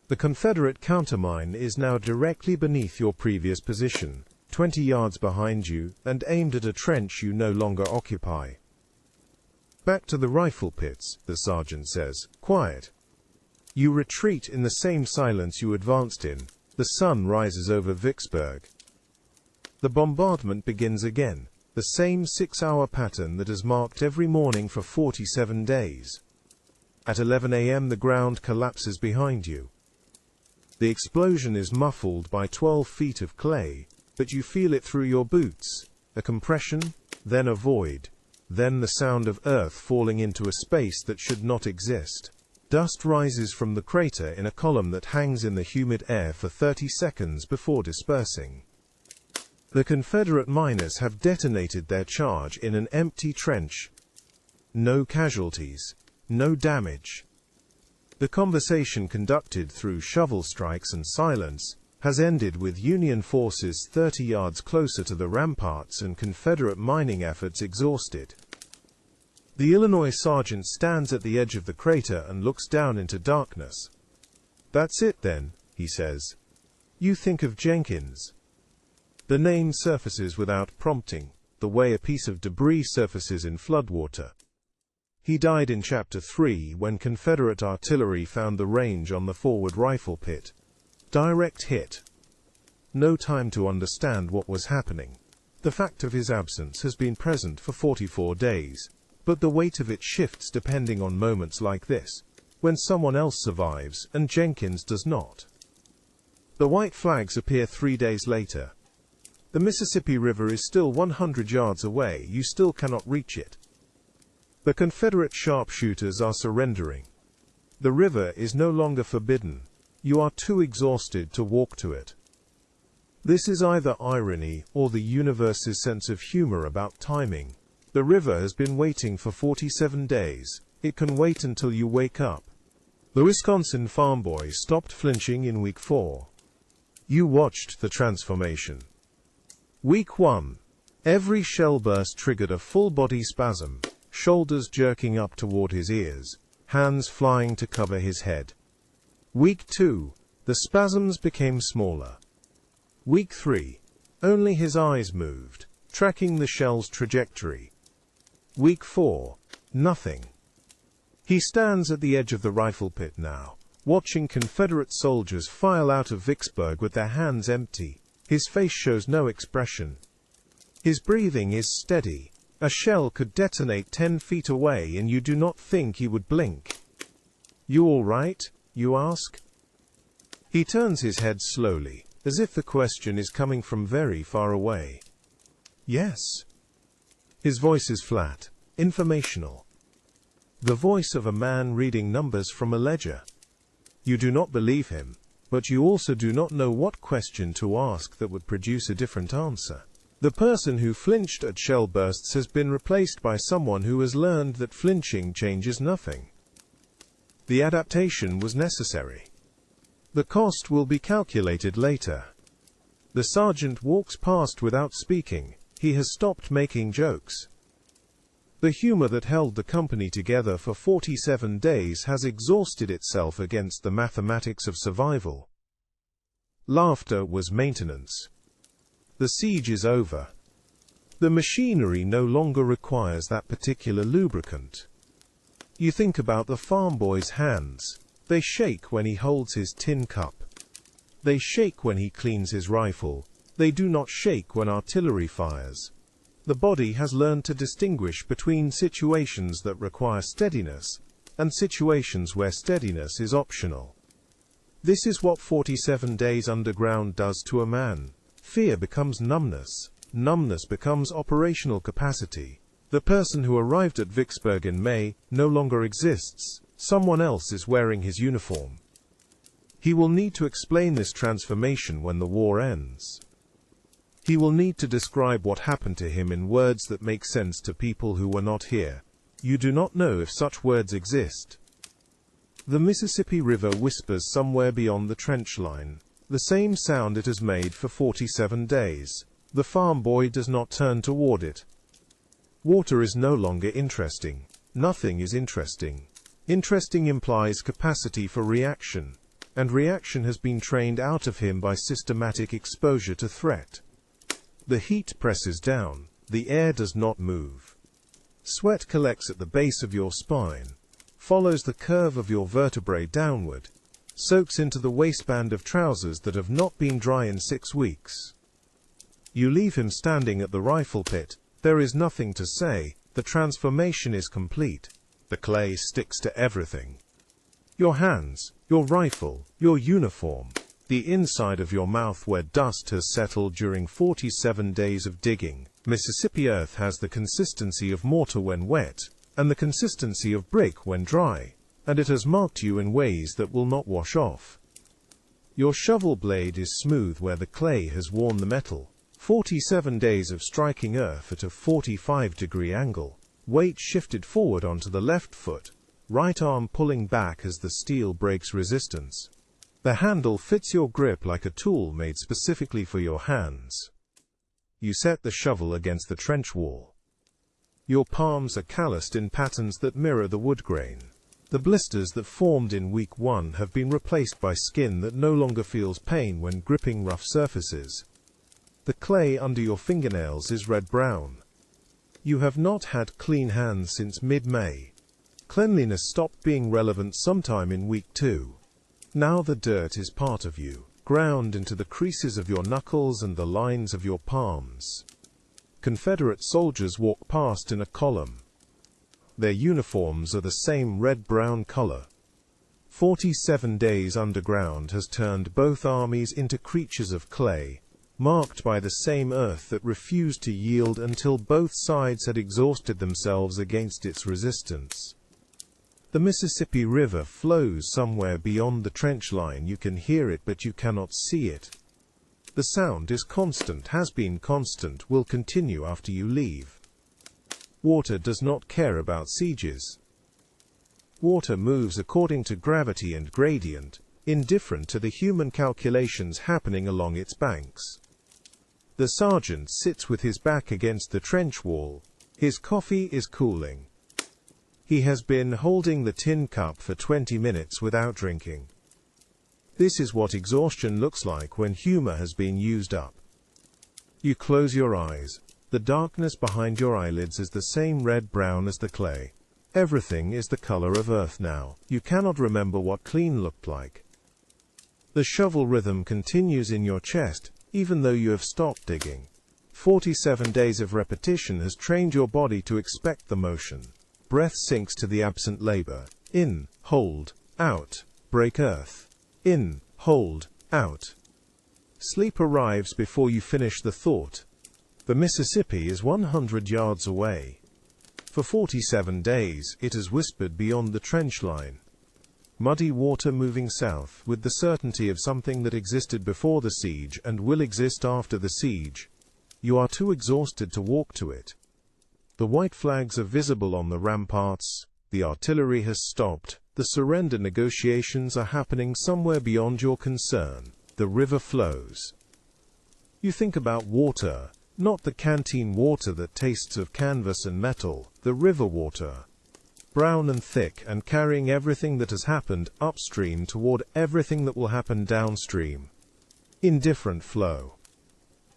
The Confederate countermine is now directly beneath your previous position, 20 yards behind you, and aimed at a trench you no longer occupy. Back to the rifle pits, the sergeant says. Quiet. You retreat in the same silence you advanced in. The sun rises over Vicksburg. The bombardment begins again, the same 6-hour pattern that has marked every morning for 47 days. At 11 a.m. the ground collapses behind you. The explosion is muffled by 12 feet of clay, but you feel it through your boots. A compression, then a void, then the sound of earth falling into a space that should not exist. Dust rises from the crater in a column that hangs in the humid air for 30 seconds before dispersing. The Confederate miners have detonated their charge in an empty trench. No casualties, no damage. The conversation, conducted through shovel strikes and silence, has ended with Union forces 30 yards closer to the ramparts and Confederate mining efforts exhausted. The Illinois sergeant stands at the edge of the crater and looks down into darkness. "That's it then," he says. "You think of Jenkins." The name surfaces without prompting, the way a piece of debris surfaces in floodwater. He died in Chapter 3 when Confederate artillery found the range on the forward rifle pit. Direct hit. No time to understand what was happening. The fact of his absence has been present for 44 days, but the weight of it shifts depending on moments like this, when someone else survives and Jenkins does not. The white flags appear 3 days later. The Mississippi River is still 100 yards away. You still cannot reach it. The Confederate sharpshooters are surrendering. The river is no longer forbidden. You are too exhausted to walk to it. This is either irony or the universe's sense of humor about timing. The river has been waiting for 47 days. It can wait until you wake up. The Wisconsin farm boy stopped flinching in week 4. You watched the transformation. Week 1. Every shell burst triggered a full-body spasm, shoulders jerking up toward his ears, hands flying to cover his head. Week 2. The spasms became smaller. Week 3. Only his eyes moved, tracking the shell's trajectory. Week 4. Nothing. He stands at the edge of the rifle pit now, watching Confederate soldiers file out of Vicksburg with their hands empty. His face shows no expression. His breathing is steady. A shell could detonate 10 feet away and you do not think he would blink. "You all right?" you ask. He turns his head slowly, as if the question is coming from very far away. "Yes." His voice is flat, informational. The voice of a man reading numbers from a ledger. You do not believe him, but you also do not know what question to ask that would produce a different answer. The person who flinched at shell bursts has been replaced by someone who has learned that flinching changes nothing. The adaptation was necessary. The cost will be calculated later. The sergeant walks past without speaking. He has stopped making jokes. The humor that held the company together for 47 days has exhausted itself against the mathematics of survival. Laughter was maintenance. The siege is over. The machinery no longer requires that particular lubricant. You think about the farm boy's hands. They shake when he holds his tin cup. They shake when he cleans his rifle. They do not shake when artillery fires. The body has learned to distinguish between situations that require steadiness and situations where steadiness is optional. This is what 47 days underground does to a man. Fear becomes numbness. Numbness becomes operational capacity. The person who arrived at Vicksburg in May no longer exists. Someone else is wearing his uniform. He will need to explain this transformation when the war ends. He will need to describe what happened to him in words that make sense to people who were not here. You do not know if such words exist. The Mississippi River whispers somewhere beyond the trench line, the same sound it has made for 47 days. The farm boy does not turn toward it. Water is no longer interesting. Nothing is interesting. Interesting implies capacity for reaction, and reaction has been trained out of him by systematic exposure to threat. The heat presses down. The air does not move. Sweat collects at the base of your spine, follows the curve of your vertebrae downward, soaks into the waistband of trousers that have not been dry in 6 weeks. You leave him standing at the rifle pit. There is nothing to say. The transformation is complete. The clay sticks to everything. Your hands, your rifle, your uniform, the inside of your mouth where dust has settled during 47 days of digging. Mississippi earth has the consistency of mortar when wet, and the consistency of brick when dry, and it has marked you in ways that will not wash off. Your shovel blade is smooth where the clay has worn the metal. 47 days of striking earth at a 45-degree angle. Weight shifted forward onto the left foot, right arm pulling back as the steel breaks resistance. The handle fits your grip like a tool made specifically for your hands. You set the shovel against the trench wall. Your palms are calloused in patterns that mirror the wood grain. The blisters that formed in week 1 have been replaced by skin that no longer feels pain when gripping rough surfaces. The clay under your fingernails is red-brown. You have not had clean hands since mid-May. Cleanliness stopped being relevant sometime in week 2. Now the dirt is part of you, ground into the creases of your knuckles and the lines of your palms. Confederate soldiers walk past in a column. Their uniforms are the same red-brown color. 47 days underground has turned both armies into creatures of clay, marked by the same earth that refused to yield until both sides had exhausted themselves against its resistance. The Mississippi River flows somewhere beyond the trench line. You can hear it, but you cannot see it. The sound is constant, has been constant, will continue after you leave. Water does not care about sieges. Water moves according to gravity and gradient, indifferent to the human calculations happening along its banks. The sergeant sits with his back against the trench wall. His coffee is cooling. He has been holding the tin cup for 20 minutes without drinking. This is what exhaustion looks like when humor has been used up. You close your eyes. The darkness behind your eyelids is the same red-brown as the clay. Everything is the color of earth now. You cannot remember what clean looked like. The shovel rhythm continues in your chest, even though you have stopped digging. 47 days of repetition has trained your body to expect the motion. Breath sinks to the absent labor. In, hold, out, break earth. In, hold, out. Sleep arrives before you finish the thought. The Mississippi is 100 yards away. For 47 days, it has whispered beyond the trench line. Muddy water moving south, with the certainty of something that existed before the siege and will exist after the siege. You are too exhausted to walk to it. The white flags are visible on the ramparts. The artillery has stopped. The surrender negotiations are happening somewhere beyond your concern. The river flows. You think about water, not the canteen water that tastes of canvas and metal, the river water. Brown and thick and carrying everything that has happened upstream toward everything that will happen downstream. Indifferent flow.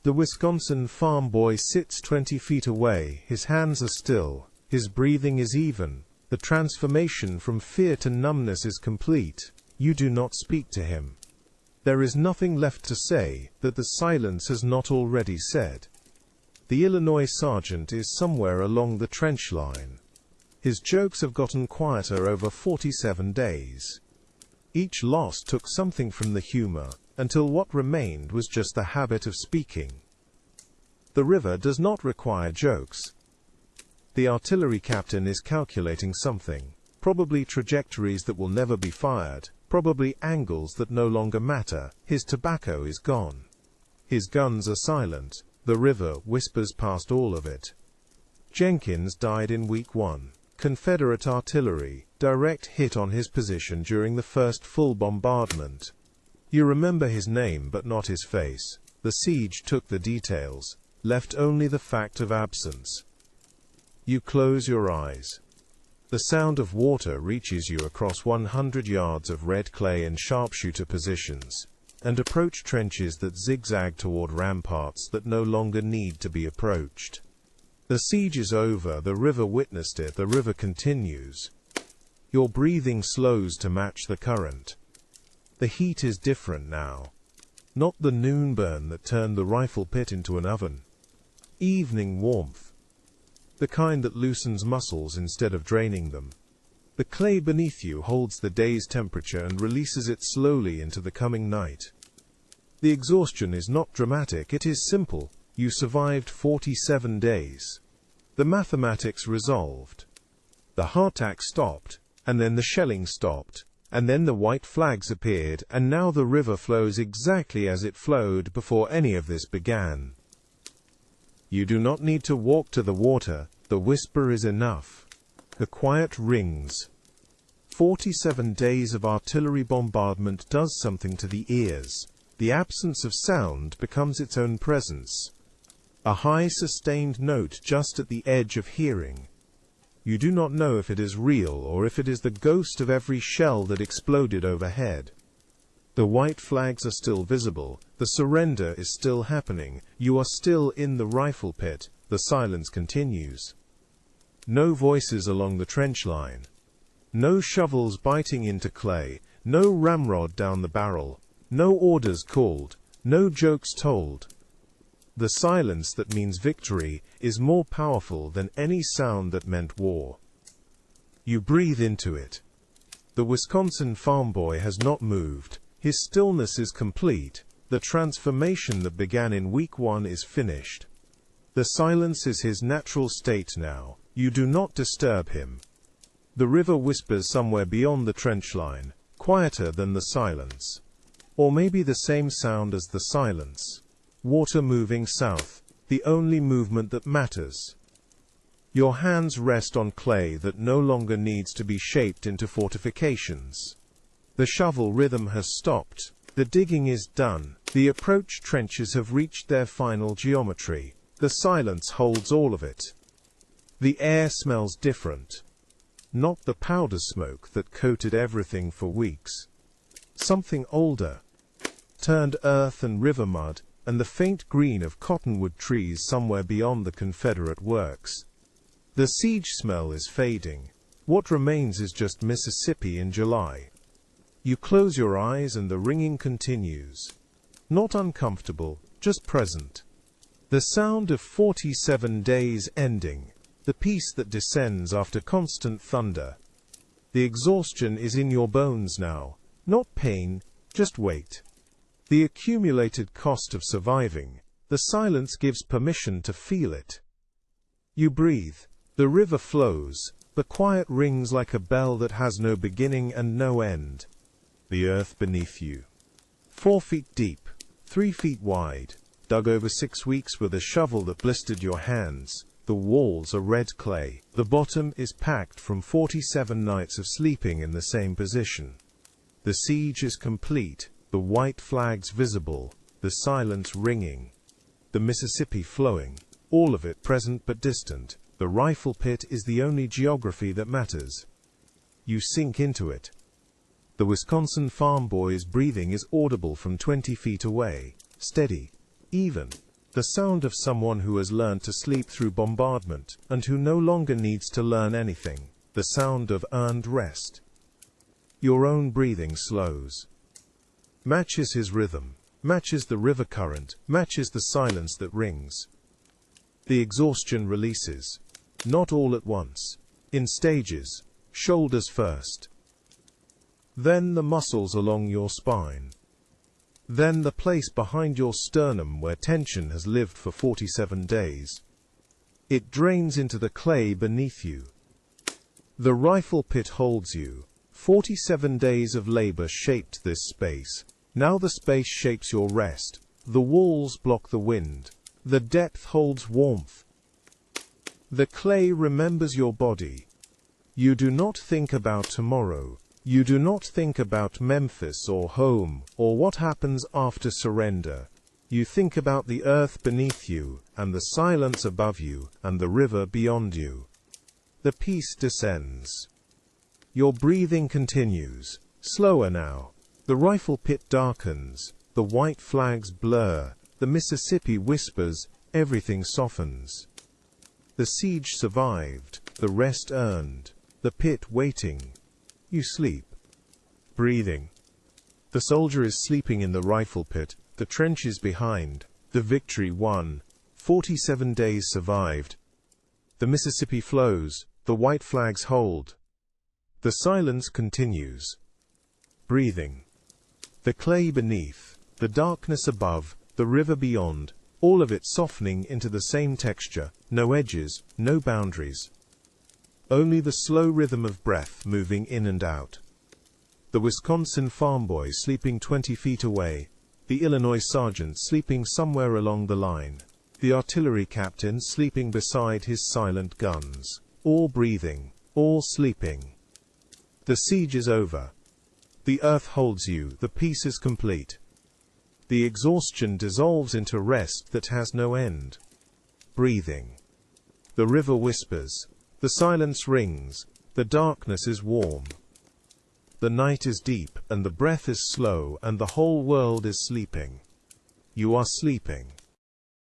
The Wisconsin farm boy sits 20 feet away. His hands are still. His breathing is even. The transformation from fear to numbness is complete. You do not speak to him. There is nothing left to say that the silence has not already said. The Illinois sergeant is somewhere along the trench line. His jokes have gotten quieter over 47 days. Each loss took something from the humor, until what remained was just the habit of speaking. The river does not require jokes. The artillery captain is calculating something. Probably trajectories that will never be fired. Probably angles that no longer matter. His tobacco is gone. His guns are silent. The river whispers past all of it. Jenkins died in week 1. Confederate artillery, direct hit on his position during the first full bombardment. You remember his name but not his face. The siege took the details, left only the fact of absence. You close your eyes. The sound of water reaches you across 100 yards of red clay in sharpshooter positions, and approach trenches that zigzag toward ramparts that no longer need to be approached. The siege is over, the river witnessed it, the river continues. Your breathing slows to match the current. The heat is different now. Not the noon burn that turned the rifle pit into an oven. Evening warmth. The kind that loosens muscles instead of draining them. The clay beneath you holds the day's temperature and releases it slowly into the coming night. The exhaustion is not dramatic, it is simple. You survived 47 days. The mathematics resolved. The heart attack stopped, and then the shelling stopped, and then the white flags appeared, and now the river flows exactly as it flowed before any of this began. You do not need to walk to the water, the whisper is enough. The quiet rings. 47 days of artillery bombardment does something to the ears. The absence of sound becomes its own presence. A high sustained note just at the edge of hearing. You do not know if it is real or if it is the ghost of every shell that exploded overhead. The white flags are still visible, the surrender is still happening, you are still in the rifle pit, the silence continues. No voices along the trench line. No shovels biting into clay, no ramrod down the barrel, no orders called, no jokes told. The silence that means victory is more powerful than any sound that meant war. You breathe into it. The Wisconsin farm boy has not moved. His stillness is complete. The transformation that began in week 1 is finished. The silence is his natural state now. You do not disturb him. The river whispers somewhere beyond the trench line, quieter than the silence. Or maybe the same sound as the silence. Water moving south, the only movement that matters. Your hands rest on clay that no longer needs to be shaped into fortifications. The shovel rhythm has stopped. The digging is done. The approach trenches have reached their final geometry. The silence holds all of it. The air smells different. Not the powder smoke that coated everything for weeks. Something older. Turned earth and river mud, and the faint green of cottonwood trees somewhere beyond the Confederate works. The siege smell is fading. What remains is just Mississippi in July. You close your eyes and the ringing continues. Not uncomfortable, just present. The sound of 47 days ending. The peace that descends after constant thunder. The exhaustion is in your bones now. Not pain, just weight. The accumulated cost of surviving. The silence gives permission to feel it. You breathe. The river flows. The quiet rings like a bell that has no beginning and no end. The earth beneath you. 4 feet deep, 3 feet wide, dug over 6 weeks with a shovel that blistered your hands. The walls are red clay. The bottom is packed from 47 nights of sleeping in the same position. The siege is complete. The white flags visible, the silence ringing, the Mississippi flowing, all of it present but distant. The rifle pit is the only geography that matters. You sink into it. The Wisconsin farm boy's breathing is audible from 20 feet away, steady, even. The sound of someone who has learned to sleep through bombardment, and who no longer needs to learn anything. The sound of earned rest. Your own breathing slows. Matches his rhythm, matches the river current, matches the silence that rings. The exhaustion releases. Not all at once. In stages. Shoulders first. Then the muscles along your spine. Then the place behind your sternum where tension has lived for 47 days. It drains into the clay beneath you. The rifle pit holds you. 47 days of labor shaped this space. Now the space shapes your rest. The walls block the wind. The depth holds warmth. The clay remembers your body. You do not think about tomorrow. You do not think about Memphis or home, or what happens after surrender. You think about the earth beneath you, and the silence above you, and the river beyond you. The peace descends. Your breathing continues, slower now. The rifle pit darkens, the white flags blur, the Mississippi whispers, everything softens. The siege survived, the rest earned, the pit waiting. You sleep. Breathing. The soldier is sleeping in the rifle pit, the trenches behind, the victory won. 47 days survived. The Mississippi flows, the white flags hold. The silence continues. Breathing. The clay beneath, the darkness above, the river beyond, all of it softening into the same texture, no edges, no boundaries. Only the slow rhythm of breath moving in and out. The Wisconsin farm boy sleeping 20 feet away, the Illinois sergeant sleeping somewhere along the line, the artillery captain sleeping beside his silent guns, all breathing, all sleeping. The siege is over. The earth holds you, the peace is complete. The exhaustion dissolves into rest that has no end. Breathing. The river whispers. The silence rings. The darkness is warm. The night is deep, and the breath is slow, and the whole world is sleeping. You are sleeping.